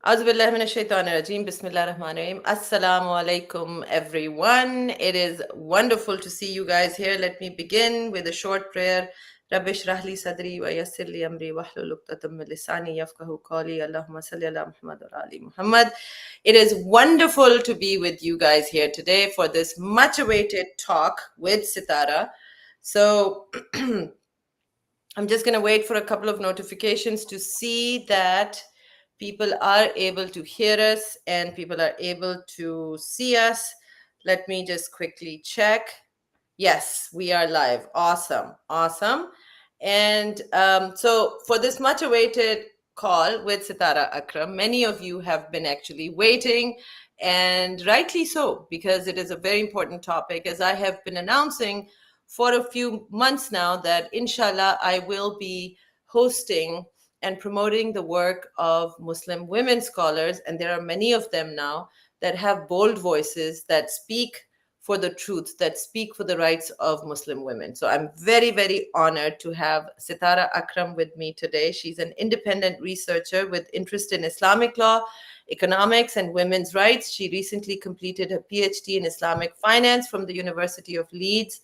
A'udhu billahi minash shaitanir rajeem. Bismillah rahman rahim. Assalamu alaikum, everyone. It is wonderful to see you guys here. Let me begin with a short prayer. Rabbi shrah li sadri wa yassir li amri wahlul 'uqdatam min lisani yafqahu qawli. Allahumma salli ala Muhammad wa ali Muhammad. It is wonderful to be with you guys here today for this much awaited talk with Sitara. So I'm just going to wait for a couple of notifications to see that people are able to hear us and people are able to see us. Let me just quickly check. Yes, we are live. Awesome. Awesome. And so for this much awaited call with Sitara Akram, many of you have been actually waiting, and rightly so, because it is a very important topic. As I have been announcing for a few months now that inshallah I will be hosting and promoting the work of Muslim women scholars, and there are many of them now that have bold voices that speak for the truth, that speak for the rights of Muslim women. So I'm very, very honored to have Sitara Akram with me today. She's an independent researcher with interest in Islamic law, economics, and women's rights. She recently completed her PhD in Islamic finance from the University of Leeds.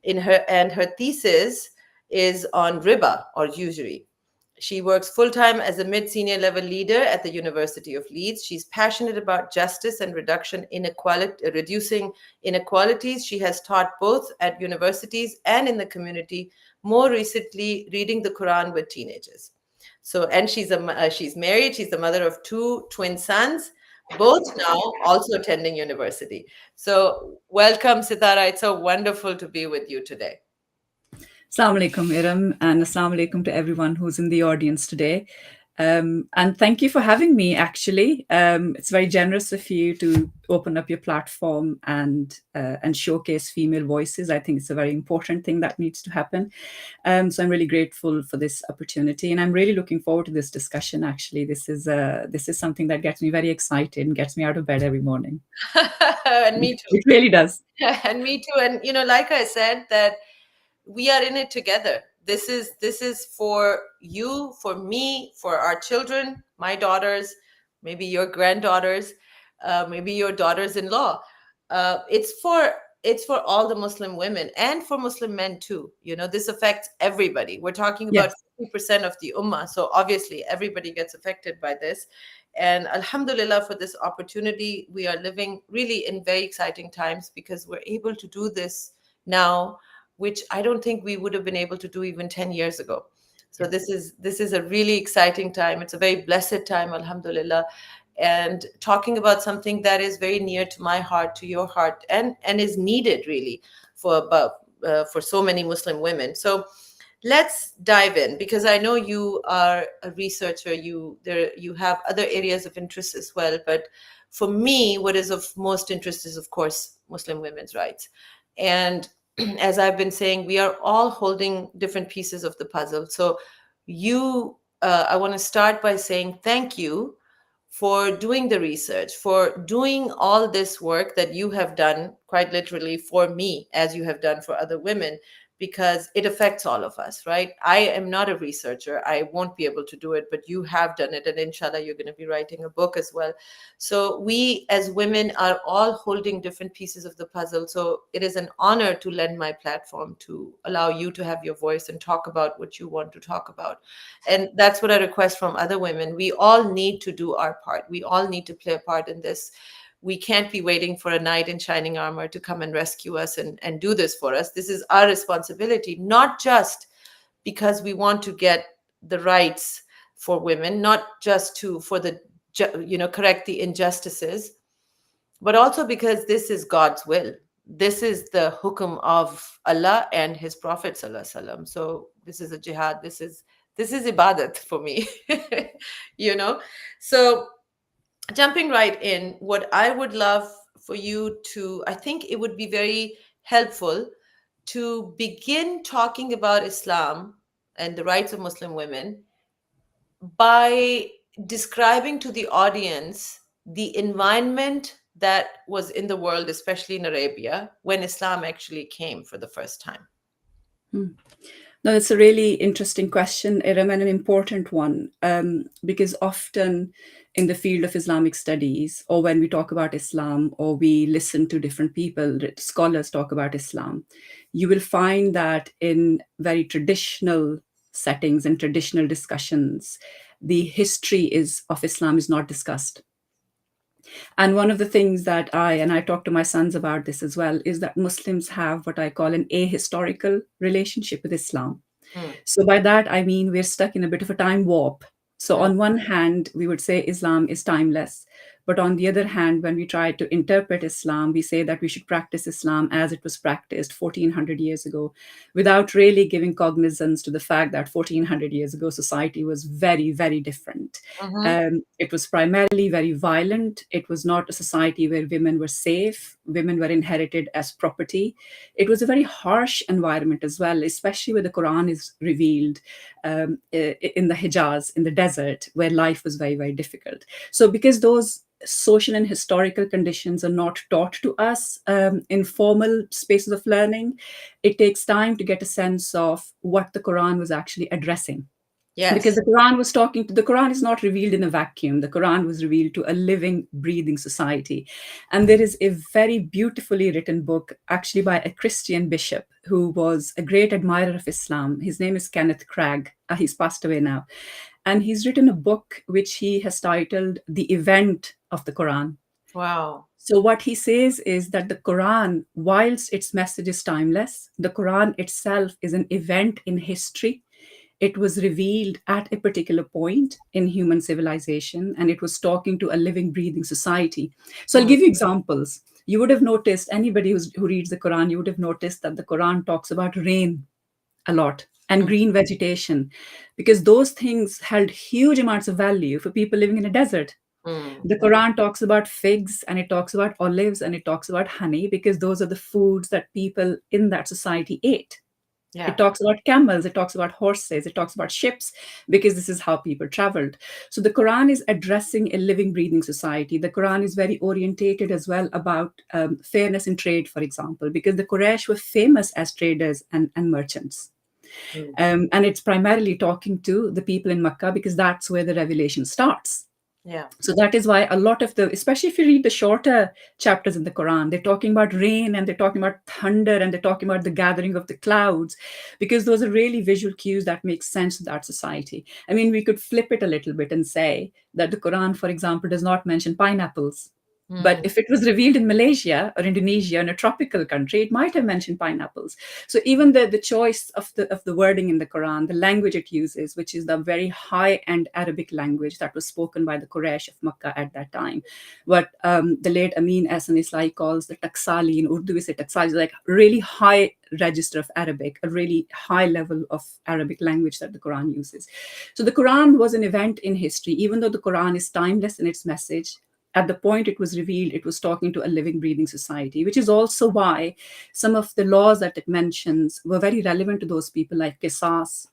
Her thesis is on riba, or usury. She works full-time as a mid-senior level leader at the University of Leeds. She's passionate about justice and reducing inequalities. She has taught both at universities and in the community, more recently reading the Quran with teenagers. So, and she's married. She's the mother of two twin sons, both now also attending university. So welcome, Sitara. It's so wonderful to be with you today. Assalamu alaikum, Iram, and assalamu alaikum to everyone who's in the audience today. And thank you for having me, actually. It's very generous of you to open up your platform and showcase female voices. I think it's a very important thing that needs to happen. So I'm really grateful for this opportunity, and I'm really looking forward to this discussion, actually. This is something that gets me very excited and gets me out of bed every morning. And me too. It really does. And me too. And, like I said, that we are in it together. This is for you, for me, for our children, my daughters, maybe your granddaughters, maybe your daughters-in-law. It's for all the Muslim women and for Muslim men too. This affects everybody. We're talking about 50% of the ummah, so obviously everybody gets affected by this. And alhamdulillah for this opportunity. We are living really in very exciting times because we're able to do this now, which I don't think we would have been able to do even 10 years ago. So this is a really exciting time. It's a very blessed time, alhamdulillah. And talking about something that is very near to my heart, to your heart, and is needed really for so many Muslim women. So let's dive in, because I know you are a researcher. You have other areas of interest as well. But for me, what is of most interest is, of course, Muslim women's rights. And as I've been saying, we are all holding different pieces of the puzzle. So I want to start by saying thank you for doing the research, for doing all this work that you have done, quite literally for me, as you have done for other women, because it affects all of us, right? I am not a researcher. I won't be able to do it, but you have done it. And inshallah, you're going to be writing a book as well. So we as women are all holding different pieces of the puzzle. So it is an honor to lend my platform to allow you to have your voice and talk about what you want to talk about. And that's what I request from other women. We all need to do our part. We all need to play a part in this. We can't be waiting for a knight in shining armor to come and rescue us and do this for us. This is our responsibility, not just because we want to get the rights for women, not just correct the injustices, but also because this is God's will. This is the hukum of Allah and His Prophet Sallallahu Alaihi Wasallam. So this is a jihad. This is ibadat for me, So jumping right in, what I would love for you to, I think it would be very helpful to begin talking about Islam and the rights of Muslim women by describing to the audience the environment that was in the world, especially in Arabia, when Islam actually came for the first time. No, it's a really interesting question, Iram, and an important one, because often in the field of Islamic studies, or when we talk about Islam, or we listen to different people, scholars talk about Islam, you will find that in very traditional settings and traditional discussions, the history is of Islam is not discussed. And one of the things that I talk to my sons about this as well, is that Muslims have what I call an ahistorical relationship with Islam. Mm, So by that, I mean we're stuck in a bit of a time warp. So mm, on one hand, we would say Islam is timeless. But on the other hand, when we try to interpret Islam, we say that we should practice Islam as it was practiced 1400 years ago, without really giving cognizance to the fact that 1400 years ago, society was very, very different. mm-hmm. It was primarily very violent. It was not a society where women were safe, women were inherited as property. It was a very harsh environment as well, especially where the Quran is revealed, in the Hijaz, in the desert, where life was very, very difficult. So, because those social and historical conditions are not taught to us in formal spaces of learning, it takes time to get a sense of what the Quran was actually addressing, because Yes. the Quran is not revealed in a vacuum. The Quran was revealed to a living, breathing society. And there is a very beautifully written book, actually by a Christian bishop who was a great admirer of Islam. His name is Kenneth Cragg. He's passed away now. And he's written a book which he has titled The Event of the Quran. Wow. So, what he says is that the Quran, whilst its message is timeless, the Quran itself is an event in history. It was revealed at a particular point in human civilization, and it was talking to a living, breathing society. So, I'll Mm, give you examples. You would have noticed, anybody who reads the Quran, you would have noticed that the Quran talks about rain a lot and mm, green vegetation, because those things held huge amounts of value for people living in a desert. mm. The Quran talks about figs and it talks about olives and it talks about honey, because those are the foods that people in that society ate. It Yeah. talks about camels, it talks about horses, it talks about ships, because this is how people traveled. So the Quran is addressing a living, breathing society. The Quran is very orientated as well about fairness in trade, for example, because the Quraysh were famous as traders and merchants. Mm, And it's primarily talking to the people in Makkah, because that's where the revelation starts. yeah. So that is why a lot of the, especially if you read the shorter chapters in the Quran, they're talking about rain and they're talking about thunder and they're talking about the gathering of the clouds, because those are really visual cues that make sense to that society. I mean, we could flip it a little bit and say that the Quran, for example, does not mention pineapples. But Mm, if it was revealed in Malaysia or Indonesia, in a tropical country, it might have mentioned pineapples. So even the choice of the wording in the Quran, the language it uses, which is the very high-end Arabic language that was spoken by the Quraysh of Makkah at that time, what the late Amin Ahsan Islai calls the Taksali, in Urdu we say Taksali, like really high register of Arabic, a really high level of Arabic language that the Quran uses. So the Quran was an event in history, even though the Quran is timeless in its message. At the point it was revealed, it was talking to a living, breathing society, which is also why some of the laws that it mentions were very relevant to those people, like Qisas,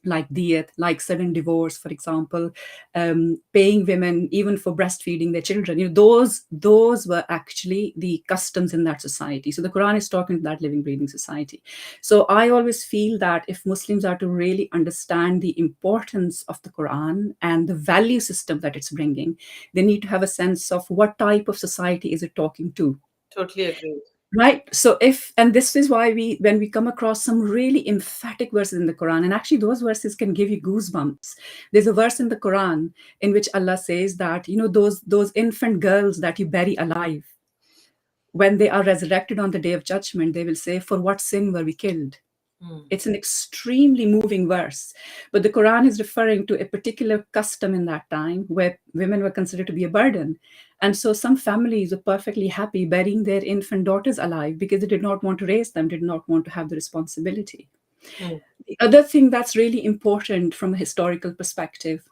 like diyat, like sudden divorce, for example, paying women even for breastfeeding their children. Those were actually the customs in that society. So the Quran is talking to that living, breathing society. So I always feel that if Muslims are to really understand the importance of the Quran and the value system that it's bringing, they need to have a sense of what type of society is it talking to. totally agreed. Right. So if, and this is why when we come across some really emphatic verses in the Quran, and actually those verses can give you goosebumps. There's a verse in the Quran in which Allah says that, those infant girls that you bury alive, when they are resurrected on the day of judgment, they will say, for what sin were we killed? Mm, It's an extremely moving verse. But the Quran is referring to a particular custom in that time where women were considered to be a burden. And so some families were perfectly happy burying their infant daughters alive because they did not want to raise them, did not want to have the responsibility. mm, The other thing that's really important from a historical perspective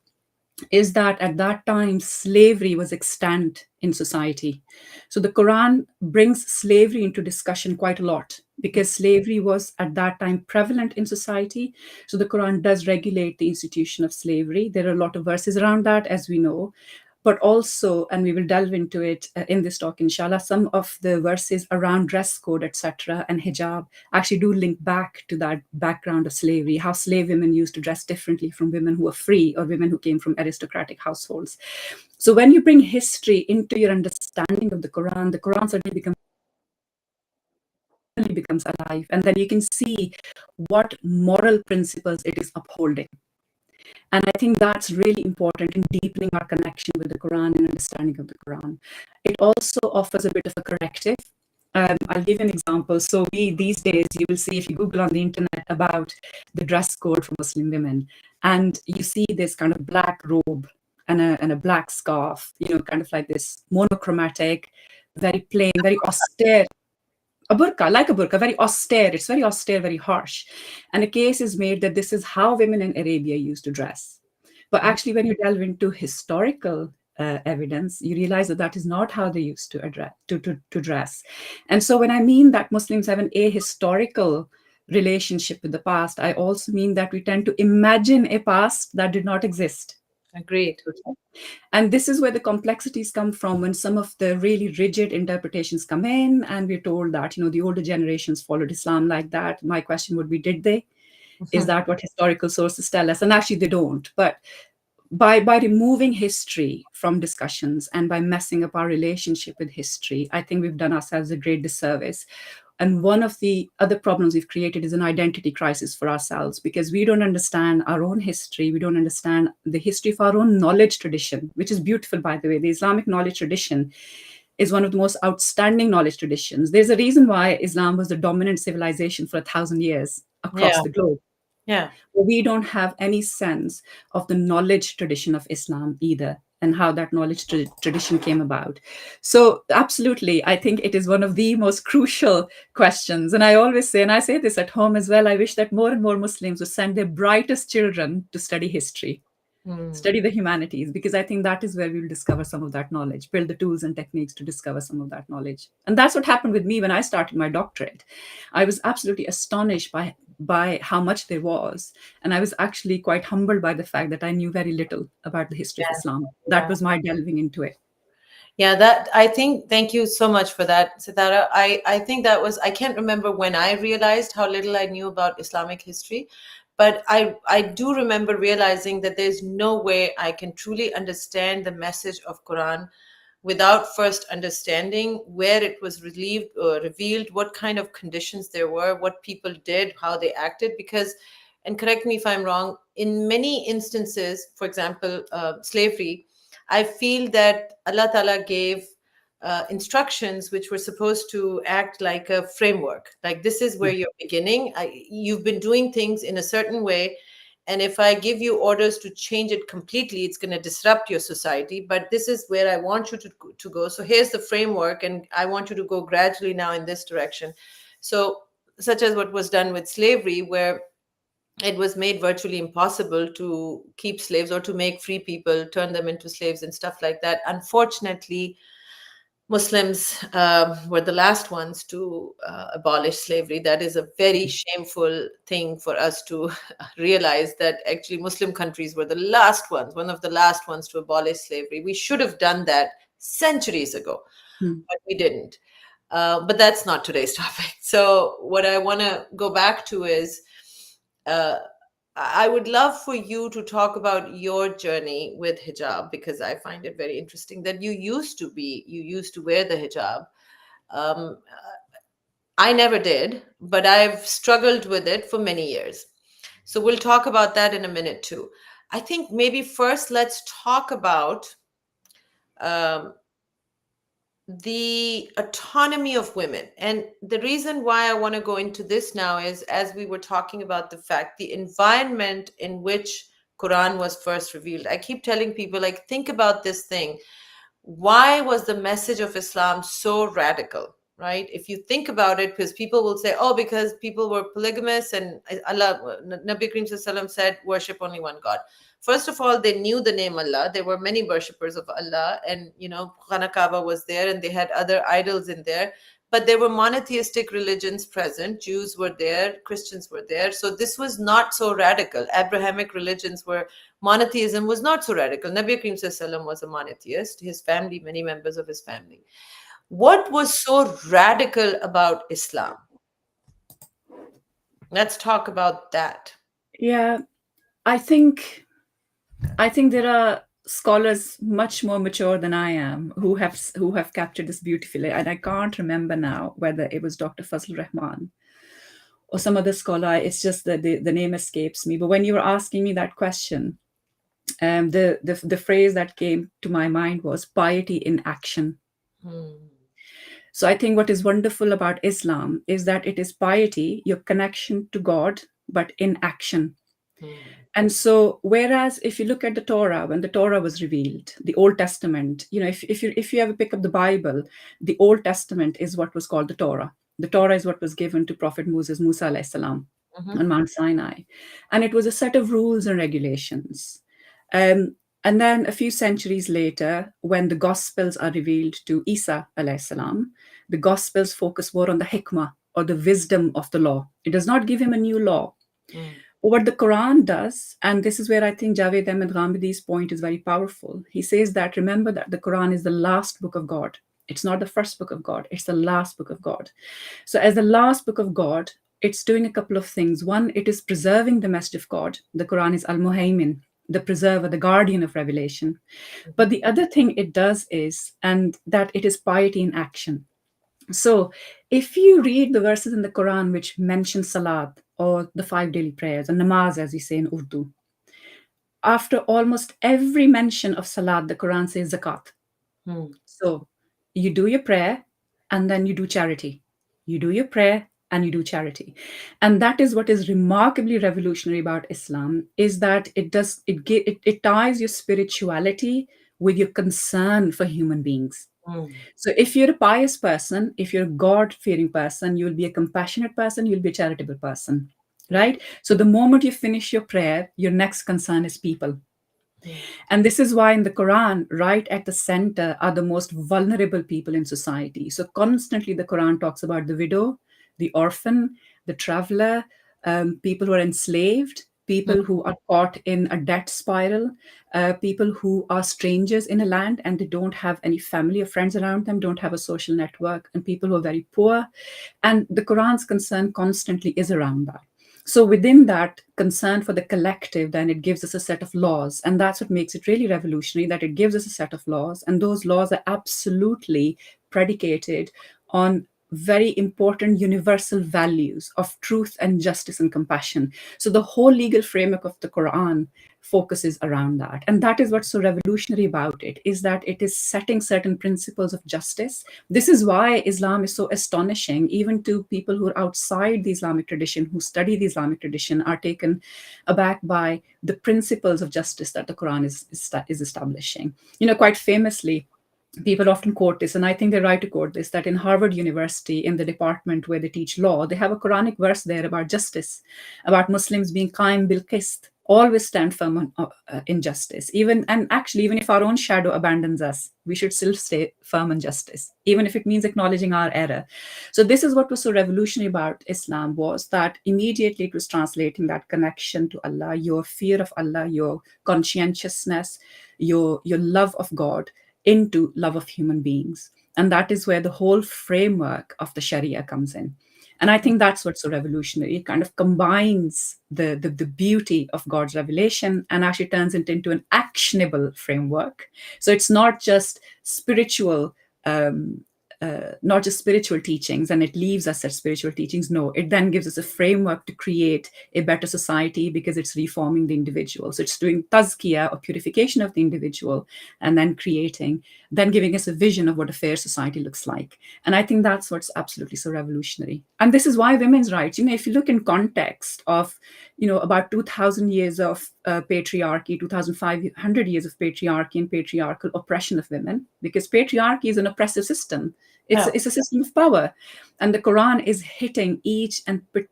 is that at that time, slavery was extant in society. So the Quran brings slavery into discussion quite a lot because slavery was at that time prevalent in society. So the Quran does regulate the institution of slavery. There are a lot of verses around that, as we know. but also, and we will delve into it in this talk, inshallah, some of the verses around dress code, etc., and hijab actually do link back to that background of slavery, how slave women used to dress differently from women who were free or women who came from aristocratic households. So when you bring history into your understanding of the Quran suddenly becomes alive, and then you can see what moral principles it is upholding. And I think that's really important in deepening our connection with the Quran and understanding of the Quran. It also offers a bit of a corrective. I'll give you an example. So these days, you will see if you Google on the internet about the dress code for Muslim women, and you see this kind of black robe and a black scarf, kind of like this monochromatic, very plain, very austere, a burqa, like a burqa, very austere. It's very austere, very harsh. And a case is made that this is how women in Arabia used to dress. But actually, when you delve into historical evidence, you realize that that is not how they used to, to dress. And so, when I mean that Muslims have an ahistorical relationship with the past, I also mean that we tend to imagine a past that did not exist. Agreed. And this is where the complexities come from when some of the really rigid interpretations come in, and we're told that, the older generations followed Islam like that. My question would be, did they? Is Mhm. that what historical sources tell us? And actually, they don't. But by removing history from discussions and by messing up our relationship with history, I think we've done ourselves a great disservice. And one of the other problems we've created is an identity crisis for ourselves, because we don't understand our own history. We don't understand the history of our own knowledge tradition, which is beautiful, by the way. The Islamic knowledge tradition is one of the most outstanding knowledge traditions. There's a reason why Islam was the dominant civilization for 1,000 years across Yeah. the globe. Yeah. We don't have any sense of the knowledge tradition of Islam either, and how that knowledge tradition came about. So, absolutely, I think it is one of the most crucial questions. And I always say, and I say this at home as well, I wish that more and more Muslims would send their brightest children to study history, Mm. study the humanities, because I think that is where we will discover some of that knowledge, build the tools and techniques to discover some of that knowledge. And that's what happened with me when I started my doctorate. I was absolutely astonished by how much there was, and I was actually quite humbled by the fact that I knew very little about the history of Yeah. Islam. That Yeah. was my delving into it. Yeah, that I think, thank you so much for that, Sitara. I think that was, I can't remember when I realized how little I knew about Islamic history, but I do remember realizing that there's no way I can truly understand the message of Quran without first understanding where it was revealed, what kind of conditions there were, what people did, how they acted. Because, and correct me if I'm wrong, in many instances, for example, slavery, I feel that Allah Ta'ala gave instructions which were supposed to act like a framework. Like, this is where Yeah. you're beginning. You've been doing things in a certain way. And if I give you orders to change it completely, it's going to disrupt your society. But this is where I want you to go. So here's the framework. And I want you to go gradually now in this direction. So, such as what was done with slavery, where it was made virtually impossible to keep slaves or to make free people, turn them into slaves and stuff like that. Unfortunately, Muslims were the last ones to abolish slavery. That is a very shameful thing for us to realize, that actually Muslim countries were the last ones, one of the last ones to abolish slavery. We should have done that centuries ago, Hmm. but we didn't. But that's not today's topic. So, what I want to go back to is, uh, I would love for you to talk about your journey with hijab, because I find it very interesting that you used to wear the hijab. Um, I never did, but I've struggled with it for many years. So we'll talk about that in a minute too. I think maybe first let's talk about um, the autonomy of women. And the reason why I want to go into this now is, as we were talking about the fact, the environment in which Quran was first revealed. I keep telling people, like, think about this thing. Why was the message of Islam so radical? Right? If you think about it, because people will say, oh, because people were polygamous and Nabi Karim Sallallahu said, worship only one God. First of all, they knew the name Allah. There were many worshippers of Allah, and Khana Kaaba was there, and they had other idols in there. but there were monotheistic religions present. Jews were there, Christians were there. So this was not so radical. Abrahamic religions were, monotheism was not so radical. Nabi Karim Sallallahu was a monotheist, his family, many members of his family. What was so radical about Islam? Let's talk about that. Yeah, I think I think there are scholars much more mature than I am who have captured this beautifully, and I can't remember now whether it was Dr. Fazlur Rahman or some other scholar. It's just that the name escapes me. But when you were asking me that question, the phrase that came to my mind was piety in action. Hmm. So I think what is wonderful about Islam is that it is piety, your connection to God, but in action. Hmm. And so, whereas if you look at the Torah, when the Torah was revealed, the Old Testament, if you ever pick up the Bible, the Old Testament is what was called the Torah. The Torah is what was given to Prophet Musa alayhi salam Mhm. on Mount Sinai, and it was a set of rules and regulations. And then a few centuries later, when the Gospels are revealed to Isa alayhi salam, the Gospels focus more on the hikmah or the wisdom of the law. It does not give him a new law. Hmm. What the Quran does, and this is where I think Javed Ahmed Ghamdi's point is very powerful. He says that remember that the Quran is the last book of God. It's not the first book of God, it's the last book of God. So, as the last book of God, it's doing a couple of things. One, it is preserving the message of God. The Quran is Al Muhaymin, the preserver, the guardian of revelation. But Mhm. the other thing it does is, and that it is piety in action. So, if you read the verses in the Quran which mention Salat or the 5 daily prayers, and namaz, as we say in Urdu, after almost every mention of Salat, the Quran says zakat. Hmm. So, you do your prayer and then you do charity. You do your prayer and you do charity. And that is what is remarkably revolutionary about Islam is that it ties your spirituality with your concern for human beings. Hmm. So if you're a pious person, if you're a God-fearing person, you'll be a compassionate person, you'll be a charitable person, right? So the moment you finish your prayer, your next concern is people. Hmm. And this is why in the Quran, right at the center are the most vulnerable people in society. So constantly the Quran talks about the widow, the orphan, the traveler, people who are enslaved, people who are caught in a debt spiral, people who are strangers in a land and they don't have any family or friends around them, don't have a social network, and people who are very poor. And the Quran's concern constantly is around that. So within that concern for the collective, then it gives us a set of laws. And that's what makes it really revolutionary, that it gives us a set of laws. And those laws are absolutely predicated on very important universal values of truth and justice and compassion. So the whole legal framework of the Quran focuses around that. And that is what's so revolutionary about it, is that it is setting certain principles of justice. This is why Islam is so astonishing. Even to people who are outside the Islamic tradition, who study the Islamic tradition, are taken aback by the principles of justice that the Quran is establishing. Quite famously, people often quote this, and I think they're right to quote this, that in Harvard University, in the department where they teach law, they have a Quranic verse there about justice, about Muslims being qaim bil qist, always stand firm on injustice. Even if our own shadow abandons us, we should still stay firm on justice, even if it means acknowledging our error. So this is what was so revolutionary about Islam, was that immediately it was translating that connection to Allah, your fear of Allah, your conscientiousness, your love of God into love of human beings. And that is where the whole framework of the Sharia comes in. And I think that's what's so revolutionary. It kind of combines the beauty of God's revelation and actually turns it into an actionable framework. So it's um, not just spiritual teachings, and it leaves us at spiritual teachings. No, it then gives us a framework to create a better society because it's reforming the individual. So it's doing tazkiyah or purification of the individual, and then giving us a vision of what a fair society looks like. And I think that's what's absolutely so revolutionary. And this is why women's rights, if you look in context of, about 2000 years of patriarchy, 2500 years of patriarchy and patriarchal oppression of women, because patriarchy is an oppressive system. It's, Yeah. it's a system of power. And the Quran is hitting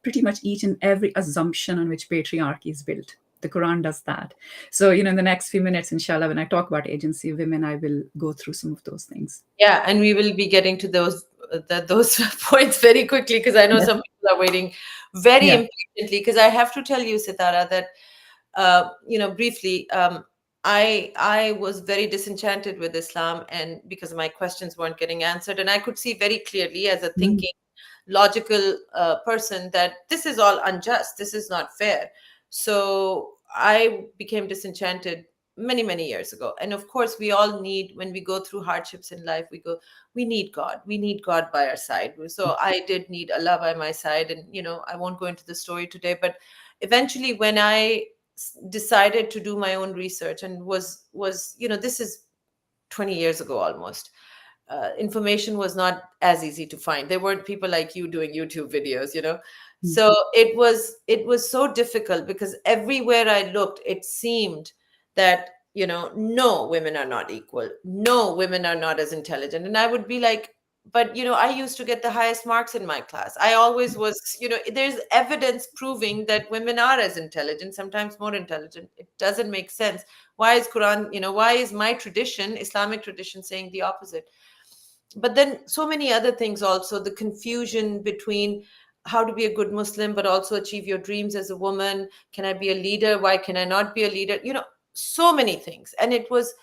pretty much each and every assumption on which patriarchy is built. The Quran does that. So, in the next few minutes, inshallah, when I talk about agency of women, I will go through some of those things. Yeah, and we will be getting to those those points very quickly, because I know Yes. some people are waiting very Yeah. impatiently. Because I have to tell you, Sitara, that briefly, I was very disenchanted with Islam, and because my questions weren't getting answered, and I could see very clearly as a Mhm. thinking, logical person that this is all unjust. This is not fair. So I became disenchanted many, many years ago. And of course, we all need, when we go through hardships in life, we need God. We need God by our side. So I did need Allah by my side. And, I won't go into the story today, but eventually when I decided to do my own research, and was this is 20 years ago almost. Information was not as easy to find. There weren't people like you doing YouTube videos. Mhm. So it was so difficult, because everywhere I looked, it seemed that, no, women are not equal, no, women are not as intelligent. And I would be like, but I used to get the highest marks in my class. I always was. There's evidence proving that women are as intelligent, sometimes more intelligent. It doesn't make sense. Why is Quran, why is my tradition, Islamic tradition, saying the opposite? But then so many other things also, the confusion between how to be a good Muslim but also achieve your dreams as a woman. Can I be a leader? Why can I not be a leader? So many things. And it was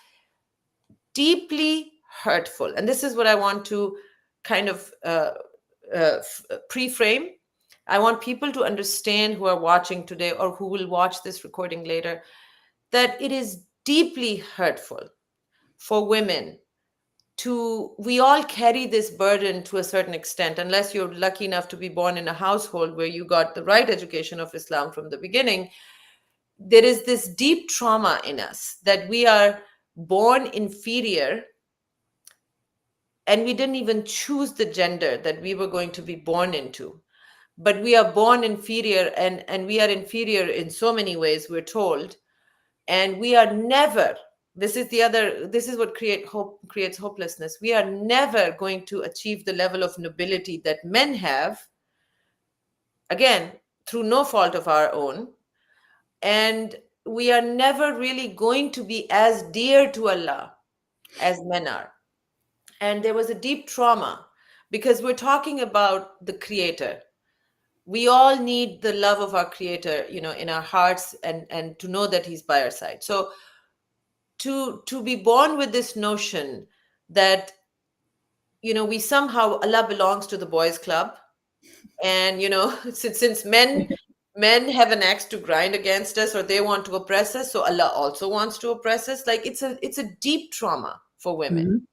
deeply hurtful. And this is what I want to kind of pre-frame. I want people to understand, who are watching today or who will watch this recording later, that it is deeply hurtful for women to, we all carry this burden to a certain extent, unless you're lucky enough to be born in a household where you got the right education of Islam from the beginning. There is this deep trauma in us that we are born inferior, and we didn't even choose the gender that we were going to be born into, but we are born inferior, and we are inferior in so many ways, we're told. And we are never, this is what creates hopelessness. We are never going to achieve the level of nobility that men have, again, through no fault of our own. And we are never really going to be as dear to Allah as men are. And there was a deep trauma, because we're talking about the creator. We all need the love of our creator, in our hearts, and to know that he's by our side. So to be born with this notion that, we somehow, Allah belongs to the boys club. And since men have an axe to grind against us, or they want to oppress us, so Allah also wants to oppress us. Like, it's a deep trauma for women. Mhm.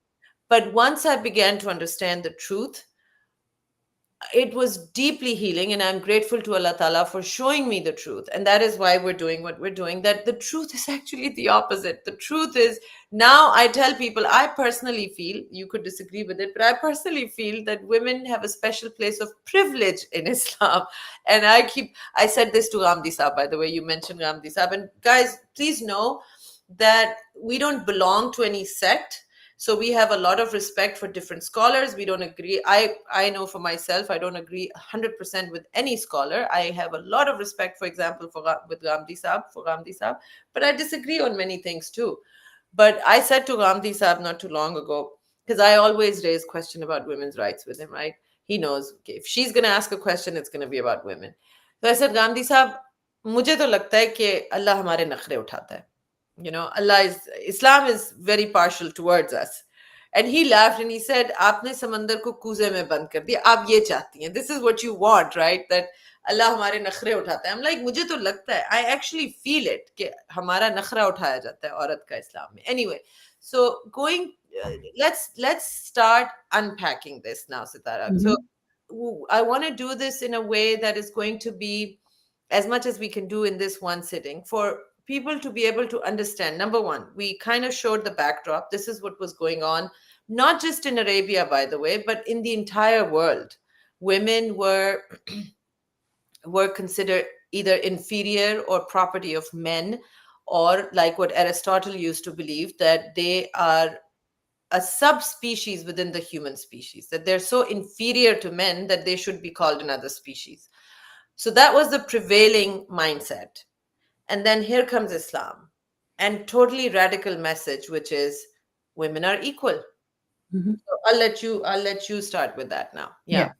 But once I began to understand the truth, it was deeply healing, and I'm grateful to Allah Ta'ala for showing me the truth. And that is why we're doing what we're doing. That the truth is actually the opposite. The truth is, now I tell people, I personally feel, you could disagree with it, but I personally feel that women have a special place of privilege in Islam. And I said this to Ramdi Saab, by the way. You mentioned Ramdi Saab. And guys, please know that we don't belong to any sect. So we have a lot of respect for different scholars. We don't agree. I know for myself, I don't agree 100% with any scholar. I have a lot of respect, for example, with Ramdi Saab, for Ramdi Saab, but I disagree on many things too. But I said to Ramdi Saab not too long ago, because I always raise question about women's rights with him, right? He knows, okay, if she's going to ask a question, it's going to be about women. So I said, Ramdi Saab, मुझे तो लगता है कि अल्लाह हमारे नखरे उठाता है. Islam is very partial towards us. And he laughed and he said, आपने समंदर को कूजे में बंद कर दिया, आप ये चाहती हैं. This is what you want, right? That Allah हमारे नखरे उठाता है. I'm like, मुझे तो लगता है, I actually feel it कि हमारा नखरा उठाया जाता है औरत का इस्लाम में. Anyway, so let's start unpacking this now, Sitara. So Mhm. I want to do this in a way that is going to be as much as we can do in this one sitting, for people to be able to understand. Number one, we kind of showed the backdrop. This is what was going on, not just in Arabia, by the way, but in the entire world. Women were considered either inferior or property of men, or like what Aristotle used to believe, that they are a subspecies within the human species, that they're so inferior to men that they should be called another species. So that was the prevailing mindset. And then here comes Islam, and totally radical message, which is women are equal. Mhm. So I'll let you start with that now. Yeah. Yeah.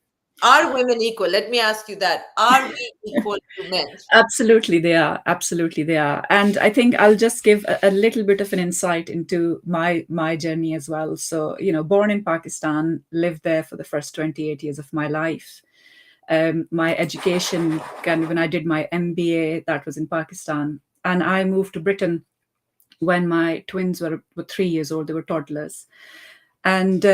Are women equal? Let me ask you that. Are we equal to men? Absolutely, they are. Absolutely, they are. And I think I'll just give a little bit of an insight into my journey as well. So, born in Pakistan, lived there for the first 28 years of my life. My education, kind of when I did my MBA, that was in Pakistan, and I moved to Britain when my twins were 3 years old. They were toddlers, and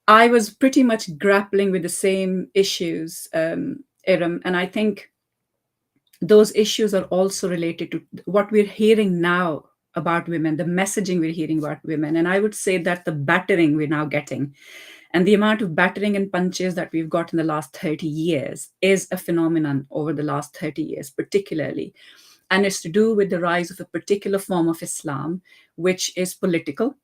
I was pretty much grappling with the same issues, Iram, and I think those issues are also related to what we're hearing now about women, the messaging we're hearing about women. And I would say that the battering we're now getting and the amount of battering and punches that we've got in the last 30 years is a phenomenon over the last 30 years, particularly. And it's to do with the rise of a particular form of Islam, which is political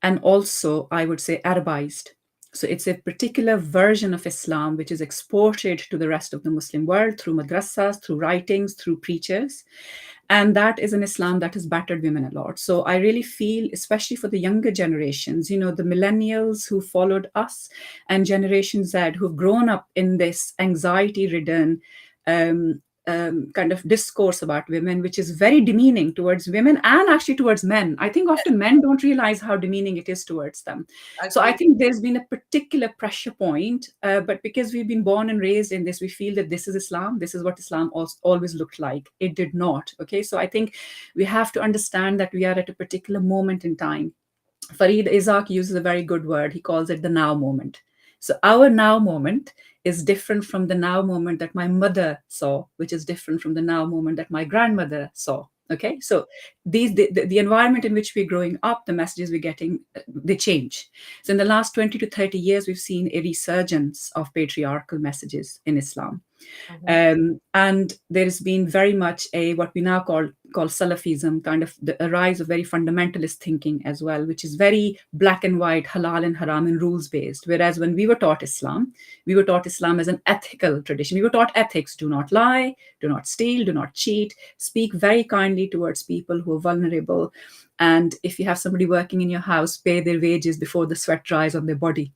and also, I would say, Arabized. So it's a particular version of Islam which is exported to the rest of the Muslim world through madrasas, through writings, through preachers. And that is an Islam that has battered women a lot. So I really feel, especially for the younger generations, the millennials who followed us and Generation Z who've grown up in this anxiety ridden, kind of discourse about women, which is very demeaning towards women and actually towards men. I think often men don't realize how demeaning it is towards them. So I Agree. think there's been a particular pressure point, but because we've been born and raised in this, we feel that this is Islam. This is what Islam always looked like. It did not. Okay, so I think we have to understand that we are at a particular moment in time. Farid Isaac uses a very good word. He calls it the now moment. So our now moment is different from the now moment that my mother saw, which is different from the now moment that my grandmother saw. Okay, so the environment in which we're growing up, the messages we're getting, they change. So in the last 20 to 30 years, we've seen a resurgence of patriarchal messages in Islam. Mhm. And there has been very much a what we now call Salafism, kind of a rise of very fundamentalist thinking as well, which is very black and white, halal and haram, and rules based. Whereas when we were taught Islam as an ethical tradition. We were taught ethics: do not lie, do not steal, do not cheat, speak very kindly towards people who are vulnerable, and if you have somebody working in your house, pay their wages before the sweat dries on their body.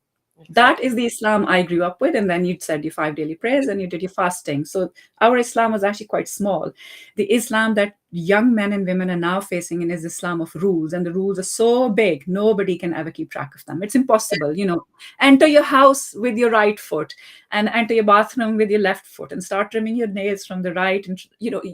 That Exactly. is the Islam I grew up with. And then you said your 5 daily prayers and you did your fasting. So our Islam was actually quite small. The Islam that young men and women are now facing in is Islam of rules. And the rules are so big, nobody can ever keep track of them. It's impossible. Enter your house with your right foot and enter your bathroom with your left foot and start trimming your nails from the right. And,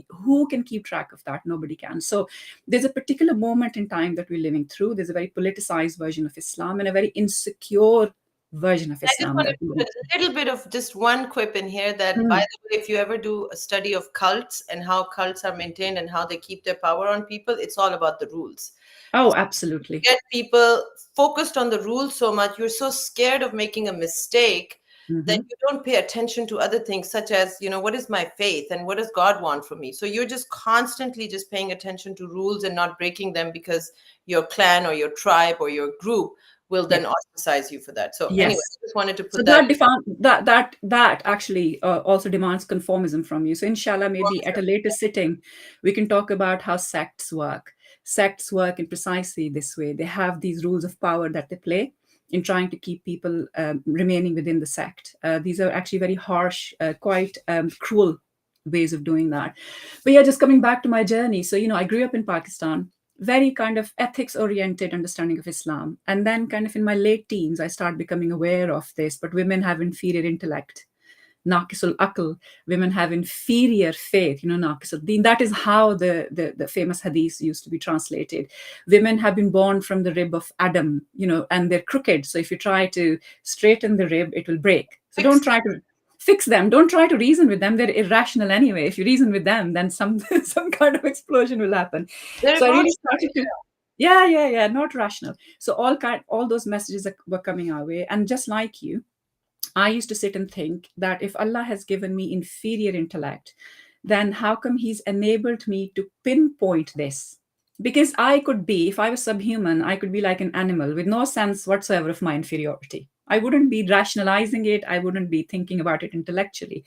who can keep track of that? Nobody can. So there's a particular moment in time that we're living through. There's a very politicized version of Islam and a very insecure version of I just Islam wanted that to we put live. a little bit of just one quip in here that, by Mm. the way, if you ever do a study of cults and how cults are maintained and how they keep their power on people, it's all about the rules. Oh, absolutely. Get people focused on the rules so much, you're so scared of making a mistake that Hmm. you don't pay attention to other things, such as, what is my faith and what does God want from me? So you're just constantly just paying attention to rules and not breaking them because your clan or your tribe or your group will Yeah. then ostracize you for that. So anyway, Yes. I just wanted to So put that. that actually also demands conformism from you. So inshallah, maybe at a later sitting, we can talk about how sects work. Sects work in precisely this way. They have these rules of power that they play in trying to keep people remaining within the sect. These are actually very harsh, quite cruel ways of doing that. But yeah, just coming back to my journey. So I grew up in Pakistan, very kind of ethics oriented understanding of Islam. And then, kind of in my late teens, I started becoming aware of this. But women have inferior intellect, naqisul akal. Women have inferior faith, naqisul deen. That is how the famous hadith used to be translated. Women have been born from the rib of Adam, and they're crooked. So if you try to straighten the rib, it will break. So don't Fix. try to fix them. Don't try to reason with them. They're irrational anyway. If you reason with them, then some some kind of explosion will happen. They're So I really emotional. started to, yeah, not rational. So all those messages were coming our way, and just like you, I used to sit and think that if Allah has given me inferior intellect, then how come He's enabled me to pinpoint this? Because I could be, if I was subhuman, I could be like an animal with no sense whatsoever of my inferiority. I wouldn't be rationalizing it. I wouldn't be thinking about it intellectually.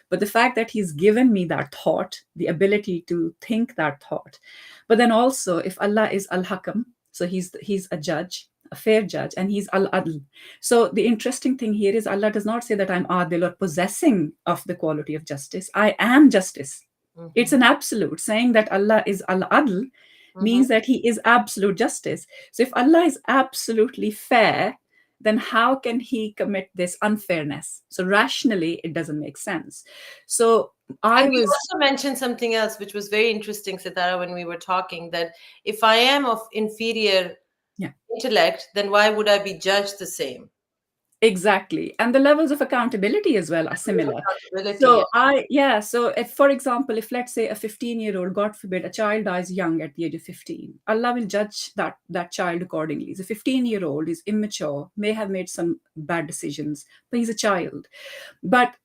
But the fact that He's given me that thought, the ability to think that thought, but then also if Allah is Al Hakam, so he's a judge, a fair judge, and he's al-adl. So the interesting thing here is Allah does not say that I'm adil or possessing of the quality of justice. I am justice. It's Mm-hmm. an absolute. Saying that Allah is al-adl Mm-hmm. means that he is absolute justice. So if Allah is absolutely fair, then how can he commit this unfairness? So rationally, it doesn't make sense. So And I you was, also mentioned something else, which was very interesting, Sitara, when we were talking, that if I am of inferior yeah. intellect, then why would I be judged the same? Exactly. And the levels of accountability as well are similar. Accountability, yeah. So so if, for example, if let's say a 15-year-old, God forbid, a child dies young at the age of 15, Allah will judge that child accordingly. The 15-year-old is immature, may have made some bad decisions, but he's a child. But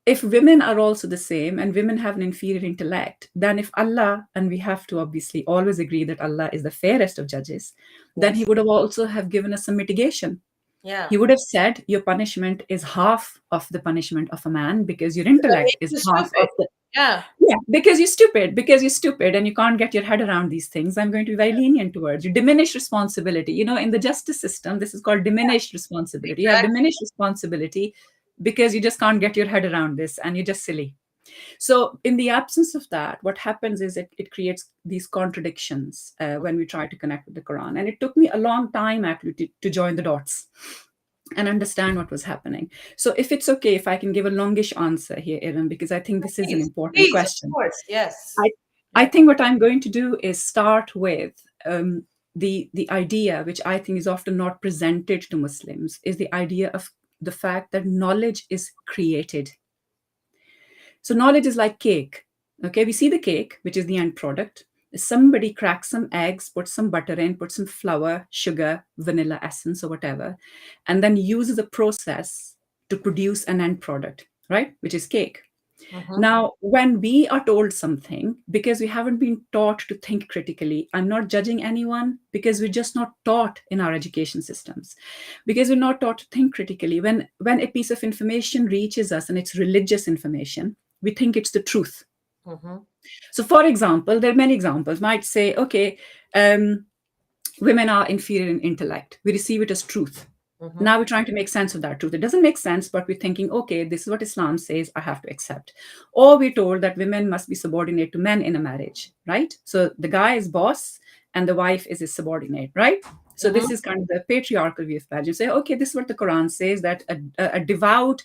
if women are also the same and women have an inferior intellect, then if Allah, and we have to obviously always agree that Allah is the fairest of judges, then he Yes. would have also have given us some mitigation. Yeah. He would have said your punishment is half of the punishment of a man because your That intellect makes is you half of stupid. the, Yeah. yeah, because you're stupid and you can't get your head around these things. I'm going to be very lenient towards you. Diminish responsibility. In the justice system, this is called diminished responsibility. You have Exactly. diminished responsibility because you just can't get your head around this and you're just silly. So, in the absence of that, what happens is it creates these contradictions when we try to connect with the Quran. And it took me a long time actually to join the dots and understand what was happening. So, if it's okay, if I can give a longish answer here, Erin, because I think this is an Please, important please, of question. course. Yes. I, I Yes. think what I'm going to do is start with the idea, which I think is often not presented to Muslims, is the idea of the fact that knowledge is created. So knowledge is like cake. Okay, we see the cake, which is the end product. Somebody cracks some eggs, put some butter in, put some flour, sugar, vanilla essence, or whatever, and then uses a process to produce an end product, right? Which is cake. Mm-hmm. Now, when we are told something, because we haven't been taught to think critically, I'm not judging anyone because we're just not taught in our education systems, because we're not taught to think critically. When a piece of information reaches us and it's religious information, we think it's the truth. Mm-hmm. So, for example, there are many examples. Might say, okay, um, women are inferior in intellect. We receive it as truth. Mm-hmm. Now we're trying to make sense of that truth. It doesn't make sense, but we're thinking, okay, this is what Islam says, I have to accept. Or we're told that women must be subordinate to men in a marriage, right? So the guy is boss and the wife is his subordinate, right? So Mm-hmm. this is kind of the patriarchal view of marriage. You say, okay, this is what the Quran says, that a devout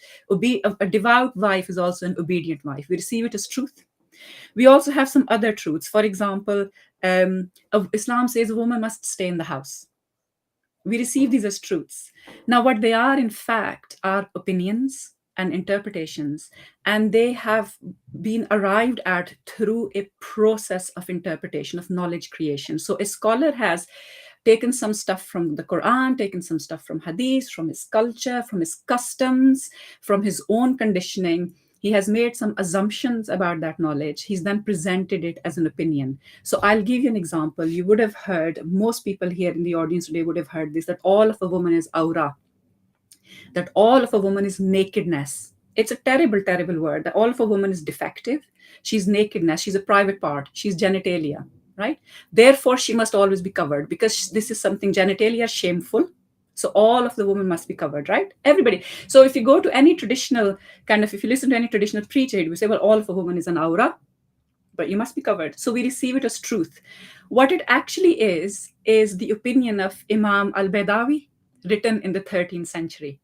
wife is also an obedient wife. We receive it as truth. We also have some other truths. For example, Islam says a woman must stay in the house. We receive these as truths. Now, what they are, in fact, are opinions and interpretations, and they have been arrived at through a process of interpretation, of knowledge creation. So, a scholar has taken some stuff from the Quran, taken some stuff from Hadith, from his culture, from his customs, from his own conditioning. He has made some assumptions about that knowledge. He's then presented it as an opinion. So I'll give you an example. You would have heard, most people here in the audience today would have heard this, that all of a woman is aura, that all of a woman is nakedness. It's a terrible, terrible word. That all of a woman is defective. She's nakedness. She's a private part. She's genitalia, right? Therefore, she must always be covered because this is something genitalia shameful. So all of the women must be covered, right? Everybody. So if you go to any traditional if you listen to any traditional preacher, we say, well, all of a woman is an aura, but you must be covered. So we receive it as truth. What it actually is the opinion of Imam al-Badawi, written in the 13th century.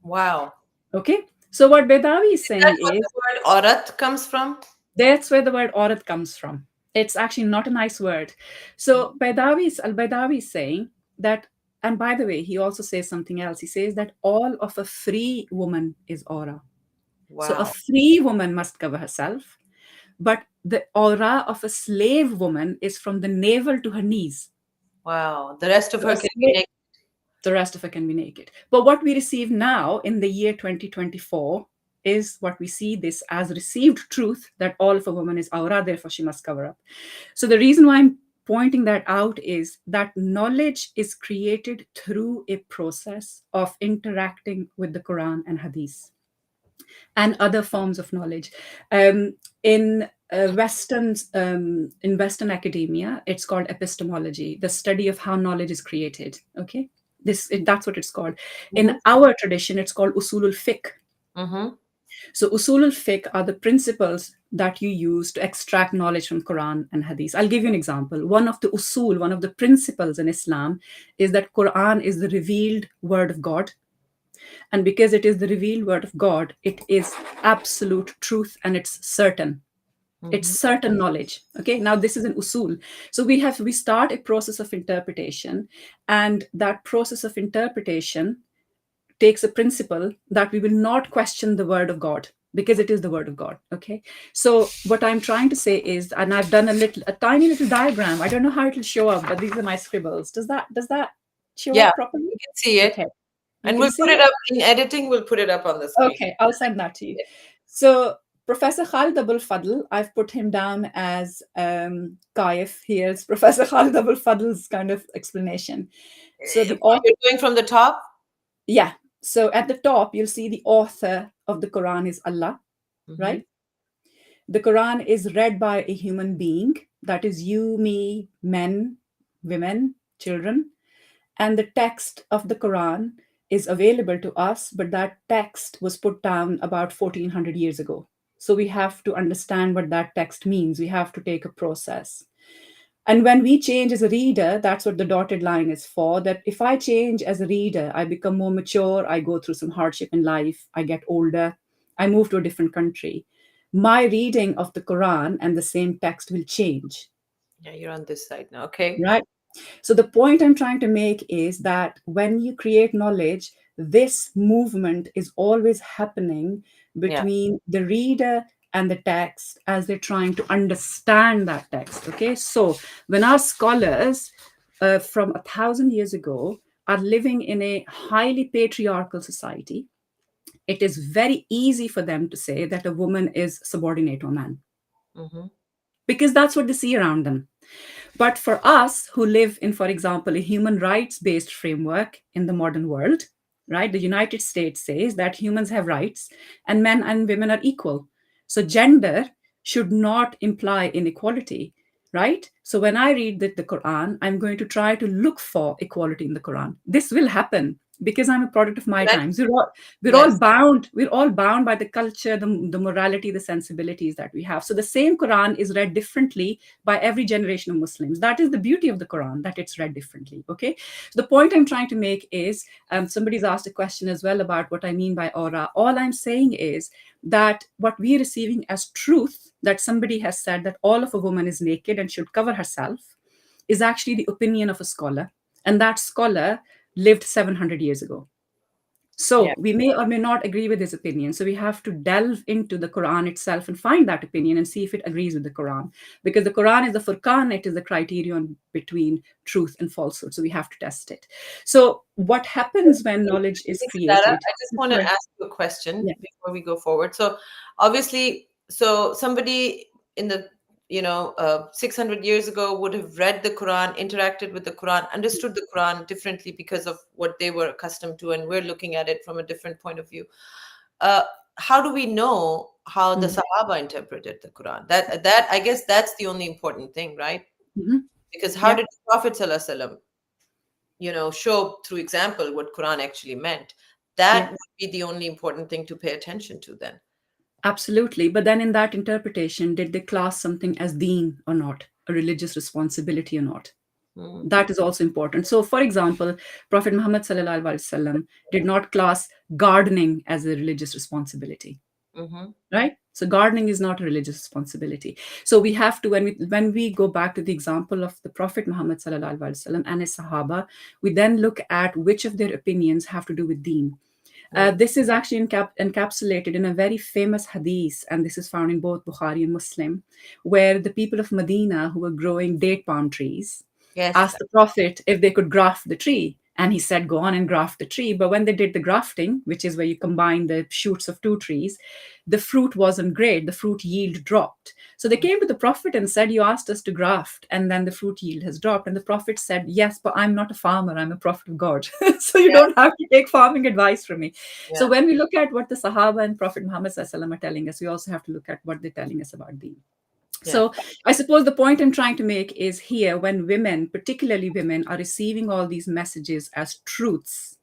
Wow. Okay. So what Bedawi is Is that saying what the is word aurat comes from? that's where the word aurat comes from. It's actually not a nice word. So Al-Baidawi is saying that, and by the way, he also says something else. He says that all of a free woman is aura. So a Wow. free woman must cover herself, but the aura of a slave woman is from the navel to her knees. Wow. The rest of So her a can be slave, naked. the rest of it can be naked. But what we receive now in the year 2024 is what we see this as received truth, that all of a woman is aura, therefore she must cover up. So the reason why I'm pointing that out is that knowledge is created through a process of interacting with the Quran and Hadith. and other forms of knowledge. Um, in Western academia, it's called epistemology, the study of how knowledge is created. Okay, that's what it's called. In Mm-hmm. our tradition, it's called usulul fiqh. Mm-hmm. So usulul fiqh are the principles that you use to extract knowledge from Quran and Hadith. I'll give you an example. One of the usul, one of the principles in Islam, is that Quran is the revealed word of God, and because it is the revealed word of God, it is absolute truth and it's certain. It's Mm-hmm. certain knowledge. Okay, now this is an usul. So we start a process of interpretation, and that process of interpretation takes a principle that we will not question the word of God because it is the word of God. Okay, so what I'm trying to say is, and I've done a tiny little diagram. I don't know how it'll show up, but these are my scribbles. Does that show Yeah, up properly? you can see it. Okay, you And can we'll put see it it. up in editing, we'll put it up on the screen. Okay, I'll send that to you. So Professor Khalid Abul Fadl, I've put him down as Kaif. Here's Professor Khalid Abul Fadl's kind of explanation. So the author, You're going from the top? yeah. So at the top, you'll see the author of the Quran is Allah, Mm-hmm. right? The Quran is read by a human being, that is you, me, men, women, children, and the text of the Quran is available to us, but that text was put down about 1400 years ago. So we have to understand what that text means. We have to take a process. And when we change as a reader, that's what the dotted line is for. That if I change as a reader, I become more mature, I go through some hardship in life, I get older, I move to a different country. My reading of the Quran and the same text will change, Yeah, you're on this side now. Okay. right? So the point I'm trying to make is that when you create knowledge, this movement is always happening Yeah. between the reader and the text as they're trying to understand that text. Okay, so when our scholars from 1,000 years ago are living in a highly patriarchal society, it is very easy for them to say that a woman is subordinate to a man Mm-hmm. because that's what they see around them. But for us who live in, for example, a human rights based framework in the modern world, right, the United States says that humans have rights and men and women are equal. So gender should not imply inequality, right? So when I read the Quran, I'm going to try to look for equality in the Quran. This will happen because I'm a product of my That, times. We're all yes. bound. We're all bound by the culture, the morality, the sensibilities that we have. So the same Quran is read differently by every generation of Muslims. That is the beauty of the Quran, that it's read differently. Okay. So the point I'm trying to make is somebody's asked a question as well about what I mean by aura. All I'm saying is that what we're receiving as truth, that somebody has said that all of a woman is naked and should cover herself, is actually the opinion of a scholar. And that scholar lived 700 years ago. Yeah. So we may or may not agree with his opinion. So we have to delve into the Quran itself and find that opinion and see if it agrees with the Quran. Because the Quran is the furqan, it is the criterion between truth and falsehood. So we have to test it. So what happens when knowledge is Thanks, Sarah. created? I just want to Sorry. ask you a question Yeah. before we go forward. So, obviously, so somebody in the 600 years ago would have read the Quran, interacted with the Quran, understood the Quran differently because of what they were accustomed to, and we're looking at it from a different point of view. Uh, how do we know how the Mm. Sahaba interpreted the Quran? That I guess that's the only important thing, right? Mhm. Because how Yeah. did the Prophet ﷺ show through example what Quran actually meant? That Yeah. would be the only important thing to pay attention to then. Absolutely. But then in that interpretation, did they class something as deen or not, a religious responsibility or not? Mm. That is also important. So, for example, Prophet Muhammad sallallahu alaihi wasallam did not class gardening as a religious responsibility, Mm-hmm. right? So, gardening is not a religious responsibility. So, we have to when we go back to the example of the Prophet Muhammad sallallahu alaihi wasallam and his Sahaba, we then look at which of their opinions have to do with Deen. Mm. This is actually encapsulated in a very famous hadith, and this is found in both Bukhari and Muslim, where the people of Medina who were growing date palm trees Yes. asked the Prophet if they could graft the tree. And he said, go on and graft the tree. But when they did the grafting, which is where you combine the shoots of two trees, the fruit wasn't great. The fruit yield dropped. So they came to the prophet and said, you asked us to graft, and then the fruit yield has dropped. And the prophet said, yes, but I'm not a farmer. I'm a prophet of God. So you Yeah. don't have to take farming advice from me. So Yeah. when we look at what the Sahaba and Prophet Muhammad SAW are telling us, we also have to look at what they're telling us about deen. Yeah. So I suppose the point I'm trying to make is here, when women, particularly women, are receiving all these messages as truths,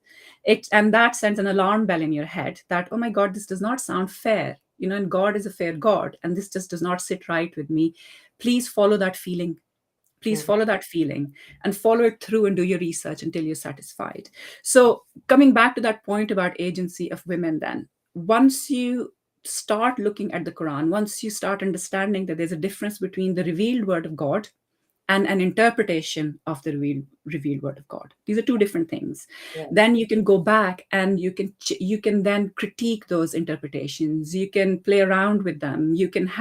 it and that sends an alarm bell in your head that, oh my God, this does not sound fair. And God is a fair God, and this just does not sit right with me. Please follow that feeling. Please Mm. follow that feeling and follow it through and do your research until you're satisfied. So, coming back to that point about agency of women, then, once you start looking at the Quran, once you start understanding that there's a difference between the revealed word of God and an interpretation of the revealed word of God, these are two different things. Yeah. Then you can go back and you can then critique those interpretations. You can play around with them. You can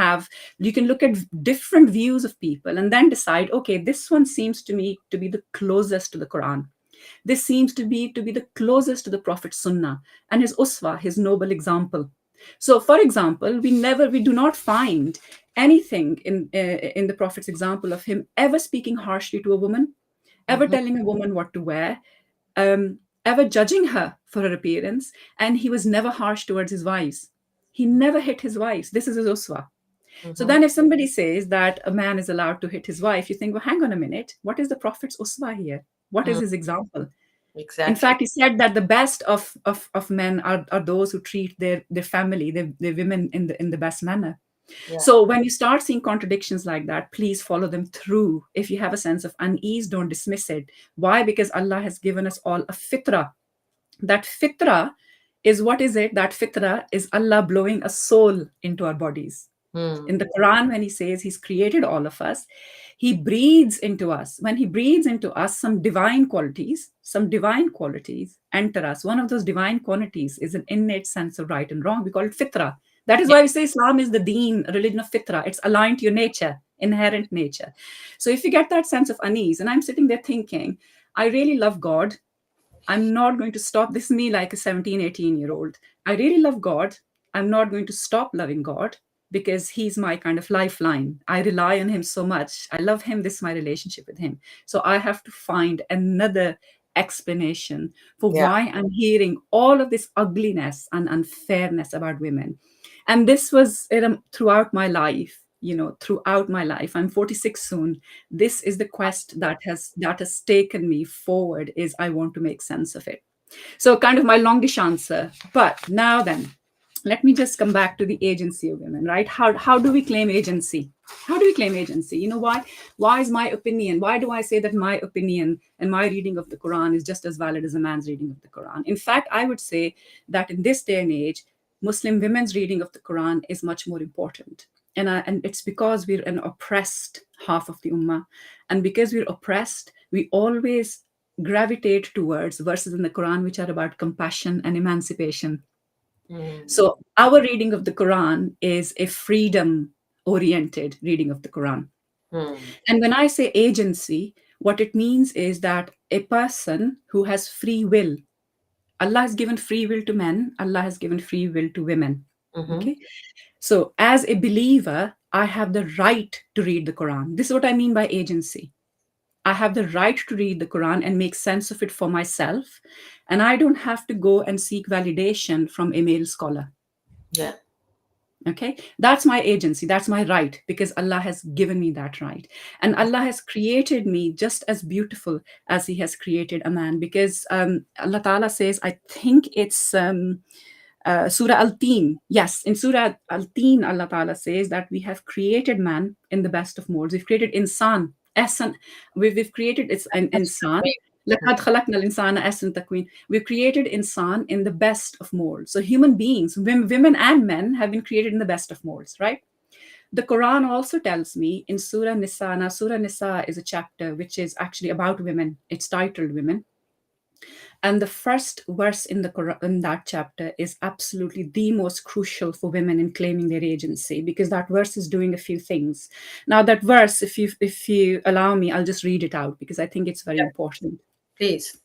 look at different views of people and then decide, okay, this one seems to me to be the closest to the Quran. This seems to be the closest to the Prophet's Sunnah and his uswa, his noble example. So, for example, we do not find anything in the Prophet's example of him ever speaking harshly to a woman, ever Mhm. telling a woman what to wear, ever judging her for her appearance, and he was never harsh towards his wives. He never hit his wives. This is his uswa. So Mhm. then, if somebody says that a man is allowed to hit his wife, you think, well, hang on a minute. What is the Prophet's uswa here? What is Mm. his example? In Exactly. fact, he said that the best of men are those who treat their family, their women in the best manner. Yeah. So when you start seeing contradictions like that, please follow them through. If you have a sense of unease, don't dismiss it. Why? Because Allah has given us all a fitra. That fitra is what is it? That fitra is Allah blowing a soul into our bodies. In Mm. the Quran, when he says he's created all of us, he breathes into us. When he breathes into us, some divine qualities enter us. One of those divine qualities is an innate sense of right and wrong. We call it fitra. That is Yeah. why we say Islam is the deen, a religion of fitra. It's aligned to your nature, inherent nature. So if you get that sense of unease, and I'm sitting there thinking, I really love God. I'm not going to stop. This is me like a 17, 18-year-old. I really love God. I'm not going to stop loving God because he's my kind of lifeline. I rely on him so much. I love him. This is my relationship with him. So I have to find another explanation for Yeah. why I'm hearing all of this ugliness and unfairness about women. And this was throughout my life. Throughout my life. I'm 46 soon. This is the quest that has taken me forward. Is I want to make sense of it. So kind of my longish answer. But now then, let me just come back to the agency of women, right? How do we claim agency? How do we claim agency? Why is my opinion, why do I say that my opinion and my reading of the Quran is just as valid as a man's reading of the Quran? In fact, I would say that in this day and age, Muslim women's reading of the Quran is much more important. And it's because we're an oppressed half of the ummah. And because we're oppressed, we always gravitate towards verses in the Quran which are about compassion and emancipation. Mm. So our reading of the Quran is a freedom oriented reading of the Quran. Mm. And when I say agency, what it means is that a person who has free will, Allah has given free will to men, Allah has given free will to women. Mhm. Okay. So as a believer, I have the right to read the Quran. This is what I mean by agency. I have the right to read the Quran and make sense of it for myself. And I don't have to go and seek validation from a male scholar. Yeah. Okay, that's my agency, that's my right, because Allah has given me that right. And Allah has created me just as beautiful as He has created a man, because Allah Ta'ala says, I think it's Surah Al-Teen. Yes, in Surah Al-Teen, Allah Ta'ala says that we have created man in the best of molds. We've created insan, ahsan. We've created it's an That's insan. great. لَقَدْ خَلَقْنَا الْإِنسَانَ أَحْسَنَ تَقْوِيمٍ. We've created insan in the best of molds. So human beings, women and men, have been created in the best of molds, right? The Quran also tells me in Surah Nisa. Now, Surah Nisa is a chapter which is actually about women. It's titled Women. And the first verse in the Quran, in that chapter, is absolutely the most crucial for women in claiming their agency, because that verse is doing a few things. Now, that verse, if you allow me, I'll just read it out because I think it's very Yeah. important. Please.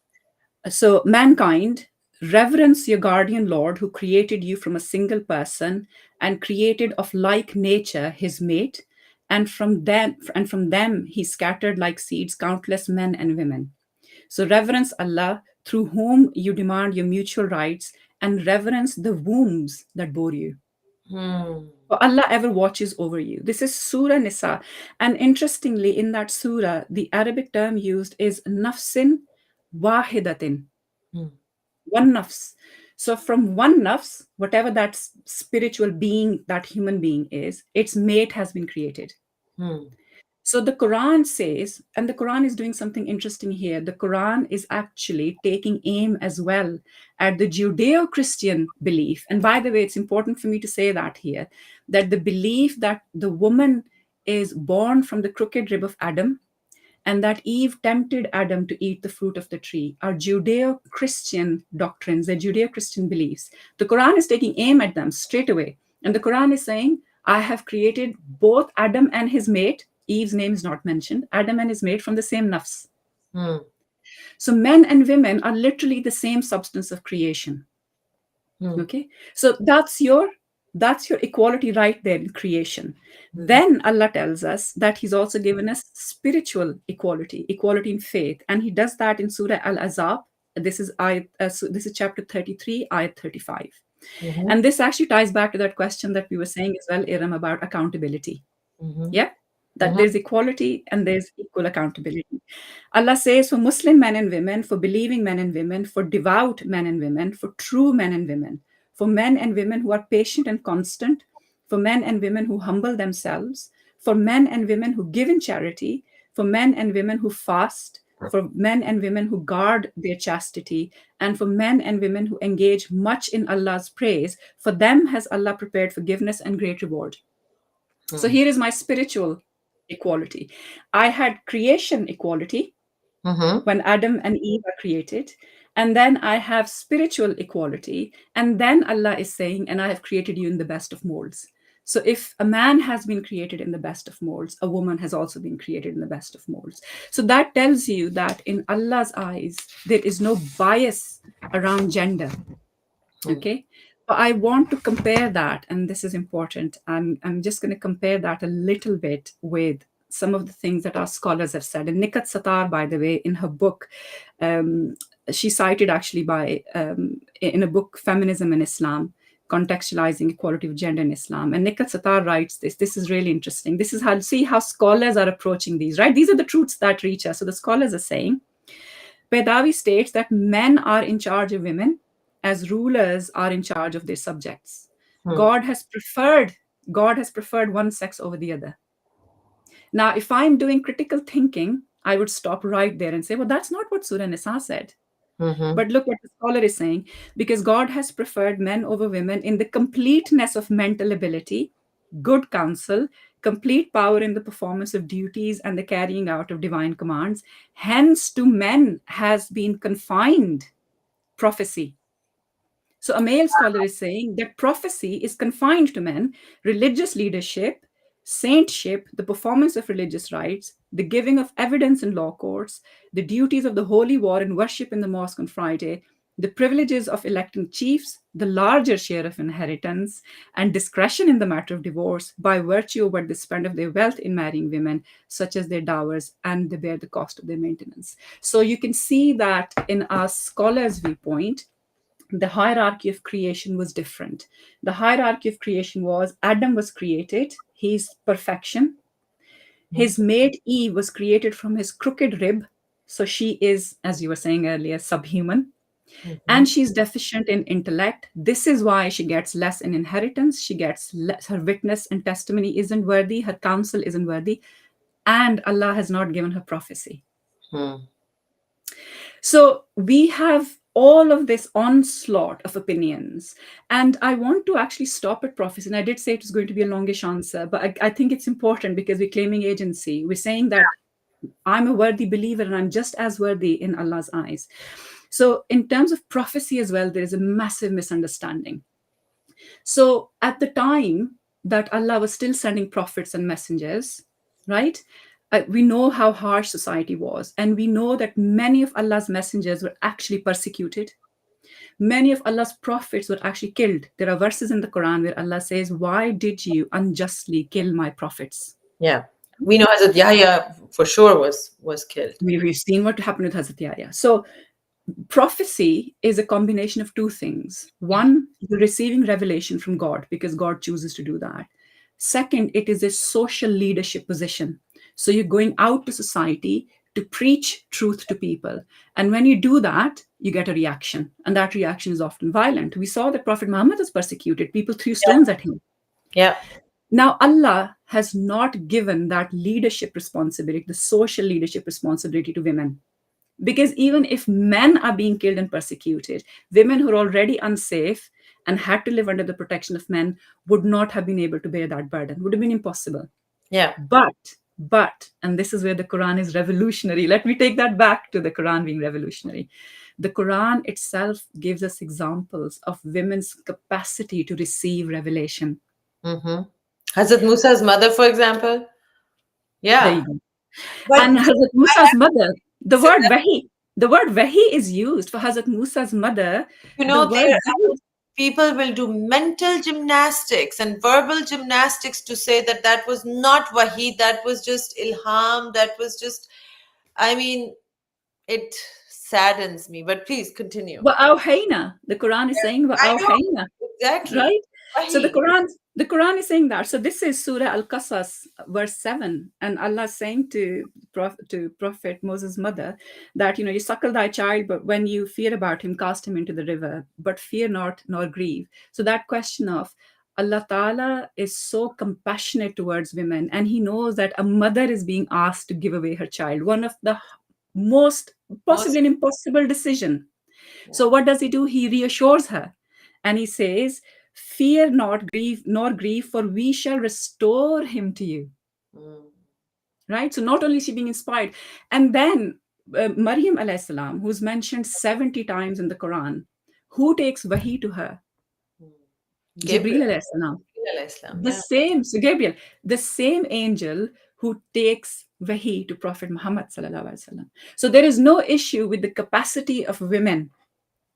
So, mankind, reverence your guardian Lord who created you from a single person and created of like nature his mate, and from them he scattered like seeds countless men and women. So, reverence Allah through whom you demand your mutual rights, and reverence the wombs that bore you. Hmm. For Allah ever watches over you. This is Surah Nisa. And interestingly, in that surah, the Arabic term used is nafsin wahidatin, Hmm. one nafs. So from one nafs, whatever that spiritual being, that human being is, its mate has been created. Hmm. So the Quran says, and the Quran is doing something interesting here. The Quran is actually taking aim as well at the Judeo Christian belief. And by the way, it's important for me to say that here, that the belief that the woman is born from the crooked rib of Adam and that Eve tempted Adam to eat the fruit of the tree are Judeo Christian doctrines, they're Judeo Christian beliefs. The Quran is taking aim at them straight away. And the Quran is saying, I have created both Adam and his mate. Eve's name is not mentioned. Adam and his mate from the same nafs. Hmm. So men and women are literally the same substance of creation. Hmm. Okay, so that's your equality right there in creation. Hmm. Then Allah tells us that he's also given us spiritual equality in faith, and he does that in Surah Al-Azab. This is chapter 33, ayat 35. Mhm. And this actually ties back to that question that we were saying as well, Iram, about accountability. Mhm. Yeah, that Mhm. there's equality and there's equal accountability. Allah says, for Muslim men and women, for believing men and women, for devout men and women, for true men and women, for men and women who are patient and constant, for men and women who humble themselves, for men and women who give in charity, for men and women who fast, for men and women who guard their chastity, and for men and women who engage much in Allah's praise, for them has Allah prepared forgiveness and great reward. So Hmm. here is my spiritual equality. I had creation equality Mhm. when Adam and Eve are created. And then I have spiritual equality. And then Allah is saying, and I have created you in the best of molds. So if a man has been created in the best of molds, a woman has also been created in the best of molds. So that tells you that in Allah's eyes, there is no bias around gender. Hmm. Okay. But I want to compare that, and this is important. I'm just going to compare that a little bit with some of the things that our scholars have said. And Nikat Satar, by the way, in her book, um, she cited actually in a book, Feminism in Islam, contextualizing equality of gender in Islam. And Nikat Satar writes this. This is really interesting. This is how, see how scholars are approaching these, right? These are the truths that reach us. So the scholars are saying, Bedawi states that men are in charge of women as rulers are in charge of their subjects. Hmm. God has preferred God has preferred one sex over the other. Now, if I'm doing critical thinking, I would stop right there and say, well, that's not what Surah Nisa said. Mhm. But look what the scholar is saying, because God has preferred men over women in the completeness of mental ability, good counsel, complete power in the performance of duties and the carrying out of divine commands. Hence, to men has been confined prophecy. So, a male scholar is saying that prophecy is confined to men, religious leadership, saintship, the performance of religious rites, the giving of evidence in law courts, the duties of the holy war and worship in the mosque on Friday, the privileges of electing chiefs, the larger share of inheritance, and discretion in the matter of divorce by virtue of what they spend of their wealth in marrying women, such as their dowers, and they bear the cost of their maintenance. So you can see that in our scholars' viewpoint, the hierarchy of creation was different. The hierarchy of creation was Adam was created, he's perfection. Mhm. His mate Eve was created from his crooked rib. So she is, as you were saying earlier, subhuman. And Mhm. she's deficient in intellect. This is why she gets less in inheritance. She gets less, her witness and testimony isn't worthy, her counsel isn't worthy, and Allah has not given her prophecy. Hmm. So we have all of this onslaught of opinions. And I want to actually stop at prophecy. And I did say it was going to be a longish answer, but I think it's important because we're claiming agency. We're saying that I'm a worthy believer and I'm just as worthy in Allah's eyes. So, in terms of prophecy as well, there is a massive misunderstanding. So, at the time that Allah was still sending prophets and messengers, right? We know how harsh society was, and we know that many of Allah's messengers were actually persecuted. Many of Allah's prophets were actually killed. There are verses in the Quran where Allah says, "Why did you unjustly kill my prophets?" Yeah. We know Hazrat Yahya for sure was killed. We've seen what happened with Hazrat Yahya. So prophecy is a combination of two things. One, you're receiving revelation from God because God chooses to do that. Second, it is a social leadership position. So you're going out to society to preach truth to people. And when you do that, you get a reaction. And that reaction is often violent. We saw that Prophet Muhammad was persecuted, people threw Yeah. stones at him. Yeah. Now, Allah has not given that leadership responsibility, the social leadership responsibility to women. Because even if men are being killed and persecuted, women who are already unsafe and had to live under the protection of men would not have been able to bear that burden, would have been impossible. Yeah. But, and this is where the Quran is revolutionary. Let me take that back to the Quran being revolutionary. The Quran itself gives us examples of women's capacity to receive revelation. Mm-hmm. Hazrat Musa's mother, for example. There Yeah. you go. But And Hazrat I Musa's have mother, to say that, the word wahi is used for Hazrat Musa's mother. The word there wahi, people will do mental gymnastics and verbal gymnastics to say that that was not wahi, that was just ilham, that was just, I mean, it saddens me. But please continue. wa'awhayna. The Quran is saying I know wa'awhayna, exactly. right? So Wahi. The Quran is saying that. So this is Surah Al-Qasas, verse 7. And Allah is saying to Prophet Moses' mother that, you suckle thy child, but when you fear about him, cast him into the river, but fear not nor grieve. So that question of Allah Ta'ala is so compassionate towards women, and he knows that a mother is being asked to give away her child, one of the most Most, possibly an impossible decision. yeah. So what does he do? He reassures her and he says, "Fear not, grieve, nor grieve, for we shall restore him to you." Mm, Right? So not only is she being inspired, and then Maryam alayhi salam, who's mentioned 70 times in the Quran, who takes wahi to her? mm. Jibreel Gabriel, alayhi salam. Gabriel Islam, The yeah. same, so Gabriel, the same angel who takes wahi to Prophet Muhammad sallallahu alaihi wasallam. So there is no issue with the capacity of women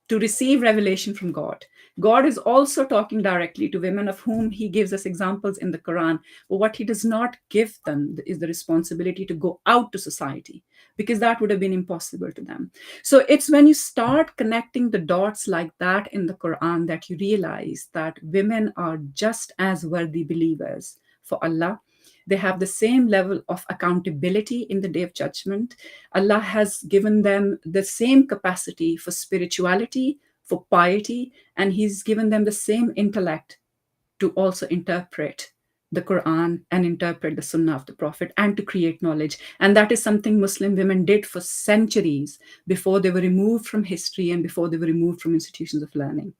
to receive revelation from God. God is also talking directly to women of whom he gives us examples in the Quran. But what he does not give them is the responsibility to go out to society, because that would have been impossible to them. So it's when you start connecting the dots like that in the Quran that you realize that women are just as worthy believers for Allah. They have the same level of accountability in the day of judgment. Allah has given them the same capacity for spirituality, for piety, and He's given them the same intellect to also interpret the Quran and interpret the Sunnah of the Prophet and to create knowledge. And that is something Muslim women did for centuries before they were removed from history and before they were removed from institutions of learning.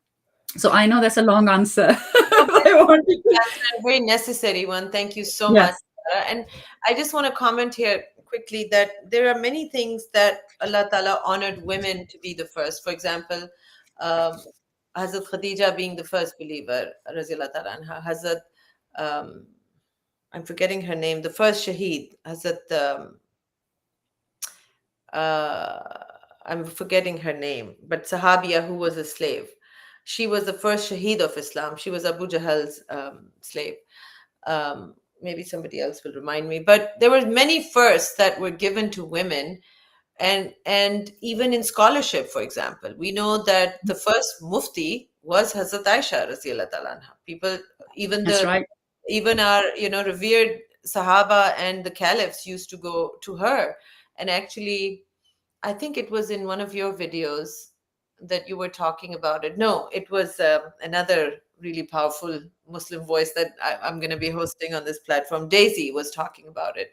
So I know that's a long answer. No, But I wanted to. that's a very necessary one. Thank you so much, Yes, Sarah. And I just want to comment here quickly that there are many things that Allah Ta'ala honored women to be the first. For example, um, Hazrat Khadija being the first believer, Razila Ta'ala anha. Hazrat, um, I'm forgetting her name, the first Shaheed, Hazrat, uh, I'm forgetting her name, but Sahabiya who was a slave. She was the first Shaheed of Islam. She was Abu Jahal's slave. Maybe somebody else will remind me, but there were many firsts that were given to women, and even in scholarship, for example, we know that the first mufti was Hazrat Aisha radhiyallahu ta'ala anha. People, even that's the right. even our revered Sahaba and the caliphs used to go to her. And actually, I think it was in one of your videos that you were talking about it. No, it was another really powerful Muslim voice that I'm going to be hosting on this platform. Daisy was talking about it.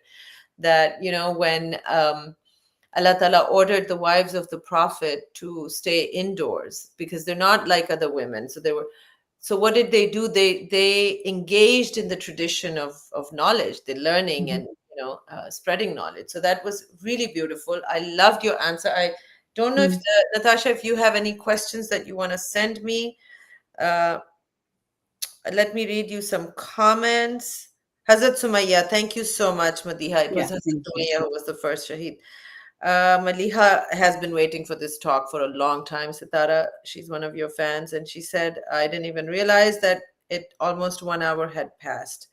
That, when Allah Ta'ala ordered the wives of the Prophet to stay indoors because they're not like other women. So what did they do? They engaged in the tradition of knowledge, the learning Mhm. and spreading knowledge. So that was really beautiful. I loved your answer. I don't know if Mm. Natasha, if you have any questions that you want to send me. Uh, let me read you some comments. Hazrat Sumaya, thank you so much, Madiha. It was Yeah, Hazrat thank you. Sumaya who was the first Shaheed. Maliha has been waiting for this talk for a long time. Sitara, she's one of your fans, and she said, I didn't even realize that it almost 1 hour had passed.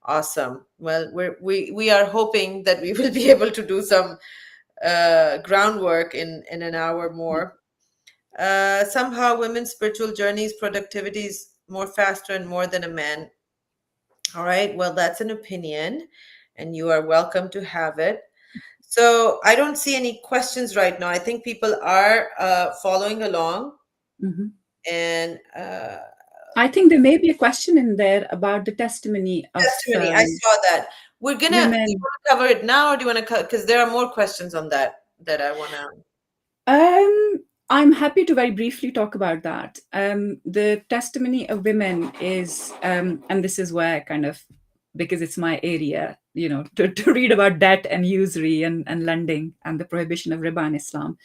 Awesome. Well, we are hoping that we will be able to do some groundwork in an hour more. Somehow, women's spiritual journeys, productivity is more faster and more than a man. All right. Well, that's an opinion, and you are welcome to have it. So I don't see any questions right now. I think people are following along, Mhm. and I think there may be a question in there about the testimony of testimony. I saw that. We're gonna. Do you women. want to cover it now, or do you want to? Because there are more questions on that I wanna. I'm happy to very briefly talk about that. The testimony of women is, and this is where kind of, because it's my area, to read about debt and usury and lending and the prohibition of riba in Islam.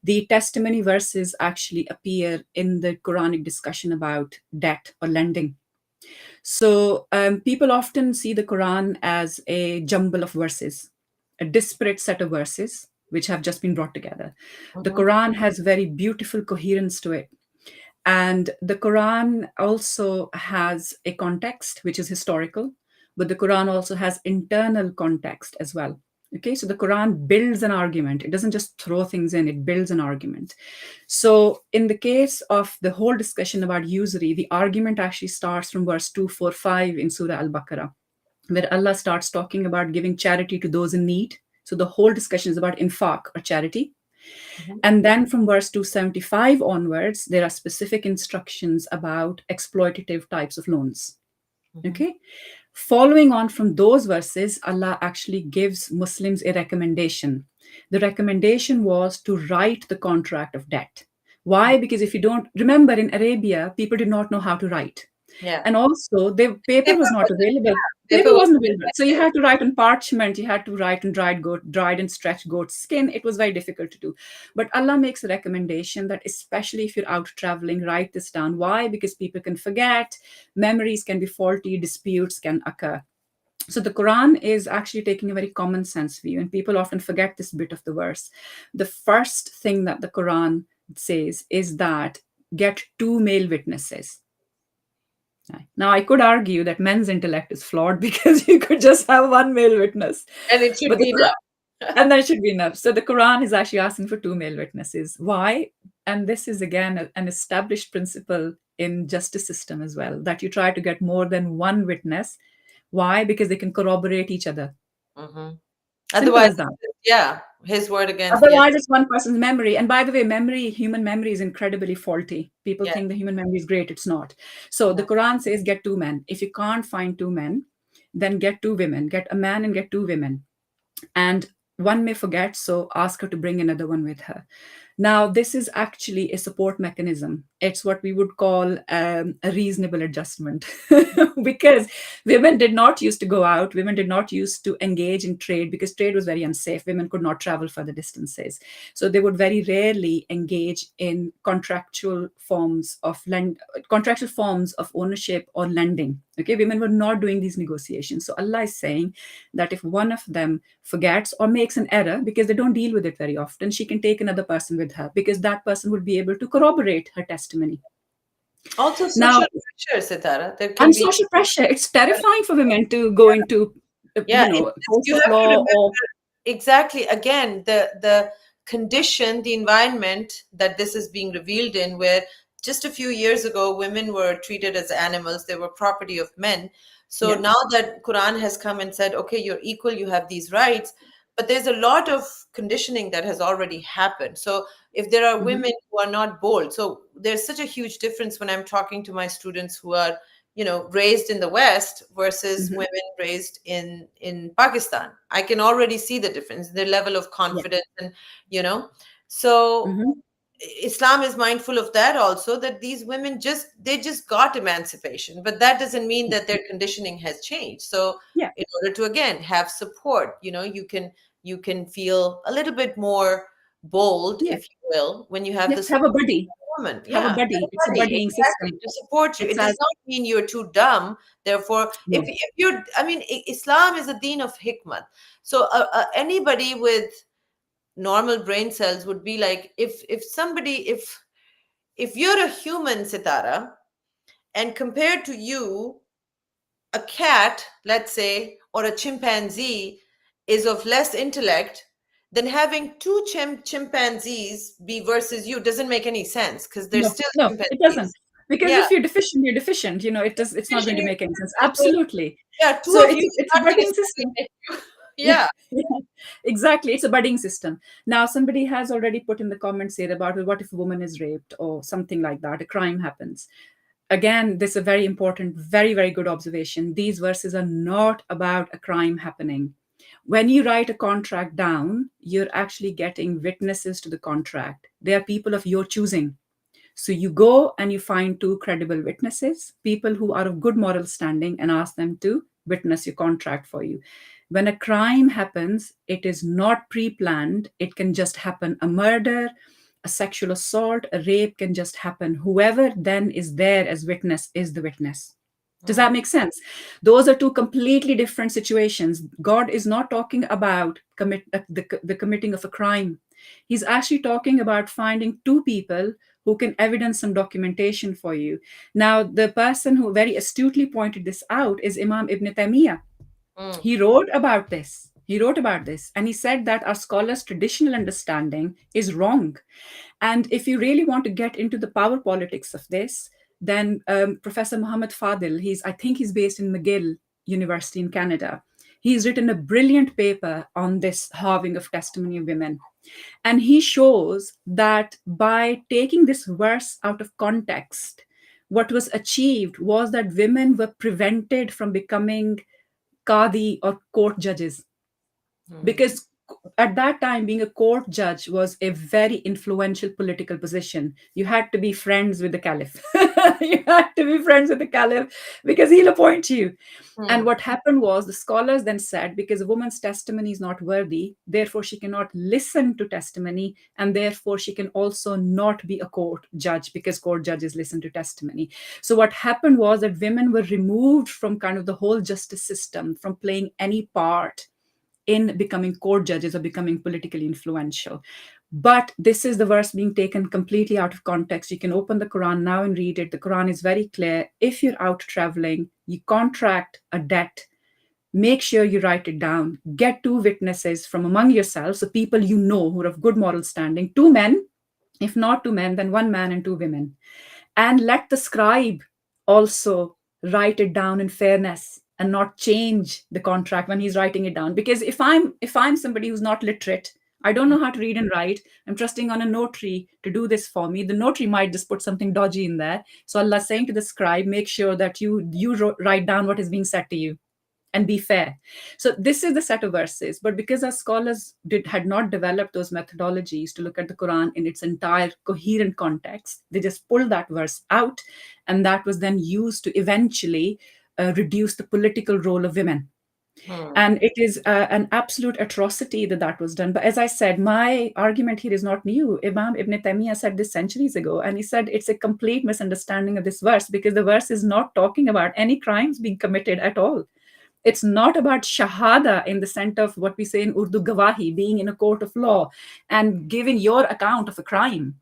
The testimony verses actually appear in the Quranic discussion about debt or lending. So people often see the Quran as a jumble of verses, a disparate set of verses which have just been brought together. The Mhm, Quran has very beautiful coherence to it. And the Quran also has a context which is historical, but the Quran also has internal context as well. Okay, so the Quran builds an argument. It doesn't just throw things in, it builds an argument. So, in the case of the whole discussion about usury, the argument actually starts from verse 245 in Surah Al Baqarah, where Allah starts talking about giving charity to those in need. So, the whole discussion is about infaq or charity. mhm, And then from verse 275 onwards, there are specific instructions about exploitative types of loans. mhm, Okay. Following on from those verses, Allah actually gives Muslims a recommendation. The recommendation was to write the contract of debt. mhm. Why? Because if you don't remember, in Arabia, people did not know how to write. Yeah. And also, the paper Paper was not wasn't, available. paper Paper wasn't wasn't available. So you invented. had to write on parchment, you had to write on dried and stretched goat skin. It was very difficult to do. But Allah makes a recommendation that, especially if you're out traveling, write this down. Why? Because people can forget, memories can be faulty, disputes can occur. So the Quran is actually taking a very common sense view, and people often forget this bit of the verse. The first thing that the Quran says is that get two male witnesses. Now, I could argue that men's intellect is flawed because you could just have one male witness, And it should but the be Quran, enough. and that should be enough. So the Quran is actually asking for two male witnesses. Why? And this is again an established principle in justice system as well, that you try to get more than one witness. Why? Because they can corroborate each other. Hmm. Simple Otherwise, as that. yeah, his word against the other. Otherwise, it's one person's memory. And by the way, human memory is incredibly faulty. People Yeah. think the human memory is great. It's not. So the Mhm, Quran says get two men. If you can't find two men, then get two women. Get a man and get two women. And one may forget, so ask her to bring another one with her. Now, this is actually a support mechanism. It's what we would call a reasonable adjustment because women did not used to go out. Women did not used to engage in trade because trade was very unsafe. Women could not travel further distances. So they would very rarely engage in contractual forms of ownership or lending. Okay, women were not doing these negotiations. So Allah is saying that if one of them forgets or makes an error because they don't deal with it very often, she can take another person with her because that person would be able to corroborate her testimony. also, Now, social pressure, Sitara. There can and be, social pressure, it's terrifying for women to go into, yeah, courts you of have to law remember or, exactly again the condition, the environment that this is being revealed in, where just a few years ago women were treated as animals, they were property of men. So yeah. now that Quran has come and said, okay, you're equal, you have these rights, but there's a lot of conditioning that has already happened. So if there are Mhm. women who are not bold, so there's such a huge difference when I'm talking to my students who are, raised in the West versus Mhm. women raised in Pakistan. I can already see the difference, the level of Yeah. confidence, and you know. So Mhm. Islam is mindful of that also, that these women just got emancipation, but that doesn't mean Yeah. that their conditioning has changed. So Yeah. in order to again have support, you can feel a little bit more bold, Yeah. if you will, when you have You the have to have a support. buddy. woman. have a Yeah, buddy. It's a buddy, buddying exactly, system. to support you. It's It as does not mean you're too dumb. Therefore, no, if you're, I mean, Islam is a deen of hikmat. So anybody with normal brain cells would be like, if somebody, if you're a human, Sitara, and compared to you, a cat, let's say, or a chimpanzee is of less intellect, then having two chimpanzees be versus you doesn't make any sense because they're no, still no, it doesn't. chimpanzees. Because Yeah. if you're deficient, you're deficient. It does. It's not going to make any sense. So, Absolutely. yeah, two So of you it's a are not going to budding suddenly system. make you. Yeah, Yeah. yeah, exactly. It's a budding system. Now, somebody has already put in the comments here about, well, what if a woman is raped or something like that? A crime happens. Again, this is a very important, very, very good observation. These verses are not about a crime happening. When you write a contract down, you're actually getting witnesses to the contract. They are people of your choosing. So you go and you find two credible witnesses, people who are of good moral standing, and ask them to witness your contract for you. When a crime happens, it is not pre planned. It can just happen. A murder, a sexual assault, a rape can just happen. Whoever then is there as witness is the witness. Does Mm, that make sense? Those are two completely different situations. God is not talking about the committing of a crime. He's actually talking about finding two people who can evidence some documentation for you. Now, the person who very astutely pointed this out is Imam Ibn Taymiyyah. mm, He wrote about this. He wrote about this and he said that our scholars' traditional understanding is wrong. And if you really want to get into the power politics of this, then Professor Muhammad Fadil, I think he's based in McGill University in Canada. He's written a brilliant paper on this halving of testimony of women. And he shows that by taking this verse out of context, what was achieved was that women were prevented from becoming Qadi or court judges, mm, because at that time being a court judge was a very influential political position. You had to be friends with the caliph. You had to be friends with the caliph because he'll appoint you. And mm, what happened was the scholars then said, because a woman's testimony is not worthy, therefore she cannot listen to testimony, and therefore she can also not be a court judge because court judges listen to testimony. So what happened was that women were removed from kind of the whole justice system, from playing any part in becoming court judges or becoming politically influential. But this is the verse being taken completely out of context. You can open the Quran now and read it. The Quran is very clear. If you're out traveling, you contract a debt, make sure you write it down. Get two witnesses from among yourselves, so people you know who are of good moral standing, two men. If not two men, then one man and two women. And let the scribe also write it down in fairness and not change the contract when he's writing it down. Because if I'm somebody who's not literate, I don't know how to read and write, I'm trusting on a notary to do this for me, the notary might just put something dodgy in there. So Allah is saying to the scribe, make sure that you write down what is being said to you and be fair. So this is the set of verses. But because our scholars had not developed those methodologies to look at the Quran in its entire coherent context, they just pulled that verse out, and that was then used to eventually reduce the political role of women. mm. And it is an absolute atrocity that that was done. But as I said, my argument here is not new. Imam Ibn Taymiyyah said this centuries ago, and he said it's a complete misunderstanding of this verse, because the verse is not talking about any crimes being committed at all. It's not about shahada in the sense of what we say in Urdu, gawahi, being in a court of law and giving your account of a crime.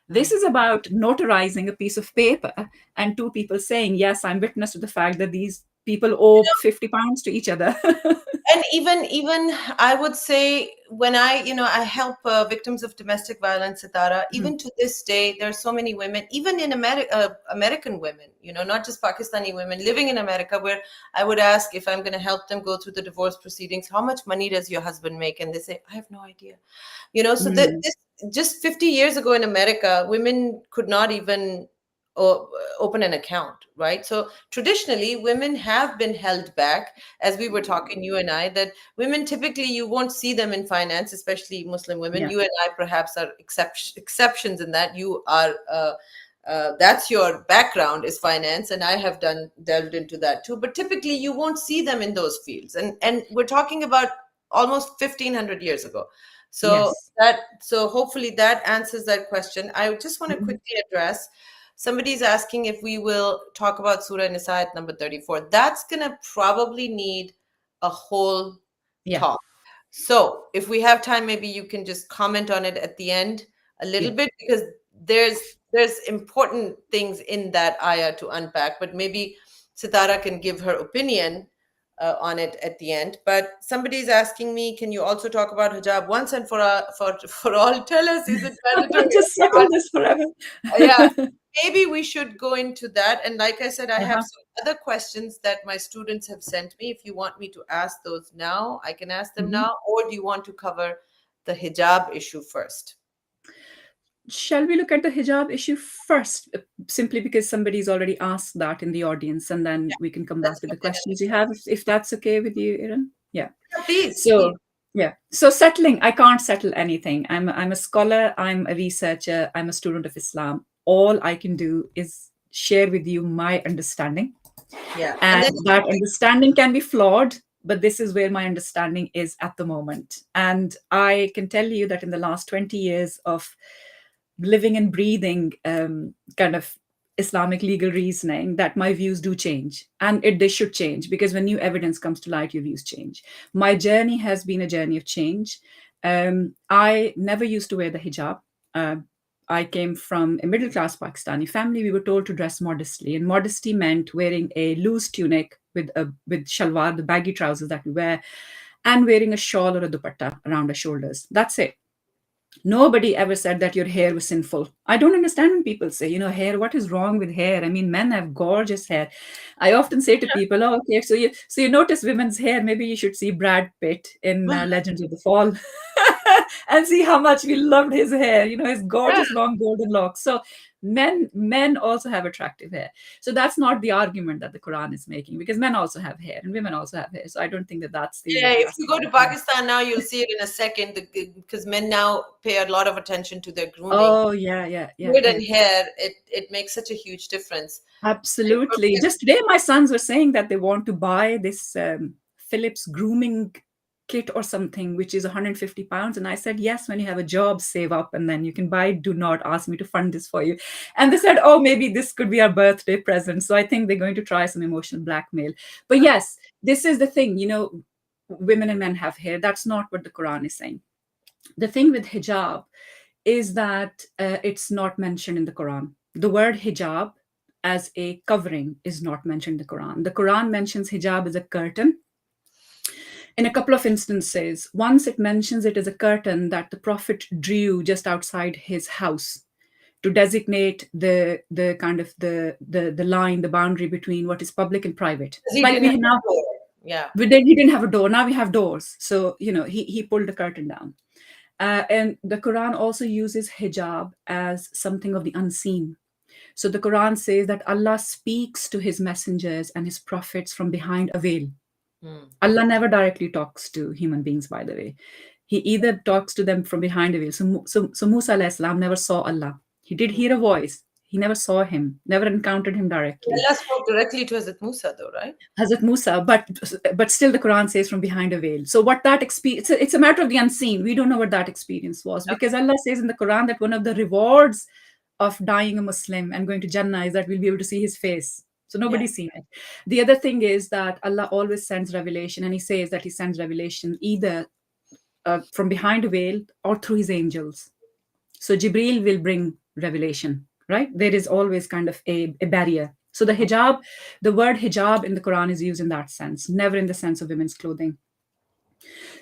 This Mm. is about notarizing a piece of paper and two people saying, yes, I'm witness to the fact that these people owe £50 to each other. And even I would say, when I help victims of domestic violence, Sitara, even to this day there are so many women, even in America, American women, not just Pakistani women living in America, where I would ask, if I'm going to help them go through the divorce proceedings, how much money does your husband make, and they say, I have no idea. So that Mm, this, just 50 years ago in America, women could not even open an account, right? So traditionally women have been held back, as we were talking, you and I, that women typically, you won't see them in finance, especially Muslim women. yeah. You and I perhaps are exceptions in that. You are that's your background, is finance, and I have delved into that too, but typically you won't see them in those fields, and we're talking about almost 1500 years ago. So Yes. so hopefully that answers that question. I just want to Mhm. quickly address, somebody's asking if we will talk about Surah Nisa at number 34. That's gonna probably need a whole Yeah. talk. So if we have time, maybe you can just comment on it at the end a little Yeah. bit, because there's there's important things in that ayah to unpack, but maybe Sitara can give her opinion on it at the end. But somebody's asking me, can you also talk about hijab once and for all? Tell us, is it mandatory or Just settle not? this forever. Yeah, maybe we should go into that. And like I said, I have Uh-huh. some other questions that my students have sent me. If you want me to ask those now, I can ask them Mhm. now. Or do you want to cover the hijab issue first? Shall we look at the hijab issue first, simply because somebody's already asked that in the audience, and then we can come back Let's to go the ahead and questions you have, if that's okay with you, Erin? Yeah. yeah, please, please. So, yeah. So settling, I can't settle anything. I'm a scholar, I'm a researcher, I'm a student of Islam. All I can do is share with you my understanding. Yeah. And And then that understanding can be flawed, but this is where my understanding is at the moment. And I can tell you that in the last 20 years of living and breathing kind of Islamic legal reasoning, that my views do change, and they should change, because when new evidence comes to light, your views change. My journey has been a journey of change. I never used to wear the hijab. Uh, I came from a middle class Pakistani family. We were told to dress modestly, and modesty meant wearing a loose tunic with shalwar, the baggy trousers that we wear, and wearing a shawl or a dupatta around our shoulders. That's it. Nobody ever said that your hair was sinful. I don't understand when people say, hair, what is wrong with hair? I mean, men have gorgeous hair. I often say to people, oh, okay, so you notice women's hair, maybe you should see Brad Pitt in Legends of the Fall and see how much we loved his hair, his yeah, gorgeous long golden locks. So men also have attractive hair. So that's not the argument that the Quran is making, because men also have hair and women also have hair. So I don't think that yeah. If that's you the go to argument. Pakistan now, you'll see it in a second, because men now pay a lot of attention to their grooming. Oh, yeah, yeah, yeah, Beard yeah. and hair, it makes such a huge difference. And for Absolutely. Just today, my sons were saying that they want to buy this Philips grooming kit or something, which is 150 pounds. And I said, yes, when you have a job, save up and then you can buy it. Do not ask me to fund this for you. And they said, oh, maybe this could be our birthday present. So I think they're going to try some emotional blackmail. But yes, this is the thing, women and men have hair. That's not what the Quran is saying. The thing with hijab is that it's not mentioned in the Quran. The word hijab as a covering is not mentioned in the Quran. The Quran mentions hijab as a curtain in a couple of instances. Once it mentions it as a curtain that the Prophet drew just outside his house to designate the kind of the line, the boundary between what is public and private. he Like didn't have we now a door. Yeah. he didn't have a door. Now we have doors. So he pulled the curtain down. And the Quran also uses hijab as something of the unseen. So the Quran says that Allah speaks to his messengers and his prophets from behind a veil. Hmm. Allah never directly talks to human beings, by the way. He either talks to them from behind a veil. So Musa alayhi salam never saw Allah. He did hear a voice. He never saw him, never encountered him directly. Allah spoke directly to Hazrat Musa, though, right? Hazrat Musa, but still the Quran says from behind a veil. So what that experience, it's a matter of the unseen. We don't know what that experience was, Okay. because Allah says in the Quran that one of the rewards of dying a Muslim and going to Jannah is that we'll be able to see his face. So Yeah. nobody's seen it. The other thing is that Allah always sends revelation, and He says that He sends revelation either from behind a veil or through His angels. So Jibril will bring revelation, right? There is always kind of a barrier. So the word hijab in the Quran is used in that sense, never in the sense of women's clothing.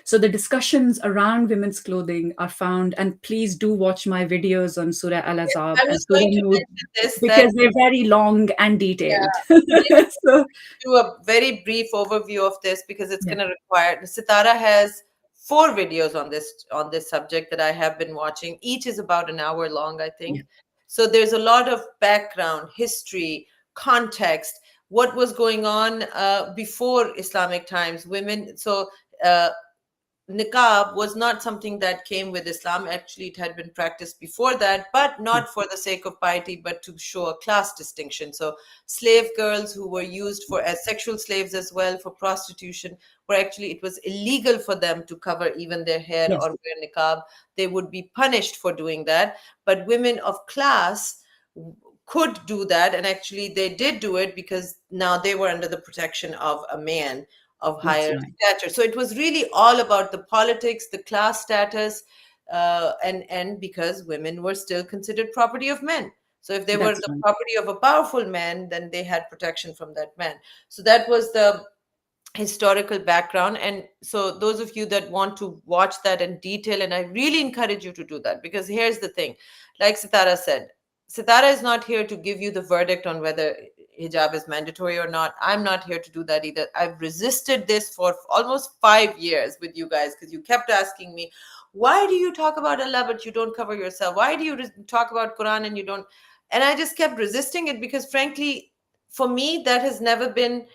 So the discussions around women's clothing are found, and please do watch my videos on Surah Al-Azab I and was Surah going to Nur, mention this, that because they're very long and yeah, detailed. maybe So do a very brief overview of this, because it's yeah, going to require. Sitara has 4 videos on this subject that I have been watching. Each is about an hour long, I yeah, think. So there's a lot of background, history, context, what was going on before Islamic times. Women, so uh, niqab was not something that came with Islam. Actually, it had been practiced before that, but yeah, not for the sake of piety, but to show a class distinction. So, slave girls who were used for as sexual slaves as well for prostitution where actually it was illegal for them to cover even their head or Yes, wear niqab. They would be punished for doing that. But women of class could do that, and actually they did do it because now they were under the protection of a man of that's higher right. stature. So it was really all about the politics, the class status, and because women were still considered property of men. So if they were That's the right. property of a powerful man, then they had protection from that man. So that was the historical background. And so those of you that want to watch that in detail, and I really encourage you to do that, because here's the thing, like Sitara said, Sitara is not here to give you the verdict on whether hijab is mandatory or not. I'm not here to do that either. I've resisted this for almost 5 years with you guys, because you kept asking me, why do you talk about Allah but you don't cover yourself? Why do you talk about Quran and you don't? And I just kept resisting it, because frankly, for me, that has never been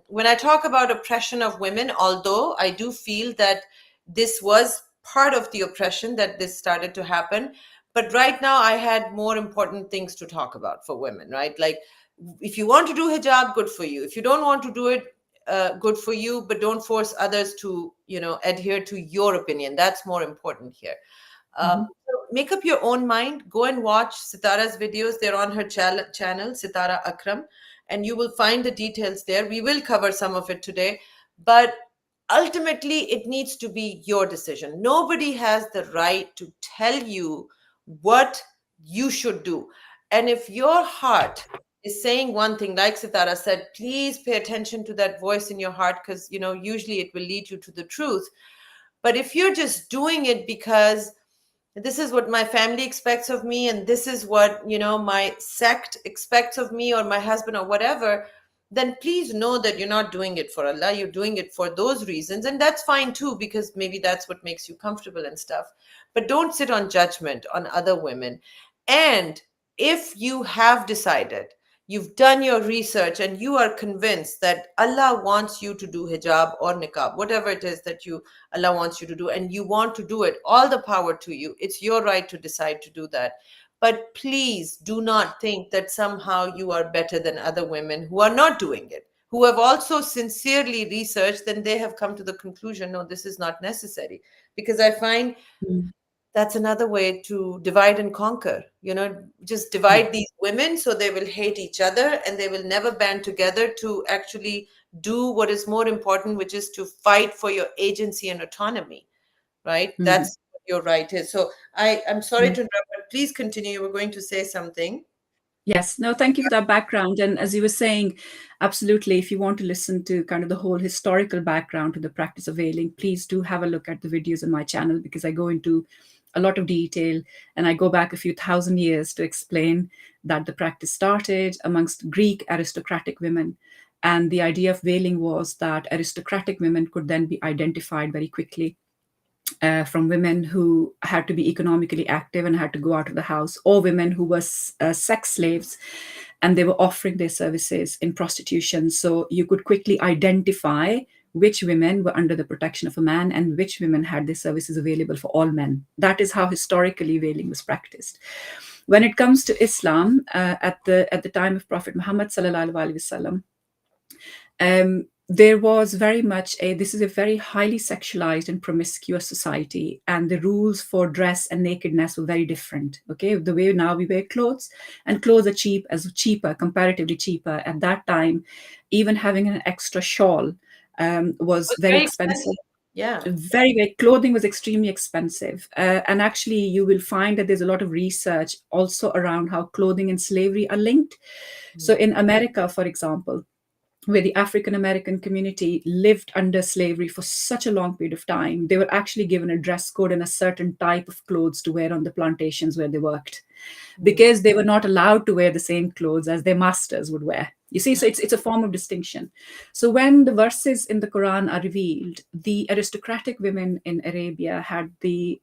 when I talk about oppression of women, although I do feel that this was part of the oppression, that this started to happen. But right now, I had more important things to talk about for women, right? Like, if you want to do hijab, good for you. If you don't want to do it, good for you, but don't force others to, adhere to your opinion. That's more important here. Mhm. So make up your own mind. Go and watch Sitara's videos. They're on her channel, Sitara Akram, and you will find the details there. We will cover some of it today, but ultimately, it needs to be your decision. Nobody has the right to tell you what you should do. And if your heart is saying one thing, like Sitara said, please pay attention to that voice in your heart, because usually it will lead you to the truth. But if you're just doing it because this is what my family expects of me, and this is what my sect expects of me, or my husband, or whatever, then please know that you're not doing it for Allah. You're doing it for those reasons, and that's fine too, because maybe that's what makes you comfortable and stuff. But don't sit on judgment on other women. And if you have decided, you've done your research, and you are convinced that Allah wants you to do hijab or niqab, whatever it is that Allah wants you to do, and you want to do it, all the power to you. It's your right to decide to do that. But please do not think that somehow you are better than other women who are not doing it, who have also sincerely researched, then they have come to the conclusion, no, this is not necessary. Because I find Mm. that's another way to divide and conquer. Just Yeah. divide these women so they will hate each other, and they will never band together to actually do what is more important, which is to fight for your agency and autonomy, right? Mhm. That's what your right is. So I'm sorry to interrupt, but please continue. You were going to say something. Yes, no, thank you for that background. And as you were saying, absolutely, if you want to listen to kind of the whole historical background to the practice of veiling, please do have a look at the videos on my channel, because I go into a lot of detail and I go back a few thousand years to explain that the practice started amongst Greek aristocratic women. And the idea of veiling was that aristocratic women could then be identified very quickly from women who had to be economically active and had to go out of the house, or women who were sex slaves and they were offering their services in prostitution. So you could quickly identify which women were under the protection of a man and which women had their services available for all men. That is how historically veiling was practiced. When it comes to Islam, at the time of Prophet Muhammad sallallahu alaihi wasallam, there was very much this is a very highly sexualized and promiscuous society, and the rules for dress and nakedness were very different. Okay, the way now we wear clothes, and clothes are cheaper, comparatively cheaper. At that time, even having an extra shawl It was was very very expensive. expensive. Yeah. Very clothing was extremely expensive, and actually you will find that there's a lot of research also around how clothing and slavery are linked. So in America, for example, where the African American community lived under slavery for such a long period of time, they were actually given a dress code and a certain type of clothes to wear on the plantations where they worked, Mm. because they were not allowed to wear the same clothes as their masters would wear. You see, so it's a form of distinction. So when the verses in the Quran are revealed, the aristocratic women in Arabia had the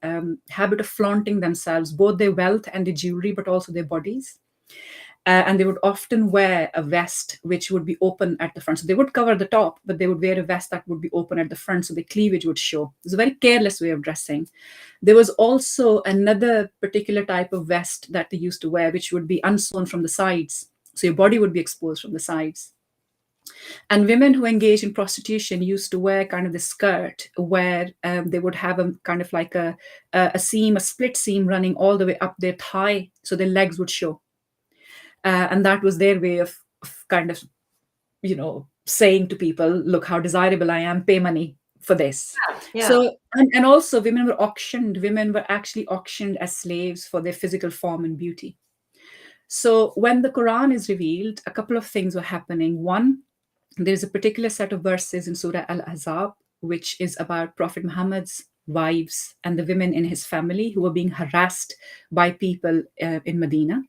habit of flaunting themselves, both their wealth and their jewelry, but also their bodies. And they would often wear a vest which would be open at the front. So they would cover the top, but they would wear a vest that would be open at the front, so the cleavage would show. It's a very careless way of dressing. There was also another particular type of vest that they used to wear, which would be unsewn from the sides. So your body would be exposed from the sides. And women who engage in prostitution used to wear kind of the skirt where they would have a kind of like a seam, a split seam running all the way up their thigh, so their legs would show. And that was their way of kind of, saying to people, look how desirable I am, pay money for this. Yeah. So, and also women were actually auctioned as slaves for their physical form and beauty. So when the Quran is revealed, a couple of things were happening. One, there's a particular set of verses in Surah Al Ahzab, which is about Prophet Muhammad's wives and the women in his family who were being harassed by people in Medina.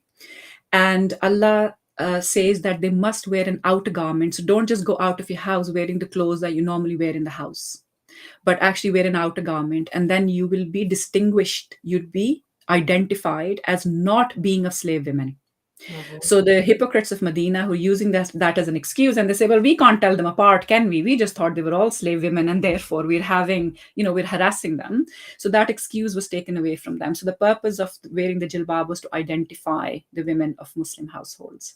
And Allah says that they must wear an outer garment. So don't just go out of your house wearing the clothes that you normally wear in the house, but actually wear an outer garment. And then you will be distinguished. You'd be identified as not being a slave woman. Mhm. So the hypocrites of Medina who are using that as an excuse, and they say, well, we can't tell them apart, can we? We just thought they were all slave women, and therefore we're harassing them. So that excuse was taken away from them. So the purpose of wearing the jilbab was to identify the women of Muslim households.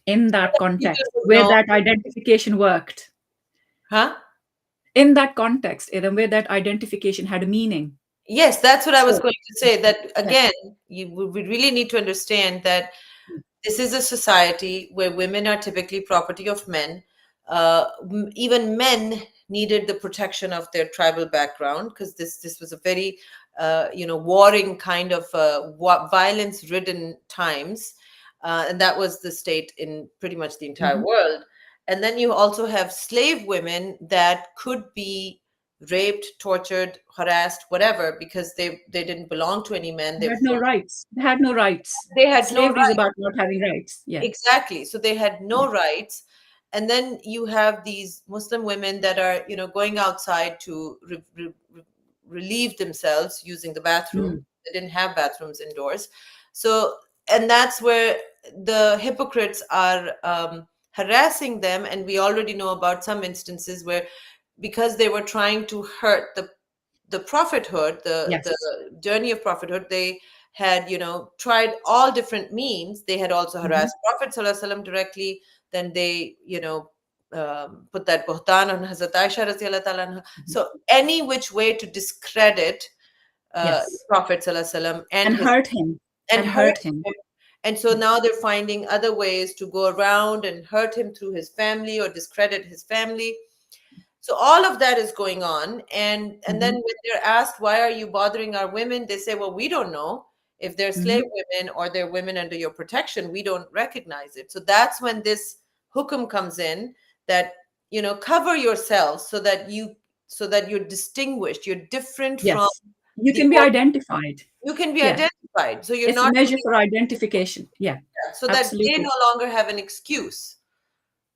In that People context, would where know. that identification worked, Huh? in that context, Iram, where that identification had a meaning. Yes, that's what I was So, going to say. That yes. again, we really need to understand that this is a society where women are typically property of men. Even men needed the protection of their tribal background because this was a very warring kind of violence ridden times, and that was the state in pretty much the entire Mhm. world. And then you also have slave women that could be raped, tortured, harassed, whatever, because they didn't belong to any men. They had no rights. They had no rights. They had no Slavery is right. about not having rights. Yeah. Exactly. So they had Yeah. no rights. And then you have these Muslim women that are, going outside to relieve themselves using the bathroom. Mm. They didn't have bathrooms indoors. So, and that's where the hypocrites are harassing them. And we already know about some instances where, because they were trying to hurt the prophethood, the Yes. journey of prophethood, they had tried all different means. They had also Mhm. harassed Prophet Sallallahu Alaihi Wasallam directly. Then they put that buhtan on Hazrat Aisha radiallahu ta'ala anha. Mhm. So any which way to discredit Yes. Prophet Sallallahu Alaihi Wasallam and And his hurt him. and And hurt hurt him. him. And so now they're finding other ways to go around and hurt him through his family or discredit his family. So all of that is going on, and then Mhm. when they're asked, why are you bothering our women, they say, well, we don't know if they're slave Mhm. women or they're women under your protection. We don't recognize it. So that's when this hukum comes in, that cover yourselves so that you're distinguished, you're different from Yes. You the can be or identified. you can be Yeah. identified, so you're It's a not measure being, for identification. Yeah. so that they Absolutely. no longer have an excuse.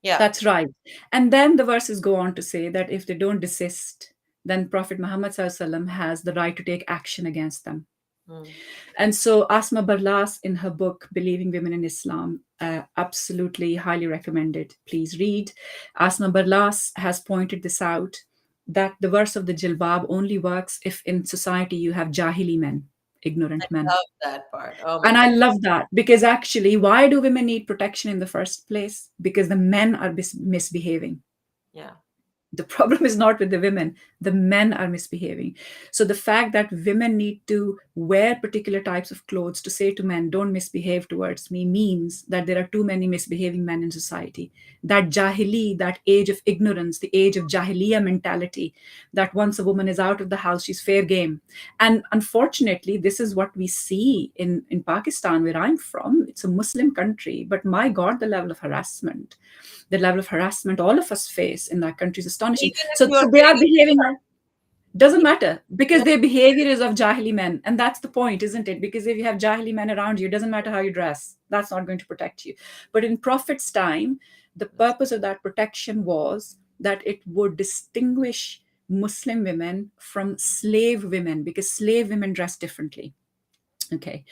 Yeah. That's right. And then the verses go on to say that if they don't desist, then Prophet Muhammad SAW has the right to take action against them. Mm. And so Asma Barlas, in her book Believing Women in Islam, absolutely highly recommended. Please read. Asma Barlas has pointed this out, that the verse of the jilbab only works if in society you have jahili men, ignorant men. Love that part. Oh my And God. I love that, because actually, why do women need protection in the first place? Because the men are misbehaving. Yeah. The problem is not with the women, the men are misbehaving. So the fact that women need to wear particular types of clothes to say to men, don't misbehave towards me, means that there are too many misbehaving men in society. That jahili, that age of ignorance, the age of jahiliya mentality, that once a woman is out of the house, she's fair game. And unfortunately, this is what we see in Pakistan, where I'm from. It's a Muslim country, but my God, the level of harassment all of us face in that country is astonishing. Even if So you're they are getting behaving like, doesn't matter, because yeah. their behavior is of jahili men, and that's the point, isn't it? Because if you have jahili men around you, it doesn't matter how you dress, that's not going to protect you. But in Prophet's time, the purpose of that protection was that it would distinguish Muslim women from slave women, because slave women dress differently. Okay.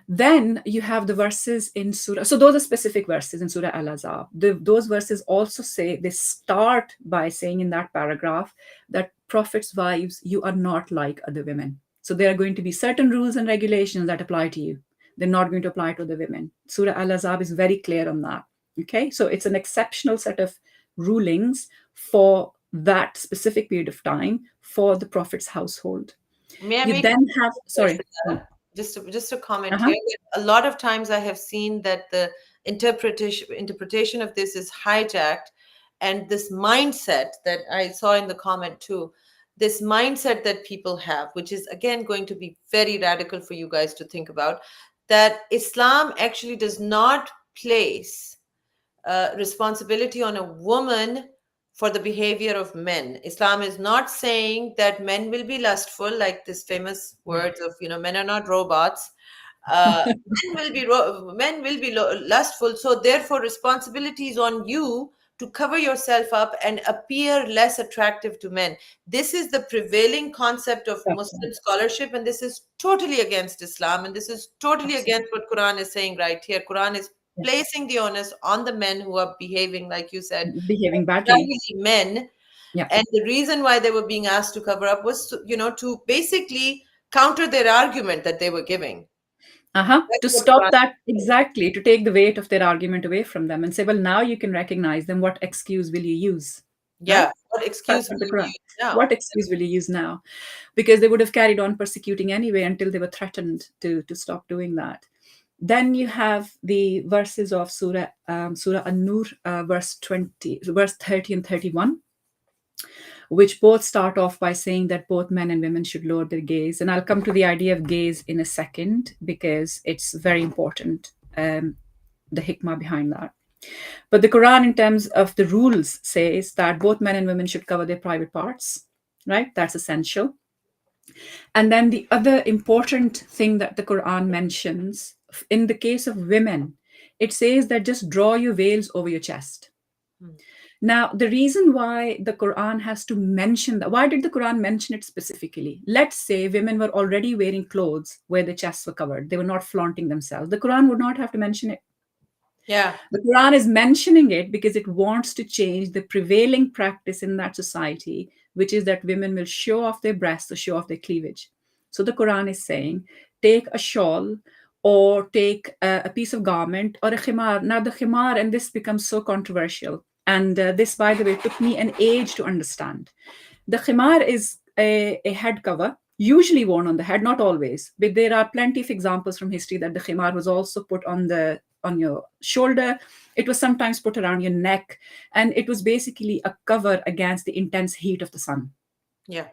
Then you have the verses in Surah. So those are specific verses in Surah Al-Azab. Those verses also say, they start by saying in that paragraph that Prophet's wives, you are not like other women. So there are going to be certain rules and regulations that apply to you. They're not going to apply to the women. Surah Al-Azab is very clear on that. Okay. So it's an exceptional set of rulings for that specific period of time for the Prophet's household. May I You make a then have, comment there, sorry. Sitara? Just a comment Uh-huh. here. A lot of times I have seen that the interpretation of this is hijacked, and this mindset that I saw in the comment too, this mindset that people have, which is again going to be very radical for you guys to think about, that Islam actually does not place responsibility on a woman for the behavior of men. Islam is not saying that men will be lustful, like this famous words of, men are not robots. Men will be lustful, so therefore responsibility is on you to cover yourself up and appear less attractive to men. This is the prevailing concept of That's Muslim right. scholarship, and this is totally against Islam, and this is totally Absolutely. against what Quran is saying right here. Quran is Yeah. placing the onus on the men who are behaving, like you said, Behaving badly. primarily men. Yeah. And the reason why they were being asked to cover up was to basically counter their argument that they were giving. Uh-huh. That's To what stop Quran that, is saying. exactly, to take the weight of their argument away from them and say, well, now you can recognize them. What excuse will you use? Yeah, Right? what That's excuse what will the you Quran. use now? What excuse will you use now? Because they would have carried on persecuting anyway until they were threatened to stop doing that. Then you have the verses of Surah An-Nur, verse 30 and 31, which both start off by saying that both men and women should lower their gaze. And I'll come to the idea of gaze in a second because it's very important, the hikmah behind that. But the Quran, in terms of the rules, says that both men and women should cover their private parts, right? That's essential. And then the other important thing that the Quran mentions in the case of women, it says that just draw your veils over your chest. Hmm. Now, the reason why the Quran has to mention that, why did the Quran mention it specifically? Let's say women were already wearing clothes where the chests were covered, they were not flaunting themselves. The Quran would not have to mention it. Yeah, The Quran is mentioning it because it wants to change the prevailing practice in that society, which is that women will show off their breasts or show off their cleavage. So the Quran is saying, take a shawl or take a piece of garment or a khimar. Now, the khimar, and this becomes so controversial. And this, by the way, took me an age to understand. The khimar is a head cover, usually worn on the head, not always, but there are plenty of examples from history that the khimar was also put on your shoulder. It was sometimes put around your neck, and it was basically a cover against the intense heat of the sun, yeah,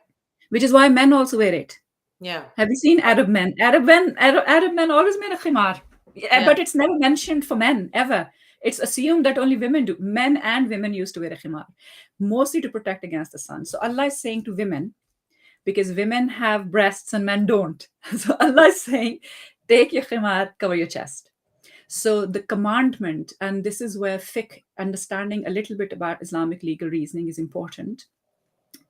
which is why men also wear it. yeah, Have you seen Arab men? Arab men always wear a khimar, yeah, yeah. but it's never mentioned for men ever. It's assumed that only women do. Men and women used to wear a khimar, mostly to protect against the sun. So Allah is saying to women, because women have breasts and men don't. So Allah is saying, take your khimar, cover your chest. So the commandment, and this is where fiqh, understanding a little bit about Islamic legal reasoning, is important,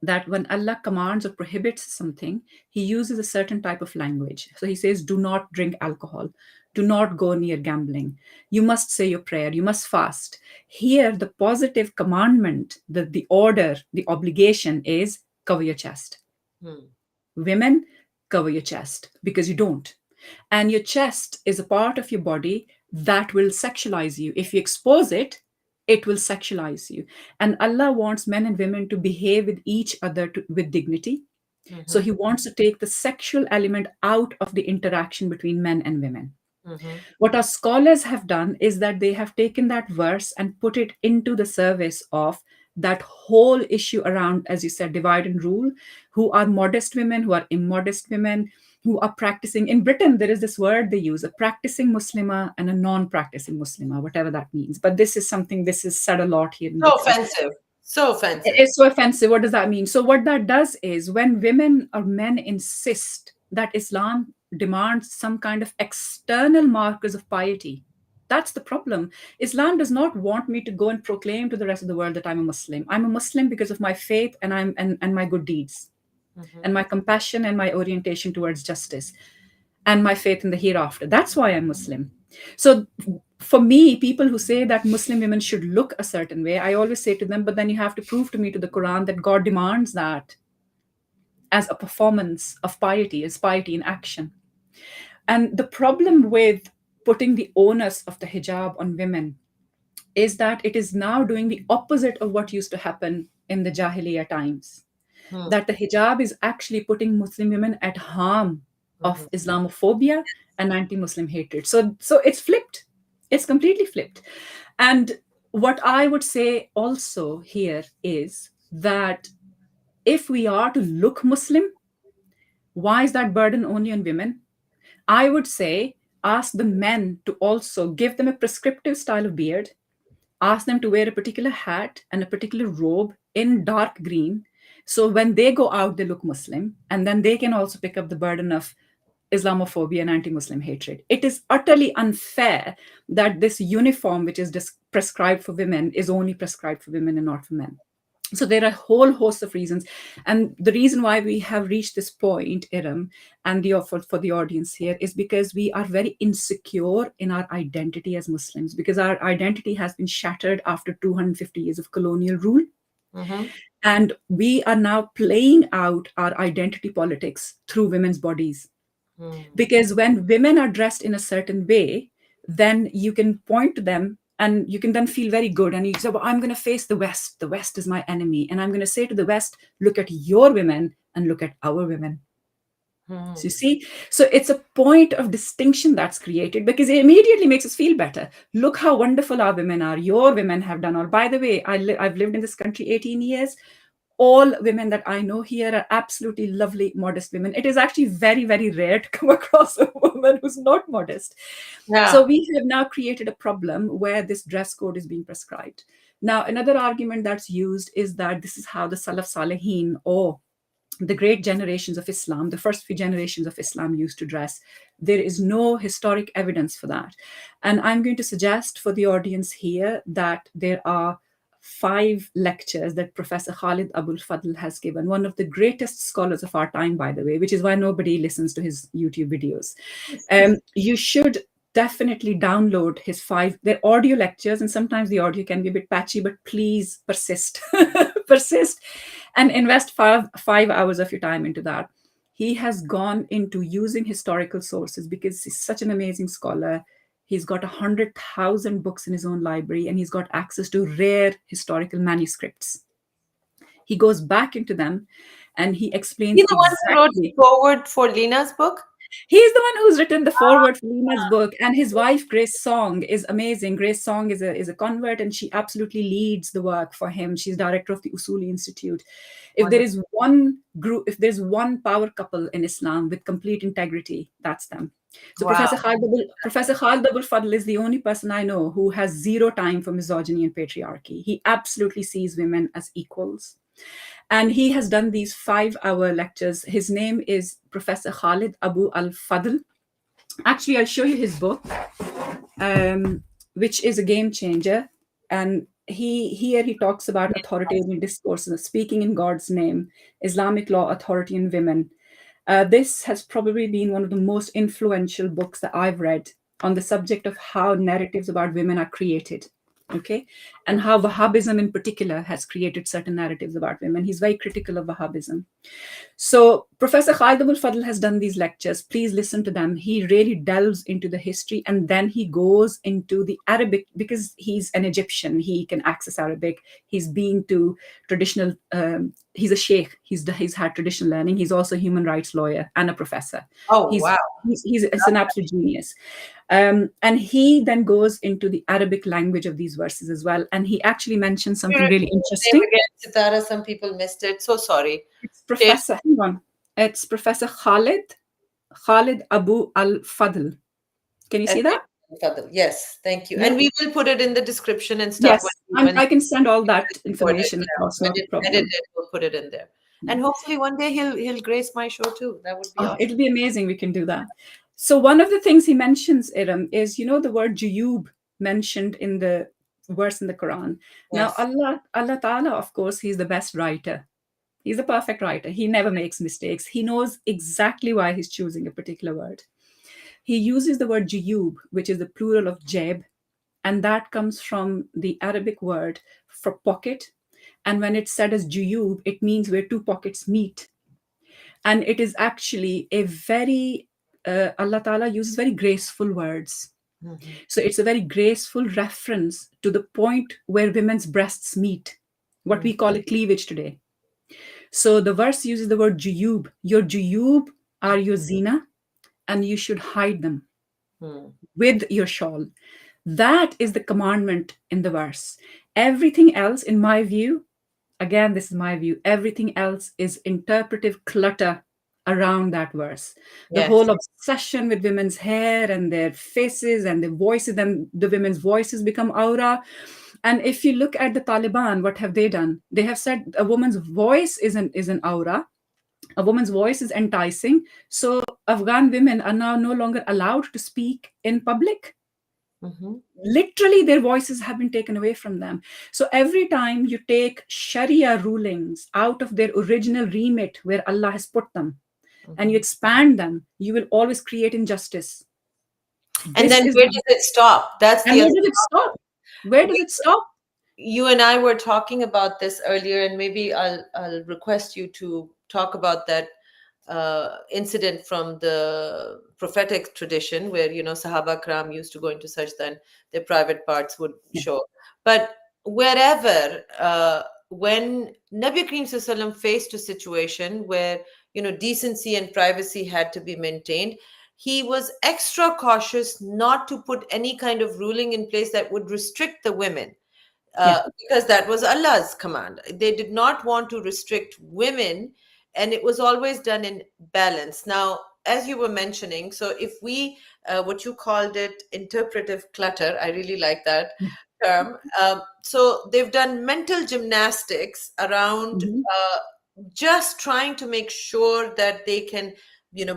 that when Allah commands or prohibits something, He uses a certain type of language. So He says, do not drink alcohol, do not go near gambling, you must say your prayer, you must fast. Here, the positive commandment, the order, the obligation is cover your chest. Hmm. Women, cover your chest because you don't. And your chest is a part of your body that will sexualize you. If you expose it, it will sexualize you. And Allah wants men and women to behave with each other with dignity. So Mm-hmm. He wants to take the sexual element out of the interaction between men and women. Mm-hmm. What our scholars have done is that they have taken that verse and put it into the service of that whole issue around, as you said, divide and rule, who are modest women, who are immodest women, who are practicing. In Britain, there is this word they use, a practicing Muslima and a non practicing Muslima, whatever that means. But this is said a lot here in So Britain. offensive. So offensive. It's so offensive. What does that mean? So, what that does is when women or men insist that Islam demands some kind of external markers of piety, that's the problem. Islam does not want me to go and proclaim to the rest of the world that I'm a Muslim. I'm a Muslim because of my faith and my good deeds Mm-hmm. and my compassion and my orientation towards justice and my faith in the hereafter. That's why I'm Muslim. So, for me, people who say that Muslim women should look a certain way, I always say to them, but then you have to prove to me to the Quran that God demands that as a performance of piety, as piety in action. And the problem with putting the onus of the hijab on women is that it is now doing the opposite of what used to happen in the Jahiliyyah times. Hmm. That the hijab is actually putting Muslim women at harm Mhm. of Islamophobia and anti-Muslim hatred. So it's flipped. It's completely flipped. And what I would say also here is that if we are to look Muslim, why is that burden only on women? I would say ask the men to also give them a prescriptive style of beard, ask them to wear a particular hat and a particular robe in dark green. So when they go out, they look Muslim, and then they can also pick up the burden of Islamophobia and anti Muslim hatred. It is utterly unfair that this uniform, which is prescribed for women, is only prescribed for women and not for men. So there are a whole host of reasons, and the reason why we have reached this point, Iram, and for the audience here, is because we are very insecure in our identity as Muslims, because our identity has been shattered after 250 years of colonial rule, Mhm. and we are now playing out our identity politics through women's bodies. Hmm. Because when women are dressed in a certain way, then you can point to them and you can then feel very good. And you say, well, I'm going to face the West. The West is my enemy. And I'm going to say to the West, look at your women and look at our women. So you Hmm. see, so it's a point of distinction that's created because it immediately makes us feel better. Look how wonderful our women are. Your women have done all. By the way, I've lived in this country 18 years. All women that I know here are absolutely lovely, modest women. It is actually very, very rare to come across a woman who's not modest. So Yeah. we have now created a problem where this dress code is being prescribed. Now, another argument that's used is that this is how the Salaf Salihin or the great generations of Islam, the first few generations of Islam used to dress. There is no historic evidence for that. And I'm going to suggest for the audience here that there are 5 lectures that Professor Khalid Abul Fadl has given, one of the greatest scholars of our time, by the way, which is why nobody listens to his YouTube videos. You should definitely download his 5, they're audio lectures, and sometimes the audio can be a bit patchy, but please persist, persist and invest 5 hours of your time into that. He has gone into using historical sources because he's such an amazing scholar. He's got 100,000 books in his own library, and he's got access to rare historical manuscripts. He goes back into them and he He explains the one who wrote the exactly. forward for Lena's book? He's the one who's written the foreword for Lena's book, and his wife Grace Song is amazing. Grace Song is a convert, and she absolutely leads the work for him. She's director of the Usuli Institute. If there Wonderful. is one group, if there's one power couple in Islam with complete integrity, that's them. So Wow. Professor Khalid Abul Fadl is the only person I know who has zero time for misogyny and patriarchy. He absolutely sees women as equals. And he has done these 5-hour lectures. His name is Professor Khalid Abu Al Fadl. Actually, I'll show you his book, which is a game changer. And he talks about authoritarian discourses, speaking in God's name, Islamic law, authority, and women. This has probably been one of the most influential books that I've read on the subject of how narratives about women are created. Okay, and how Wahhabism in particular has created certain narratives about women. He's very critical of Wahhabism. So Professor Khalid Abul Fadl has done these lectures. Please listen to them. He really delves into the history, and then he goes into the Arabic because he's an Egyptian. He can access Arabic. He's been to traditional. He's a sheikh. He's had traditional learning. He's also a human rights lawyer and a professor. Oh, He's wow. he's an absolute genius. And he then goes into the Arabic language of these verses as well. And he actually mentions Can you something really repeat his name interesting. again, Sitara? Some people missed it. So sorry. It's Share Professor, hang on. It's Professor Khalid Abu Al Fadl. Can you and see that? Fadl. Yes, thank you. Yeah. And we will put it in the description and stuff Yes, when I can send all it's that recorded. information Yeah, across, when not a it's edited, problem. we'll put it in there. Yeah. And hopefully one day he'll grace my show too. That would be Oh, awesome. it'll be amazing. We can do that. So one of the things he mentions, Iram, is the word juyub mentioned in the verse in the Quran. Now, Yes. Allah Ta'ala, of course, he's the best writer. He's a perfect writer. He never makes mistakes. He knows exactly why he's choosing a particular word. He uses the word juyub, which is the plural of jeb, and that comes from the Arabic word for pocket. And when it's said as juyub, it means where two pockets meet. And it is actually a very, Allah Ta'ala uses very graceful words. Mhm. So it's a very graceful reference to the point where women's breasts meet, what we call a cleavage today. So the verse uses the word juyub. Your juyub are your zina, and you should hide them Mhm. with your shawl. That is the commandment in the verse. Everything else, in my view, again, this is my view, everything else is interpretive clutter around that verse. The Yes. whole obsession with women's hair and their faces and their voices, and the women's voices become aura. And if you look at the Taliban, what have they done? They have said a woman's voice is an aura. A woman's voice is enticing. So Afghan women are now no longer allowed to speak in public. Mhm. Literally, their voices have been taken away from them. So every time you take Sharia rulings out of their original remit where Allah has put them and you Mhm. expand them, you will always create injustice. And This then is, where does it stop? That's and the where other does it stop? Where does it stop? you and I were talking about this earlier, and maybe I'll request you to talk about that incident from the prophetic tradition where Sahaba Akram used to go into sajda and their private parts would Yeah, show. But wherever when Nabi Karim Sallallahu faced a situation where decency and privacy had to be maintained, he was extra cautious not to put any kind of ruling in place that would restrict the women, yeah. because that was Allah's command. They did not want to restrict women, and it was always done in balance. Now, as you were mentioning, so if we, what you called it, interpretive clutter, I really like that term. So they've done mental gymnastics around Mhm. just trying to make sure that they can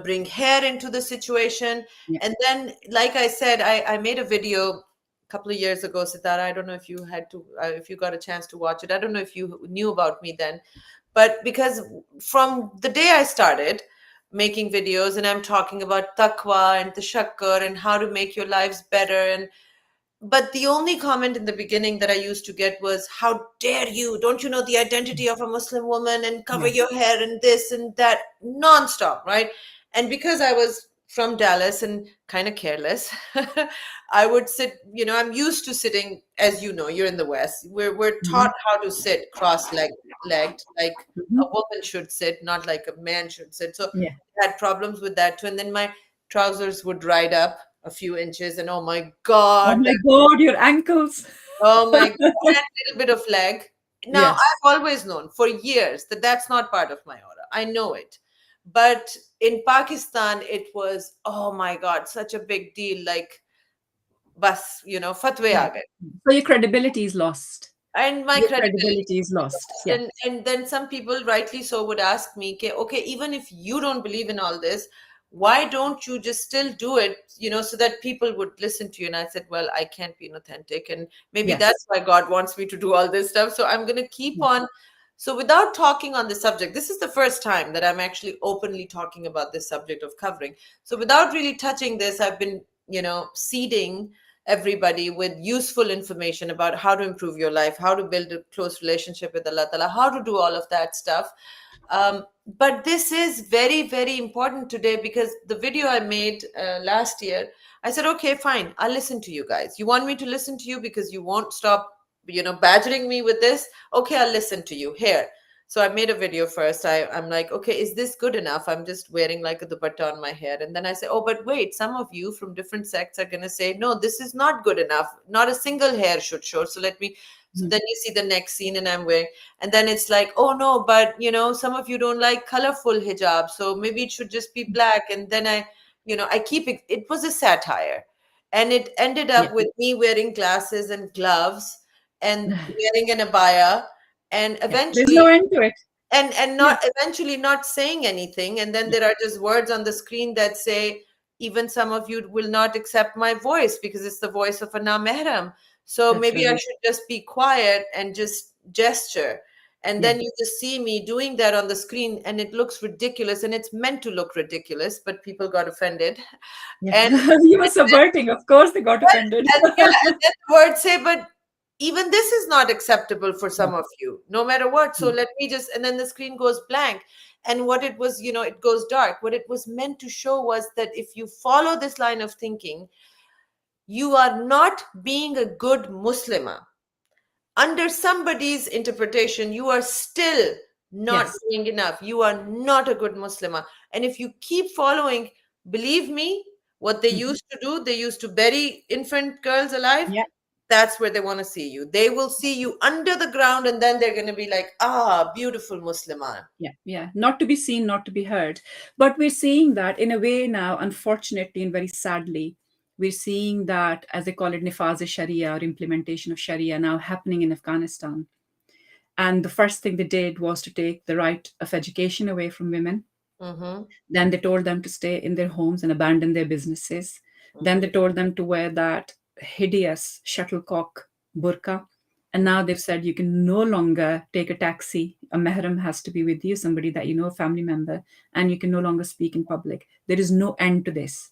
bring hair into the situation. Yeah. And then, like I said, I made a video a couple of years ago, Sitara. I don't know if you had to, if you got a chance to watch it. I don't know if you knew about me then, but because from the day I started making videos and I'm talking about taqwa and tashakkar and how to make your lives better, and but the only comment in the beginning that I used to get was, "How dare you? Don't you know the identity of a Muslim woman and cover Yeah. your hair and this and that?" Nonstop, right? And because I was from Dallas and kind of careless, I would sit, I'm used to sitting, as you know, you're in the West. We're Mhm. taught how to sit legged, like a Mhm. woman should sit, not like a man should sit. So Yeah. I had problems with that too. And then my trousers would ride up a few inches, and oh my God, Oh my God, your ankles. oh my God, and a little bit of leg. Now, Yes. I've always known for years that that's not part of my aura. I know it. But in Pakistan, it was, oh my God, such a big deal. Like, bas, fatwa Yeah. aa gaye. So your credibility is lost. And my Your credibility credibility is lost. lost. Yeah. And then some people, rightly so, would ask me, okay, even if you don't believe in all this, why don't you just still do it, so that people would listen to you? And I said, well, I can't be inauthentic, and maybe that's Yes. why God wants me to do all this stuff. So I'm going to keep Yeah. on. So without talking on the subject, this is the first time that I'm actually openly talking about this subject of covering. So without really touching this, I've been, seeding everybody with useful information about how to improve your life, how to build a close relationship with Allah Ta'ala, how to do all of that stuff. But this is very, very important today, because the video I made last year, I said, okay, fine, I'll listen to you guys. You want me to listen to you because you won't stop, badgering me with this? Okay, I'll listen to you. Here. So I made a video first. I'm like, okay, is this good enough? I'm just wearing like a dupatta on my head. And then I say, oh, but wait, some of you from different sects are going to say, no, this is not good enough. Not a single hair should show. So let me, so Mhm. then you see the next scene and I'm wearing, and then it's like, oh no, but some of you don't like colorful hijab, so maybe it should just be black. And then I keep it. It was a satire, and it ended Yeah. up with me wearing glasses and gloves and wearing an abaya, and Yeah. There's no eventually, end to it. and Yeah. not eventually not saying anything. And then Yeah. there are just words on the screen that say, even some of you will not accept my voice because it's the voice of a namehram, so That's maybe I right. should just be quiet and just gesture. And Yeah. then you just see me doing that on the screen, and it looks ridiculous, and it's meant to look ridiculous, but people got offended. Yeah. And You were subverting. Of course, they got offended. and yeah, and then the word say, but even this is not acceptable for Yeah. some of you, no matter what. So Yeah. let me just, and then the screen goes blank. And what it was, it goes dark. What it was meant to show was that if you follow this line of thinking, you are not being a good Muslimah. Under somebody's interpretation, you are still not Yes. doing enough. You are not a good Muslimah. And if you keep following, believe me, what they Mhm. used to do, they used to bury infant girls alive. Yeah. That's where they want to see you. They will see you under the ground, and then they're going to be like, ah, beautiful Muslimah. Yeah, yeah. Not to be seen, not to be heard. But we're seeing that in a way now, unfortunately and very sadly, we're seeing that, as they call it, nifaz Sharia or implementation of Sharia now happening in Afghanistan. And the first thing they did was to take the right of education away from women. Mm-hmm. Then they told them to stay in their homes and abandon their businesses. Then Mm-hmm. they told them to wear that hideous shuttlecock burqa. And now they've said you can no longer take a taxi. A mahram has to be with you, somebody that you know, a family member, and you can no longer speak in public. There is no end to this.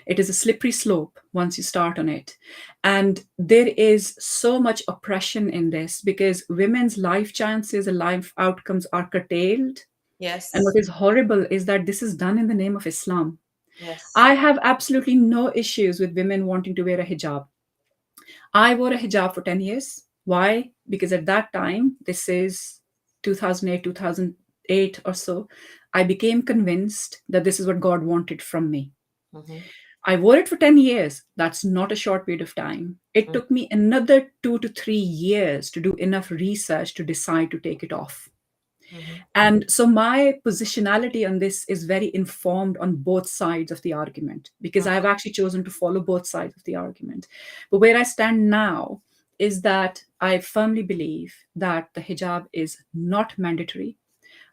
It is a slippery slope once you start on it. And there is so much oppression in this because women's life chances and life outcomes are curtailed. And what Yes. is horrible is that this is done in the name of Islam. Yes. I have absolutely no issues with women wanting to wear a hijab. I wore a hijab for 10 years. Why? Because at that time, this is 2008, 2008 or so, I became convinced that this is what God wanted from me. Mm-hmm. I wore it for 10 years. That's not a short period of time. It took me another 2 to 3 years to do enough research to decide to take it off. Mm-hmm. And so my positionality on this is very informed on both sides of the argument because I've actually chosen to follow both sides of the argument. But where I stand now is that I firmly believe that the hijab is not mandatory.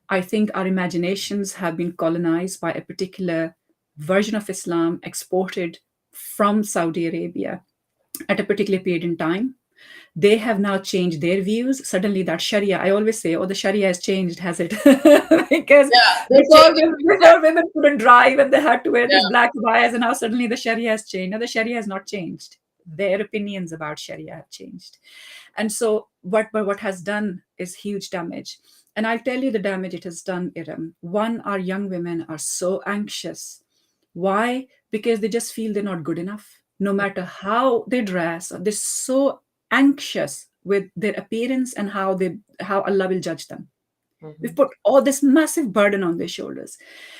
I think our imaginations have been colonized by a particular version of Islam exported from Saudi Arabia at a particular period in time. They have now changed their views. Suddenly, that Sharia, I always say, oh, the Sharia has changed, has it? Because Yeah, they're before, changing. before women couldn't drive and they had to wear Yeah. these black abayas, and now suddenly the Sharia has changed. Now, the Sharia has not changed. Their opinions about Sharia have changed. And so, what has done is huge damage. And I'll tell you the damage it has done, Iram. One, our young women are so anxious. Why? Because they just feel they're not good enough. No matter how they dress, they're so anxious with their appearance and how Allah will judge them. We've Mhm. put all this massive burden on their shoulders.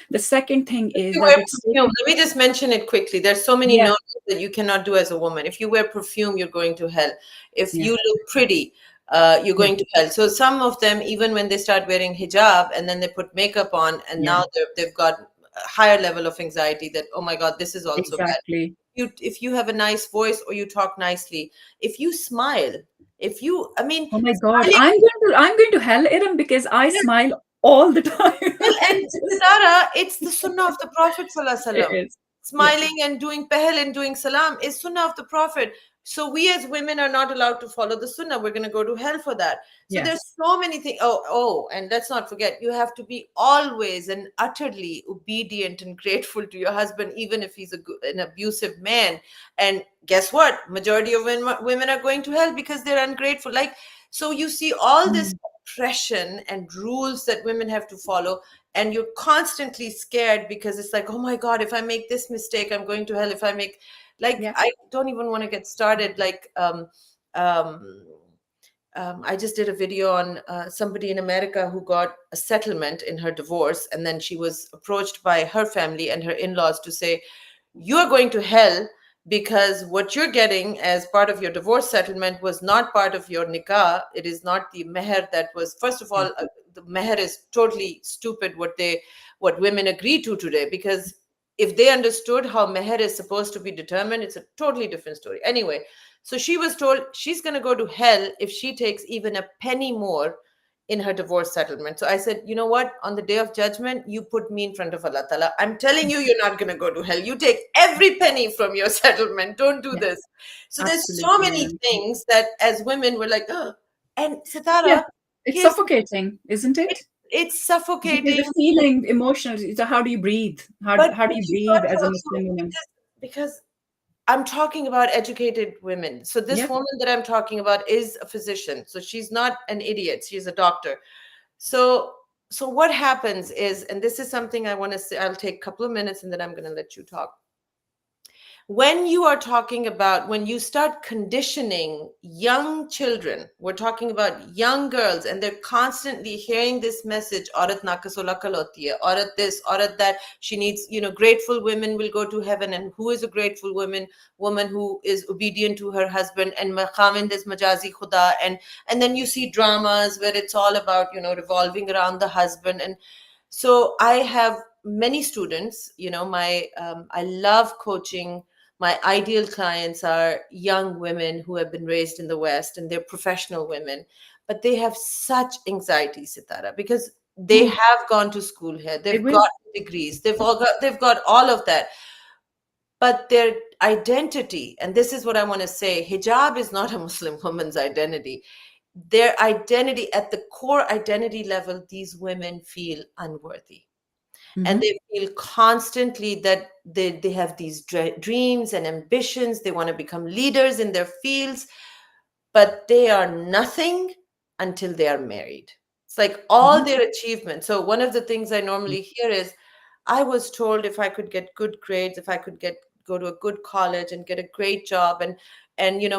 The second thing If is you that wear it's perfume, taken, let me just mention it quickly. There's so many yeah, no's that you cannot do as a woman. If you wear perfume, you're going to hell. If yeah, you look pretty, you're yeah, going to hell. So some of them, even when they start wearing hijab and then they put makeup on, and yeah, now they've got a higher level of anxiety that, oh my God, this is also bad. exactly. If you have a nice voice or you talk nicely, if you smile, if you, I mean, Oh my God, smiling. I'm going to hell, Iram, because I smile all the time. Well, and Sitara, it's the sunnah of the Prophet Sallallahu Alaihi It Wasallam. is. Yeah. Smiling and doing pehel and doing salam is sunnah of the Prophet. So we as women are not allowed to follow the sunnah. We're going to go to hell for that. So there's Yes. so many things. Oh, and let's not forget, you have to be always and utterly obedient and grateful to your husband, even if he's an abusive man. And guess what? Majority of women are going to hell because they're ungrateful. Like, so you see all this Mm. oppression and rules that women have to follow, and you're constantly scared because it's like, oh my God, if I make this mistake, I'm going to hell. If I make, like, Yeah. I don't even want to get started. Like, um, I just did a video on somebody in America who got a settlement in her divorce, and then she was approached by her family and her in-laws to say, you are going to hell because what you're getting as part of your divorce settlement was not part of your nikah. It is not the meher that was, first of Yeah. all, the meher is totally stupid what women agree to today, because if they understood how meher is supposed to be determined, it's a totally different story. Anyway, so she was told she's going to go to hell if she takes even a penny more in her divorce settlement. So I said, you know what? On the day of judgment, you put me in front of Allah Ta'ala. I'm telling you, you're not going to go to hell. You take every penny from your settlement. Don't do Yeah. this. So there's so Absolutely, many Iram. things that as women, we're like, oh. And Yeah. Sitara, It's here's, suffocating, isn't it, it? it's Because suffocating. the feeling, emotional, so how do you breathe? How do But you you breathe got as to a also, Muslim woman? because I'm talking about educated women. So this Yeah. woman that I'm talking about is a physician. So she's not an idiot. She's a doctor. So so what happens is, and this is something I want to say, I'll take a couple of minutes and then I'm going to let you talk. when you are talking about, when you start conditioning young children, we're talking about young girls, and they're constantly hearing this message, aurat nakasola kaloti hai, aurat this, aurat that, she needs, grateful women will go to heaven. And who is a grateful woman who is obedient to her husband, and khamind is majazi khuda. And then you see dramas where it's all about, revolving around the husband. And so I have many students, I love coaching. My ideal clients are young women who have been raised in the West, and they're professional women, but they have such anxiety, Sitara, because they Hmm, have gone to school here, they they've will. got degrees, they've got all of that, but their identity, and this is what I want to say, hijab is not a Muslim woman's identity. Their identity, at the core identity level, these women feel unworthy, and Hmm. they feel constantly that they have these dreams and ambitions. They want to become leaders in their fields, but they are nothing until they are married. It's like all Hmm. their achievements. So one of the things I normally hear is, I was told if I could get good grades, if I could get go to a good college and get a great job, and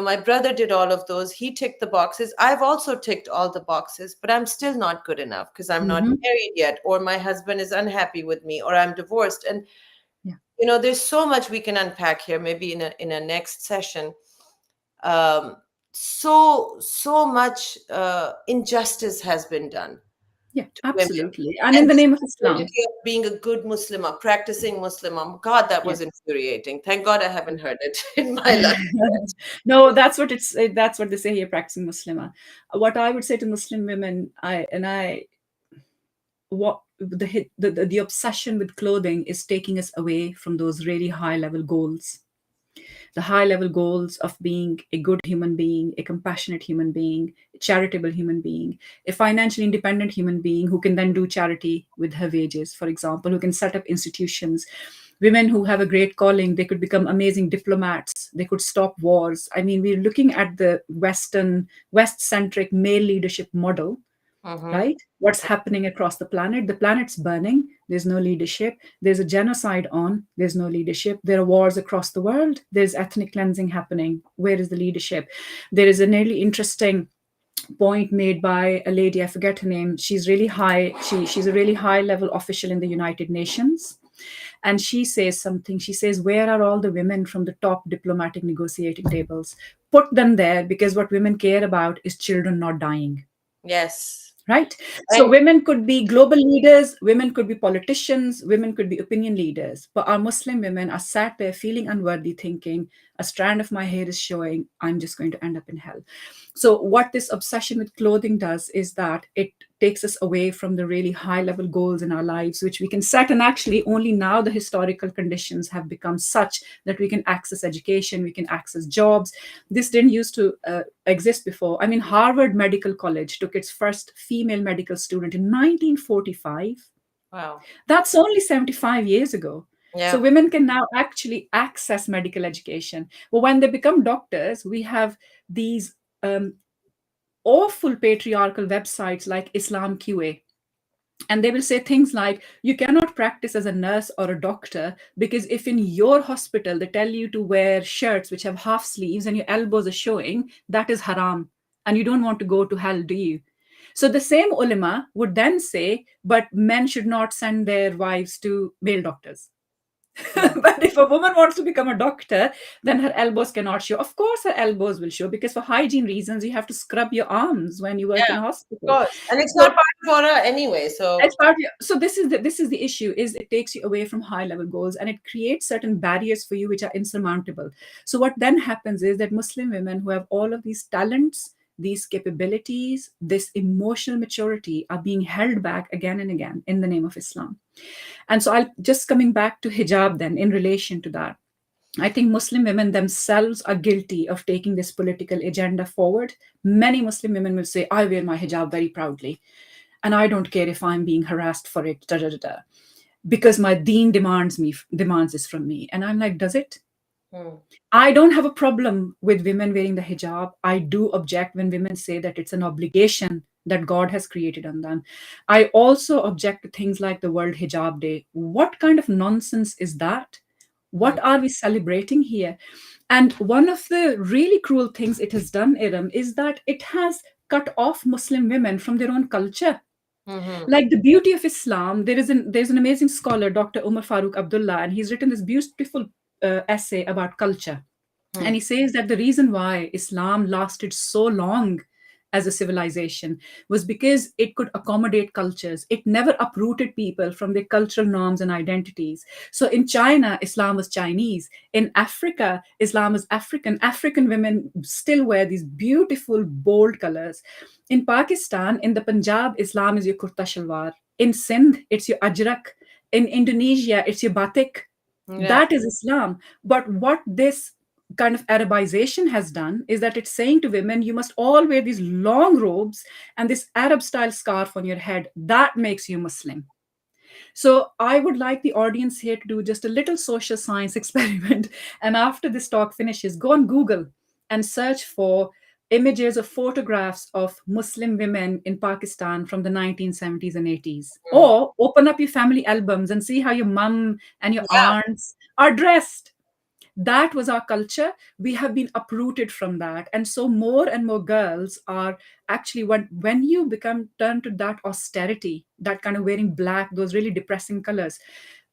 my brother did all of those. He ticked the boxes. I've also ticked all the boxes, but I'm still not good enough because I'm not Hmm. married yet, or my husband is unhappy with me, or I'm divorced. And Yeah. there's so much we can unpack here, maybe in a next session. um, so much injustice has been done Yeah, to women, absolutely. And and in the this name of Islam. identity of being a good Muslimah, practicing Muslimah. God, that Yeah. was infuriating. Thank God I haven't heard it in my life. No, that's what that's what they say here, practicing Muslima. What I would say to Muslim women, what the obsession with clothing is taking us away from those really high level goals, the high level goals of being a good human being, a compassionate human being, a charitable human being, a financially independent human being who can then do charity with her wages, for example, who can set up institutions. Women who have a great calling, they could become amazing diplomats, they could stop wars. I mean, we're looking at the West centric male leadership model, Hmm. right? What's happening across the planet? The planet's burning. There's no leadership. There's a genocide on. There's no leadership. There are wars across the world. There's ethnic cleansing happening. Where is the leadership? There is a really interesting point made by a lady, I forget her name. She's really high. She's a really high level official in the United Nations. And she says something. She says, where are all the women from the top diplomatic negotiating tables? Put them there, because what women care about is children not dying. Yes. Right? So And women could be global leaders, women could be politicians, women could be opinion leaders, but our Muslim women are sat there feeling unworthy, thinking a strand of my hair is showing, I'm just going to end up in hell. So what this obsession with clothing does is that it takes us away from the really high level goals in our lives, which we can set. And actually only now the historical conditions have become such that we can access education, we can access jobs. This didn't used to exist before. I mean, Harvard Medical College took its first female medical student in 1945. wow. That's only 75 years ago. So Yeah. women can now actually access medical education. But when they become doctors, we have these um, awful patriarchal websites like Islam QA. And they will say things like, you cannot practice as a nurse or a doctor because if in your hospital they tell you to wear shirts which have half sleeves and your elbows are showing, that is haram. And you don't want to go to hell, do you? So the same ulama would then say, but men should not send their wives to male doctors. Yeah. But if a woman wants to become a doctor, then her elbows cannot show. Of course, her elbows will show because for hygiene reasons, you have to scrub your arms when you work Yeah. in a Of hospital. course. And it's not So part of horror anyway. So so this is the issue, is it takes you away from high level goals and it creates certain barriers for you which are insurmountable. So what then happens is that Muslim women who have all of these talents, these capabilities, this emotional maturity are being held back again and again in the name of Islam. And so I'll just coming back to hijab then in relation to that. I think Muslim women themselves are guilty of taking this political agenda forward. Many Muslim women will say, I wear my hijab very proudly, and I don't care if I'm being harassed for it, da, da, da, da, because my deen demands this from me. And I'm like, does it? hmm. I don't have a problem with women wearing the hijab. I do object when women say that it's an obligation that God has created on them. I also object to things like the World Hijab Day. What kind of nonsense is that? What are we celebrating here? And one of the really cruel things it has done, Iram, is that it has cut off Muslim women from their own culture. Mm-hmm. Like the beauty of Islam, there's an amazing scholar, Dr. Umar Farooq Abdullah, and he's written this beautiful essay about culture. And he says that the reason why Islam lasted so long as a civilization was because it could accommodate cultures. It never uprooted people from their cultural norms and identities. So in China, Islam was Chinese. In Africa, Islam is African. African women still wear these beautiful, bold colors. In Pakistan, in the Punjab, Islam is your kurta shalwar. In Sindh, it's your ajrak. In Indonesia, it's your batik. Yeah. That is Islam. But what this kind of Arabization has done is that it's saying to women, you must all wear these long robes and this Arab style scarf on your head. That makes you Muslim. So I would like the audience here to do just a little social science experiment. And after this talk finishes, go on Google and search for images or photographs of Muslim women in Pakistan from the 1970s and 80s. Mm. Or open up your family albums and see how your mum and your Yeah. aunts are dressed. That was our culture. We have been uprooted from that, and so more and more girls are actually, when you become turn to that austerity, that kind of wearing black, those really depressing colors,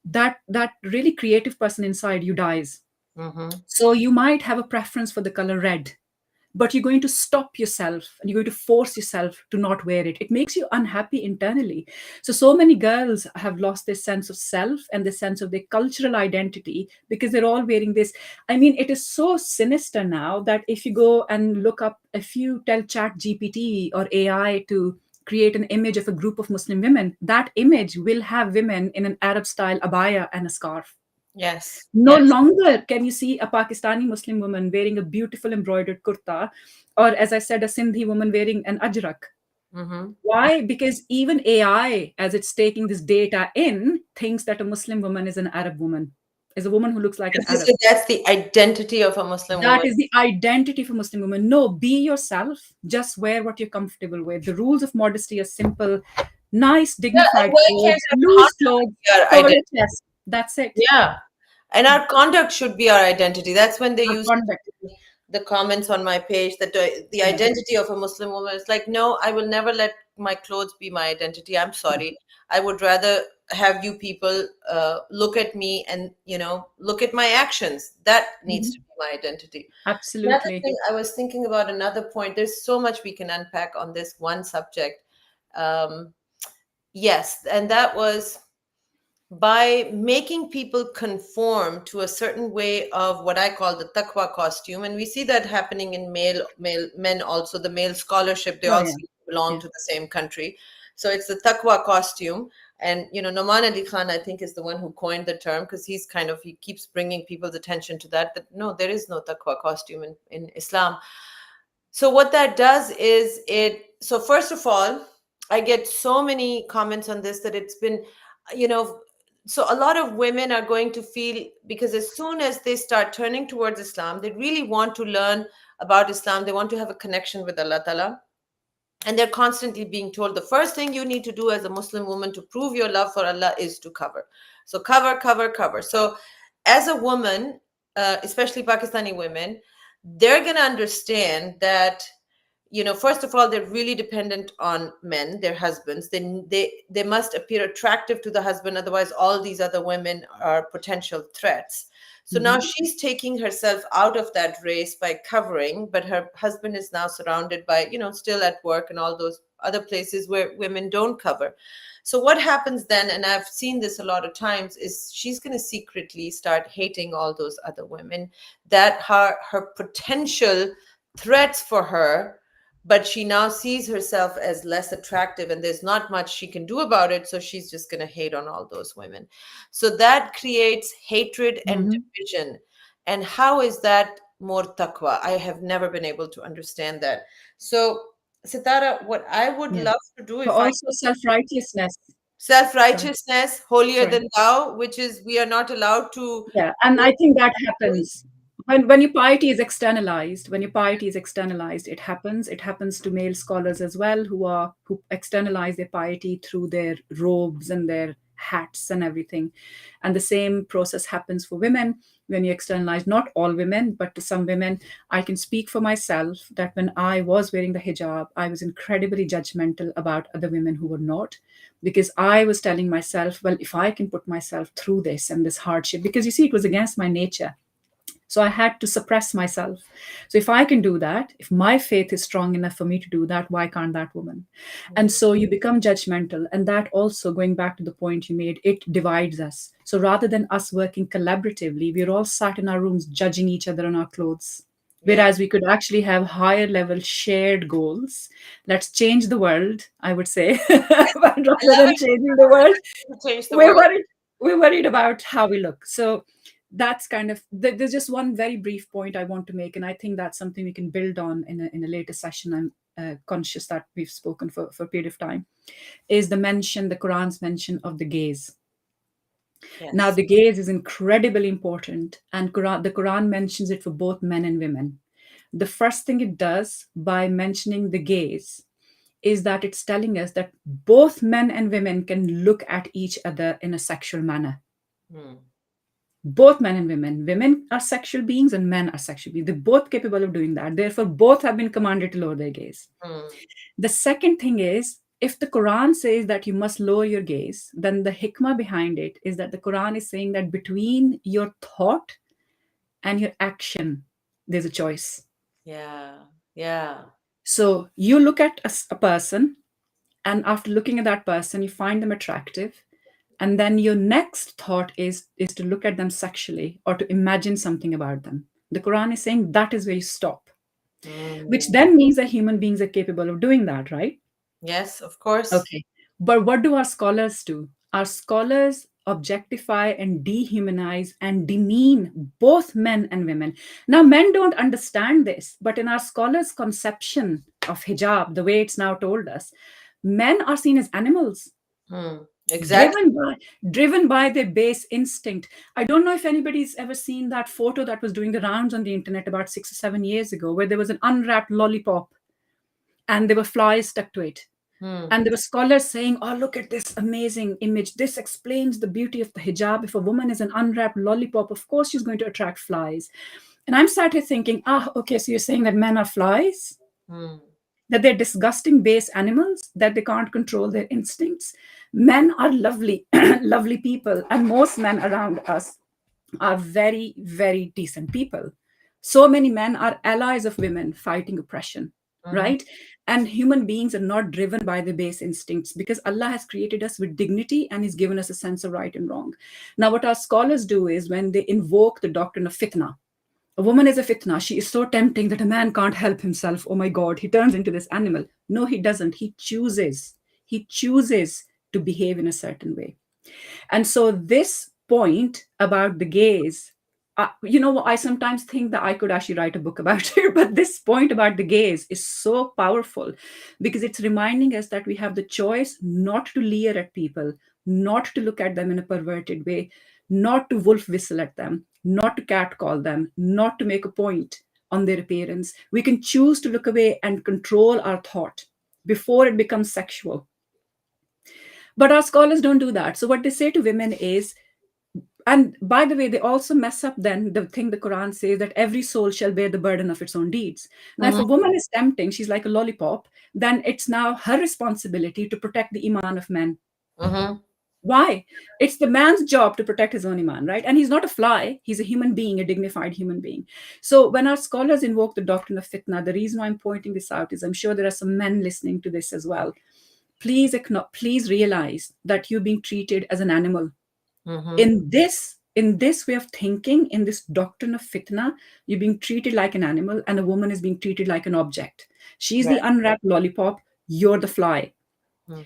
that really creative person inside you dies. Mm-hmm. So you might have a preference for the color red, but you're going to stop yourself and you're going to force yourself to not wear it. It makes you unhappy internally. So many girls have lost their sense of self and the sense of their cultural identity because they're all wearing this. I mean, it is so sinister now that if you go and look up, if you tell Chat GPT or AI to create an image of a group of Muslim women, that image will have women in an Arab style abaya and a scarf. Yes. No Yes. longer can you see a Pakistani Muslim woman wearing a beautiful embroidered kurta, or as I said, a Sindhi woman wearing an ajrak. Mm-hmm. Why? Because even AI, as it's taking this data in, thinks that a Muslim woman is an Arab woman, is a woman who looks like an As you Arab. said, that's the identity of a Muslim That woman. is the identity for Muslim women. No, be yourself. Just wear what you're comfortable with. The rules of modesty are simple. Nice, Yeah, and dignified why can't clothes, our loose conduct clothes, be our cover identity? your chest. That's it. Yeah. And our conduct should be our identity. That's when they Our use conduct. the comments on my page that the Yeah. identity of a Muslim woman is like, no, I will never let my clothes be my identity. I'm sorry. I would rather have you people look at me and, look at my actions. That needs to Mhm. be my identity. Another Absolutely. thing, I was thinking about another point. There's so much we can unpack on this one subject. Um, yes, and that was by making people conform to a certain way of what I call the taqwa costume. And we see that happening in male men also, the male scholarship, they Oh all yeah. seem to belong Yeah. to the same country. So it's the taqwa costume. And, Noman Ali Khan, I think, is the one who coined the term because he keeps bringing people's attention to that no, there is no taqwa costume in Islam. So what that does is so first of all, I get so many comments on this that it's been, you know, so a lot of women are going to feel, because as soon as they start turning towards Islam, they really want to learn about Islam. They want to have a connection with Allah Ta'ala. And they're constantly being told the first thing you need to do as a Muslim woman to prove your love for Allah is to cover. So cover, cover, cover. So as a woman, especially Pakistani women, they're going to understand that, first of all, they're really dependent on men, their husbands. They must appear attractive to the husband, otherwise all these other women are potential threats. So now Mhm. she's taking herself out of that race by covering, but her husband is now surrounded by, still at work and all those other places where women don't cover. So what happens then, and I've seen this a lot of times, is she's going to secretly start hating all those other women that her potential threats for her, but she now sees herself as less attractive and there's not much she can do about it, so she's just going to hate on all those women. So that creates hatred and Mhm. division. And how is that more taqwa? I have never been able to understand that. So, Sitara, what I would Yeah. love to do, But if I also self-righteousness. Sorry. self-righteousness holier Sorry. than thou, which is we are not allowed to Yeah, and go I think that to. happens when your piety is externalized. When your piety is externalized, it happens. It happens to male scholars as well, who externalize their piety through their robes and their hats and everything. And the same process happens for women when you externalize, not all women, but to some women. I can speak for myself that when I was wearing the hijab, I was incredibly judgmental about other women who were not, because I was telling myself, well, if I can put myself through this and this hardship, because you see, it was against my nature. So I had to suppress myself. So if I can do that, if my faith is strong enough for me to do that, why can't that woman? And Mm. so you become judgmental. And that also, going back to the point you made, it divides us. So rather than us working collaboratively, we're all sat in our rooms judging each other on our clothes. Yeah. Whereas we could actually have higher level shared goals. Let's change the world, I would say. But I rather love than it. changing the world, To change the we're world. worried we're worried about how we look. So that's kind of there's just one very brief point I want to make, and I think that's something we can build on in a later session. I'm conscious that we've spoken for a period of time, is the Quran's mention of the gaze. Now Yes. the gaze is incredibly important, and the Quran mentions it for both men and women. The first thing it does by mentioning the gaze is that it's telling us that both men and women can look at each other in a sexual manner. Mm. Both men and women. Women are sexual beings and men are sexual beings. They're both capable of doing that. Therefore, both have been commanded to lower their gaze. Mm. The second thing is, if the Quran says that you must lower your gaze, then the hikmah behind it is that the Quran is saying that between your thought and your action, there's a choice. Yeah. Yeah. So you look at a person, and after looking at that person, you find them attractive. And then your next thought is to look at them sexually or to imagine something about them. The Quran is saying that is where you stop, which Mm. then means that human beings are capable of doing that, right? Yes, of course. Okay. But what do our scholars do? Our scholars objectify and dehumanize and demean both men and women. Now, men don't understand this, but in our scholars' conception of hijab, the way it's now told us, men are seen as animals, Mm. Exactly. driven by driven by their base instinct. I don't know if anybody's ever seen that photo that was doing the rounds on the internet about 6 or 7 years ago, where there was an unwrapped lollipop and there were flies stuck to it. Mm. And there were scholars saying, oh, look at this amazing image. This explains the beauty of the hijab. If a woman is an unwrapped lollipop, of course she's going to attract flies. And I'm sat here thinking, okay, so you're saying that men are flies? Mm. That they're disgusting base animals, that they can't control their instincts? Men are lovely, lovely people. And most men around us are very, very decent people. So many men are allies of women fighting oppression, Mhm. right? And human beings are not driven by the base instincts, because Allah has created us with dignity and He's given us a sense of right and wrong. Now, what our scholars do is when they invoke the doctrine of fitna, a woman is a fitna. She is so tempting that a man can't help himself. Oh my God, he turns into this animal. No, he doesn't. He chooses. He chooses to behave in a certain way. And so this point about the gaze, I sometimes think that I could actually write a book about it, but this point about the gaze is so powerful because it's reminding us that we have the choice not to leer at people, not to look at them in a perverted way, not to wolf whistle at them, not to catcall them, not to make a point on their appearance. We can choose to look away and control our thought before it becomes sexual. But our scholars don't do that. So what they say to women is, and by the way, they also mess up then the thing the Quran says, that every soul shall bear the burden of its own deeds. Now, if Mhm. a woman is tempting, she's like a lollipop, then it's now her responsibility to protect the iman of men. Mhm. Why? It's the man's job to protect his own iman, right? And he's not a fly, he's a human being, a dignified human being. So when our scholars invoke the doctrine of fitna, the reason why I'm pointing this out is I'm sure there are some men listening to this as well. Please realize that you're being treated as an animal Mhm. in this way of thinking, in this doctrine of fitna. You're being treated like an animal, and a woman is being treated like an object. She's the Right. unwrapped lollipop, you're the fly.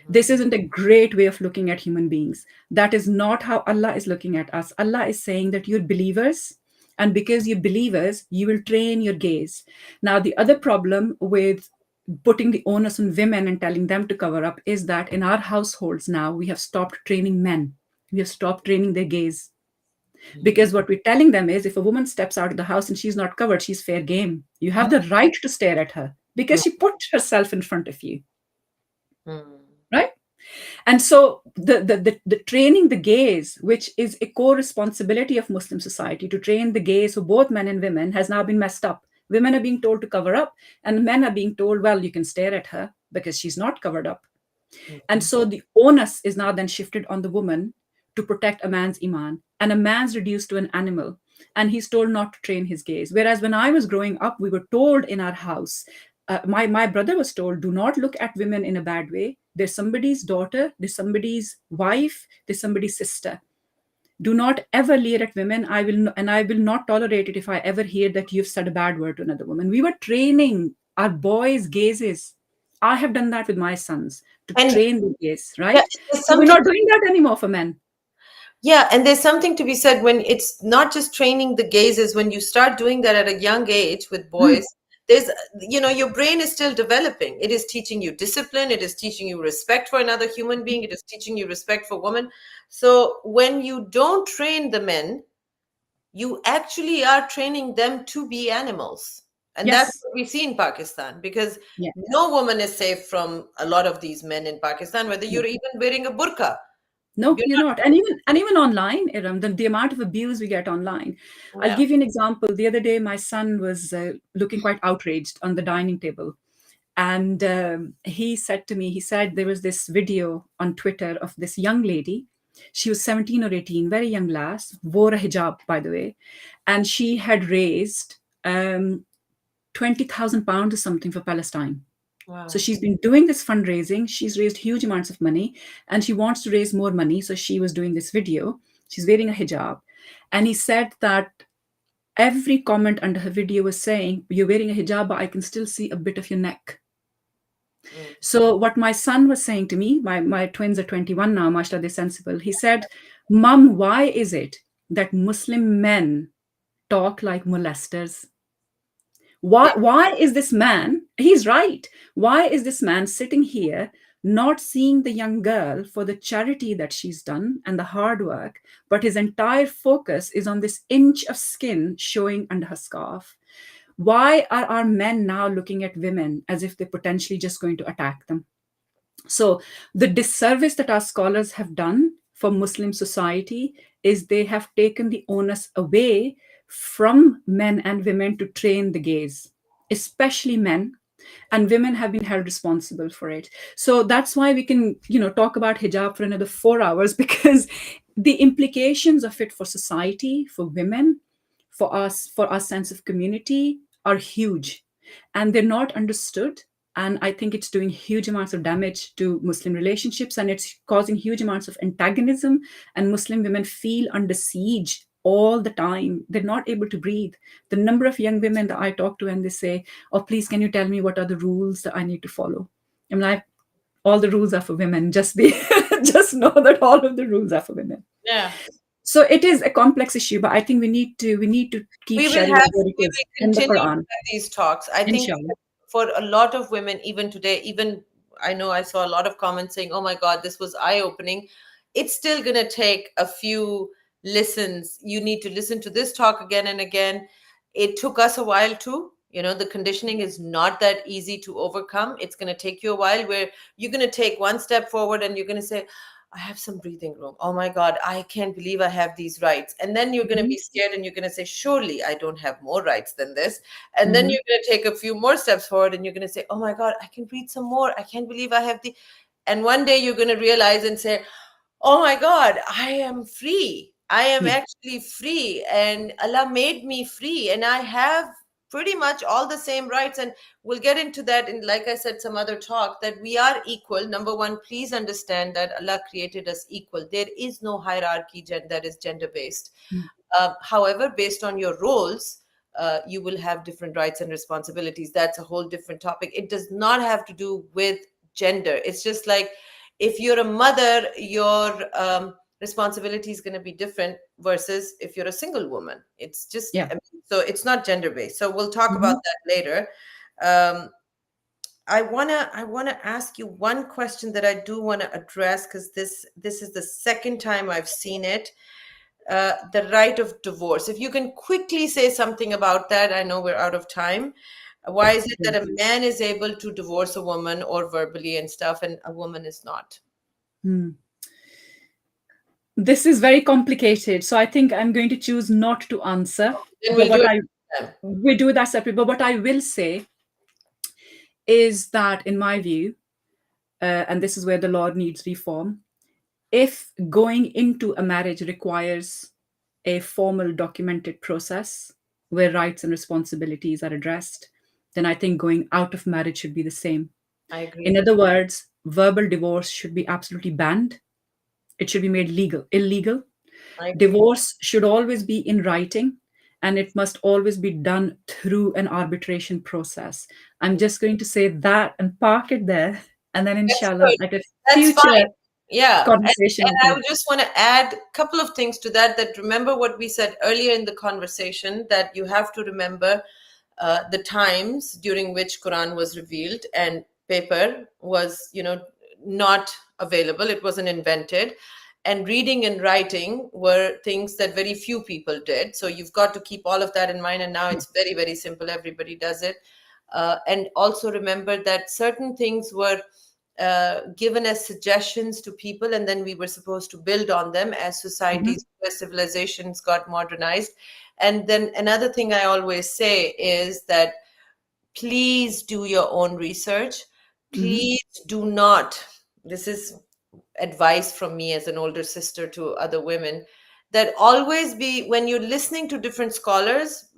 This Mhm. isn't a great way of looking at human beings. That is not how Allah is looking at us. Allah is saying that you're believers, and because you're believers, you will train your gaze. Now, the other problem with putting the onus on women and telling them to cover up is that in our households now, we have stopped training men. We have stopped training their gaze. Mhm. Because what we're telling them is, if a woman steps out of the house and she's not covered, she's fair game. You have the right to stare at her because she put herself in front of you, Mhm. right? And so the training the gaze, which is a core responsibility of Muslim society, to train the gaze for both men and women, has now been messed up. Women are being told to cover up, and men are being told, well, you can stare at her because she's not covered up. And Mhm. so the onus is now then shifted on the woman to protect a man's iman, and a man's reduced to an animal, and he's told not to train his gaze. Whereas when I was growing up, we were told in our house, my brother was told, do not look at women in a bad way. They're somebody's daughter, they're somebody's wife, they're somebody's sister. Do not ever leer at women. I will not tolerate it if I ever hear that you've said a bad word to another woman. We were training our boys' gazes. I have done that with my sons to And train the gaze, yeah, right? there's So we're something. not doing that anymore for men. Yeah, and there's something to be said when it's not just training the gazes, when you start doing that at a young age with Mm, boys, there's, your brain is still developing. It is teaching you discipline, it is teaching you respect for another human being, it is teaching you respect for women. So when you don't train the men, you actually are training them to be animals. And that's yes. what we see in Pakistan, because Yeah. no woman is safe from a lot of these men in Pakistan, whether No. you're even wearing a burqa. No, You're you're not. And even online, Iram, the amount of abuse we get online. not. I'll Yeah. give you an example. The other day, my son was looking quite outraged on the dining table. And he said to me, he said there was this video on Twitter of this young lady. She was 17 or 18, very young lass, wore a hijab, by the way. And she had raised 20,000 pounds or something for Palestine. So Wow. she's been doing this fundraising. She's raised huge amounts of money and she wants to raise more money. So she was doing this video. She's wearing a hijab. And he said that every comment under her video was saying, you're wearing a hijab, but I can still see a bit of your neck. Mm. So what my son was saying to me, my twins are 21 now, mashallah, they're sensible. He said, Mom, why is it that Muslim men talk like molesters? Yeah. Why is this man, he's right, why is this man sitting here not seeing the young girl for the charity that she's done and the hard work, but his entire focus is on this inch of skin showing under her scarf? Why are our men now looking at women as if they're potentially just going to attack them? So, the disservice that our scholars have done for Muslim society is they have taken the onus away from men and women to train the gaze, especially men, and women have been held responsible for it. So that's why we can, talk about hijab for another 4 hours because the implications of it for society, for women, for us, for our sense of community are huge, and they're not understood. And I think it's doing huge amounts of damage to Muslim relationships, and it's causing huge amounts of antagonism, and Muslim women feel under siege all the time. They're not able to breathe. The number of young women that I talk to and they say, oh, please, can you tell me what are the rules that I need to follow? I'm like, all the rules are for women. Just be, just know that all of the rules are for women. Yeah. So it is a complex issue, but I think we need to keep We will sharing have, whatever it we is will in the continue to Quran, have these talks. I think inshallah. for a lot of women, even today, even I know I saw a lot of comments saying, oh my God, this was eye opening. It's still going to take a few listens. You need to listen to this talk again and again. It took us a while too. The conditioning is not that easy to overcome. It's going to take you a while where you're going to take one step forward and you're going to say, I have some breathing room. Oh my God, I can't believe I have these rights. And then you're going to Mhm, be scared and you're going to say, surely I don't have more rights than this. And then mhm. you're going to take a few more steps forward and you're going to say, oh my God, I can breathe some more. I can't believe I have the. And one day you're going to realize and say, oh my God, I am free. I am Yeah. actually free. And Allah made me free. And I have pretty much all the same rights. And we'll get into that in, like I said, some other talk, that we are equal. Number one, please understand that Allah created us equal. There is no hierarchy that is gender based. Mm. However, based on your roles, you will have different rights and responsibilities. That's a whole different topic. It does not have to do with gender. It's just like if you're a mother, your responsibility is going to be different versus if you're a single woman. It's just, Yeah. so it's not gender based. So we'll talk about Mhm. that later. Um, I wanna ask you one question that I do want to address, because this is the second time I've seen it, the right of divorce. If you can quickly say something about that, I know we're out of time. Why is it that a man is able to divorce a woman or verbally and stuff, and a woman is not? Hmm. This is very complicated, so I think I'm going to choose not to answer. Then But we'll do what it I next time. we do that separate. But what I will say is that, in my view, and this is where the law needs reform, if going into a marriage requires a formal documented process where rights and responsibilities are addressed, then I think going out of marriage should be the same. I agree. In other words, verbal divorce should be absolutely banned. It should be made legal, illegal. I agree. Divorce should always be in writing, and it must always be done through an arbitration process. I'm just going to say that and park it there. And then, That's inshallah, good. at a That's fine. future Yeah. conversation, And we I can. would just want to add a couple of things to that. That remember what we said earlier in the conversation, that you have to remember the times during which Quran was revealed, and paper was, not available. It wasn't invented. And reading and writing were things that very few people did. So you've got to keep all of that in mind. And now it's very, very simple. Everybody does it. And also remember that certain things were given as suggestions to people, and then we were supposed to build on them as Mhm, societies, as civilizations got modernized. And then another thing I always say is that please do your own research. mhm. Please do not, this is advice from me as an older sister to other women, that always be, when you're listening to different scholars,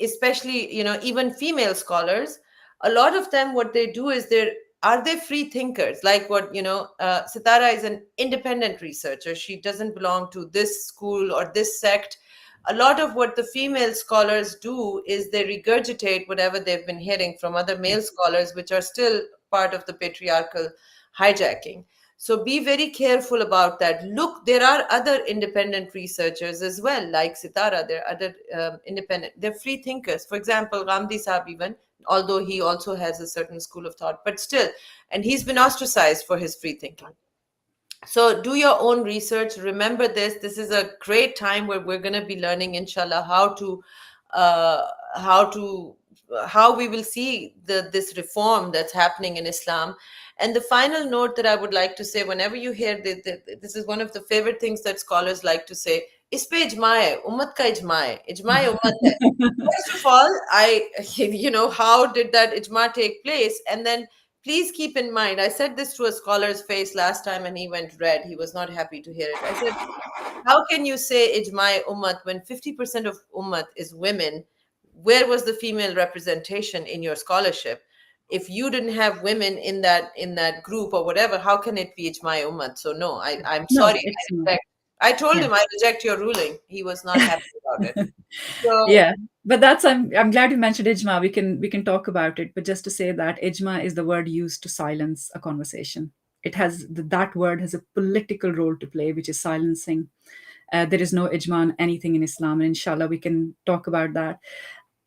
especially, even female scholars, a lot of them, what they do is, they free thinkers, like what, Sitara is an independent researcher. She doesn't belong to this school or this sect. A lot of what the female scholars do is they regurgitate whatever they've been hearing from other male scholars, which are still part of the patriarchal hijacking. So be very careful about that. Look, there are other independent researchers as well, like Sitara. There are other independent, they're free thinkers. For example, Ghamdi Saab, even, although he also has a certain school of thought, but still, and he's been ostracized for his free thinking. So do your own research. Remember this. This is a great time where we're going to be learning, inshallah, uh, how to, how we will see this reform that's happening in Islam. And the final note that I would like to say, whenever you hear this is one of the favorite things that scholars like to say, "Is pe ijma hai, ummat ka ijma hai, ijma ummat hai." First of all, how did that ijma take place? And then please keep in mind, I said this to a scholar's face last time and he went red. He was not happy to hear it. I said, how can you say ijma ummat when 50% of ummat is women? Where was the female representation in your scholarship? If you didn't have women in that group or whatever, how can it be ijma ummat? So no, I'm No, sorry. it's not. I told Yeah. him I reject your ruling. He was not happy about it. So Yeah, but that's I'm glad you mentioned ijma. We can talk about it, but just to say that ijma is the word used to silence a conversation. It has that word has a political role to play, which is silencing. There is no ijma on anything in Islam, and inshallah we can talk about that.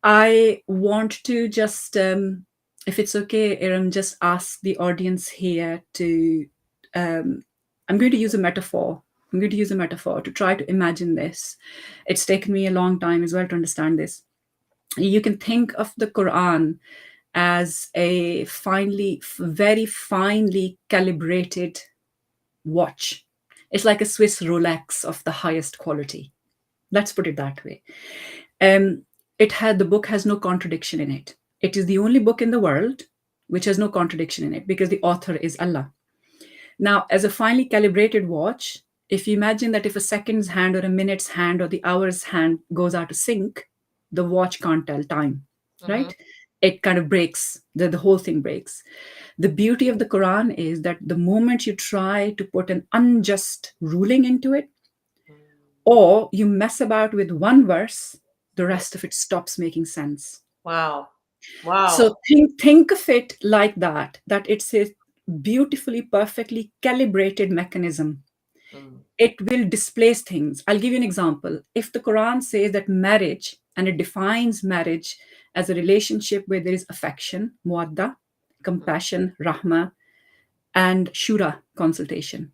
I want to just, if it's okay, Iram, just ask the audience here to. Um, I'm going to use a metaphor. I'm going to use a metaphor to try to imagine this. It's taken me a long time as well to understand this. You can think of the Quran as a very finely calibrated watch. It's like a Swiss Rolex of the highest quality. Let's put it that way. Um, the book has no contradiction in it. It is the only book in the world which has no contradiction in it because the author is Allah. Now, as a finely calibrated watch, if you imagine that if a second's hand or a minute's hand or the hour's hand goes out of sync, the watch can't tell time, mhm. right? It kind of breaks, the whole thing breaks. The beauty of the Quran is that the moment you try to put an unjust ruling into it, or you mess about with one verse, the Mm. rest of it stops making sense. Wow. So Wow. think of it like that it's a beautifully, perfectly calibrated mechanism. Mm. It will displace things. I'll give you an example. If the Quran says that marriage, and it defines marriage as a relationship where there is affection, muadda, compassion, rahma, and shura, consultation.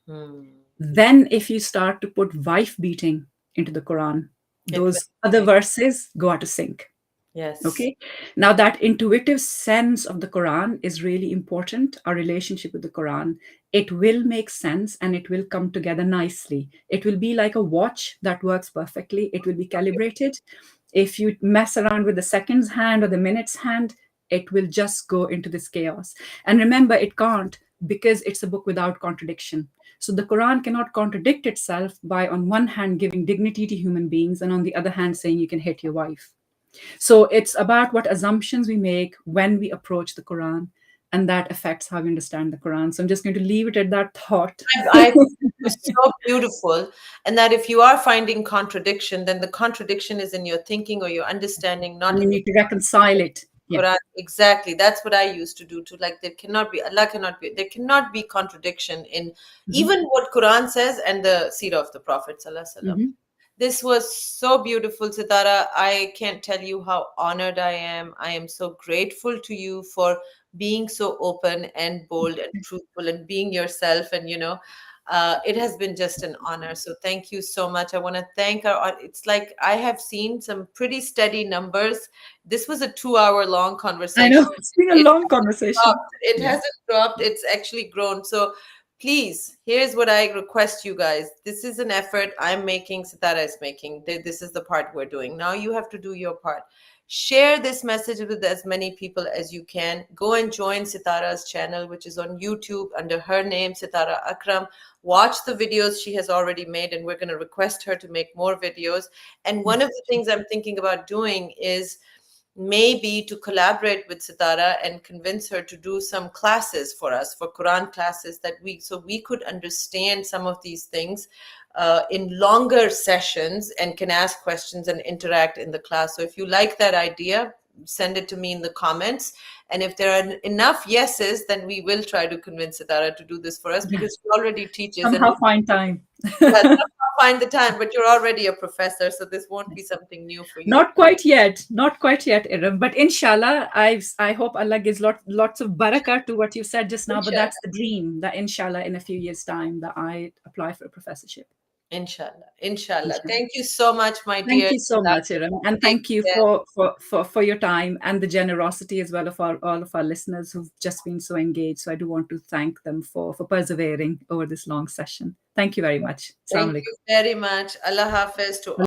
Mm. Then, if you start to put wife beating into the Quran, It those other verses go out of sync. Yes. Okay. Now, that intuitive sense of the Quran is really important. Our relationship with the Quran, it will make sense and it will come together nicely. It will be like a watch that works perfectly. It will be calibrated. If you mess around with the seconds hand or the minutes hand, it will just go into this chaos. And remember, it can't, because it's a book without contradiction. So the Quran cannot contradict itself by, on one hand, giving dignity to human beings, and on the other hand, saying you can hit your wife. So it's about what assumptions we make when we approach the Quran, and that affects how we understand the Quran. So I'm just going to leave it at that thought. I think it was so beautiful, and that if you are finding contradiction, then the contradiction is in your thinking or your understanding, not And you in the need to reconcile it. Yeah. Quran. Exactly. That's what I used to do too. Like there cannot be, Allah cannot be, there cannot be contradiction in Mhm. even what Quran says and the seerah of the Prophet Sallallahu Alaihi Wasallam. Mhm. This was so beautiful, Sitara. I can't tell you how honored I am. I am so grateful to you for being so open and bold and truthful and being yourself. And, it has been just an honor. So thank you so much. I want to thank it's like I have seen some pretty steady numbers. This was a 2 hour long I conversation. know it's been a It long conversation. dropped. It Yeah. hasn't dropped. It's actually grown. So please, here's what I request you guys. This is an effort I'm making, Sitara is making. This is the part we're doing. Now you have to do your part. Share this message with as many people as you can. Go and join Sitara's channel, which is on YouTube under her name, Sitara Akram. Watch the videos she has already made, and we're going to request her to make more videos. And one of the things I'm thinking about doing is maybe to collaborate with Sitara and convince her to do some classes for us, for Quran classes, so we could understand some of these things in longer sessions and can ask questions and interact in the class. So if you like that idea, send it to me in the comments. And if there are enough yeses, then we will try to convince Sitara to do this for us, because she already teaches and Somehow find time. yeah, somehow find the time. But you're already a professor, so this won't be something new for you. Not quite yet. Not quite yet, Iram. But inshallah, I hope Allah gives lots of barakah to what you said just now. But that's Inshallah. the dream, that inshallah in a few years' time that I apply for a professorship. Inshallah. Inshallah. Inshallah. Thank you so much, my Thank dear. you so much, Iram. And Take thank you care. for your time and the generosity as well of all of our listeners who've just been so engaged. So I do want to thank them for persevering over this long session. Thank you very much. Thank Assalamu you very much. Allah Hafiz to alaikum.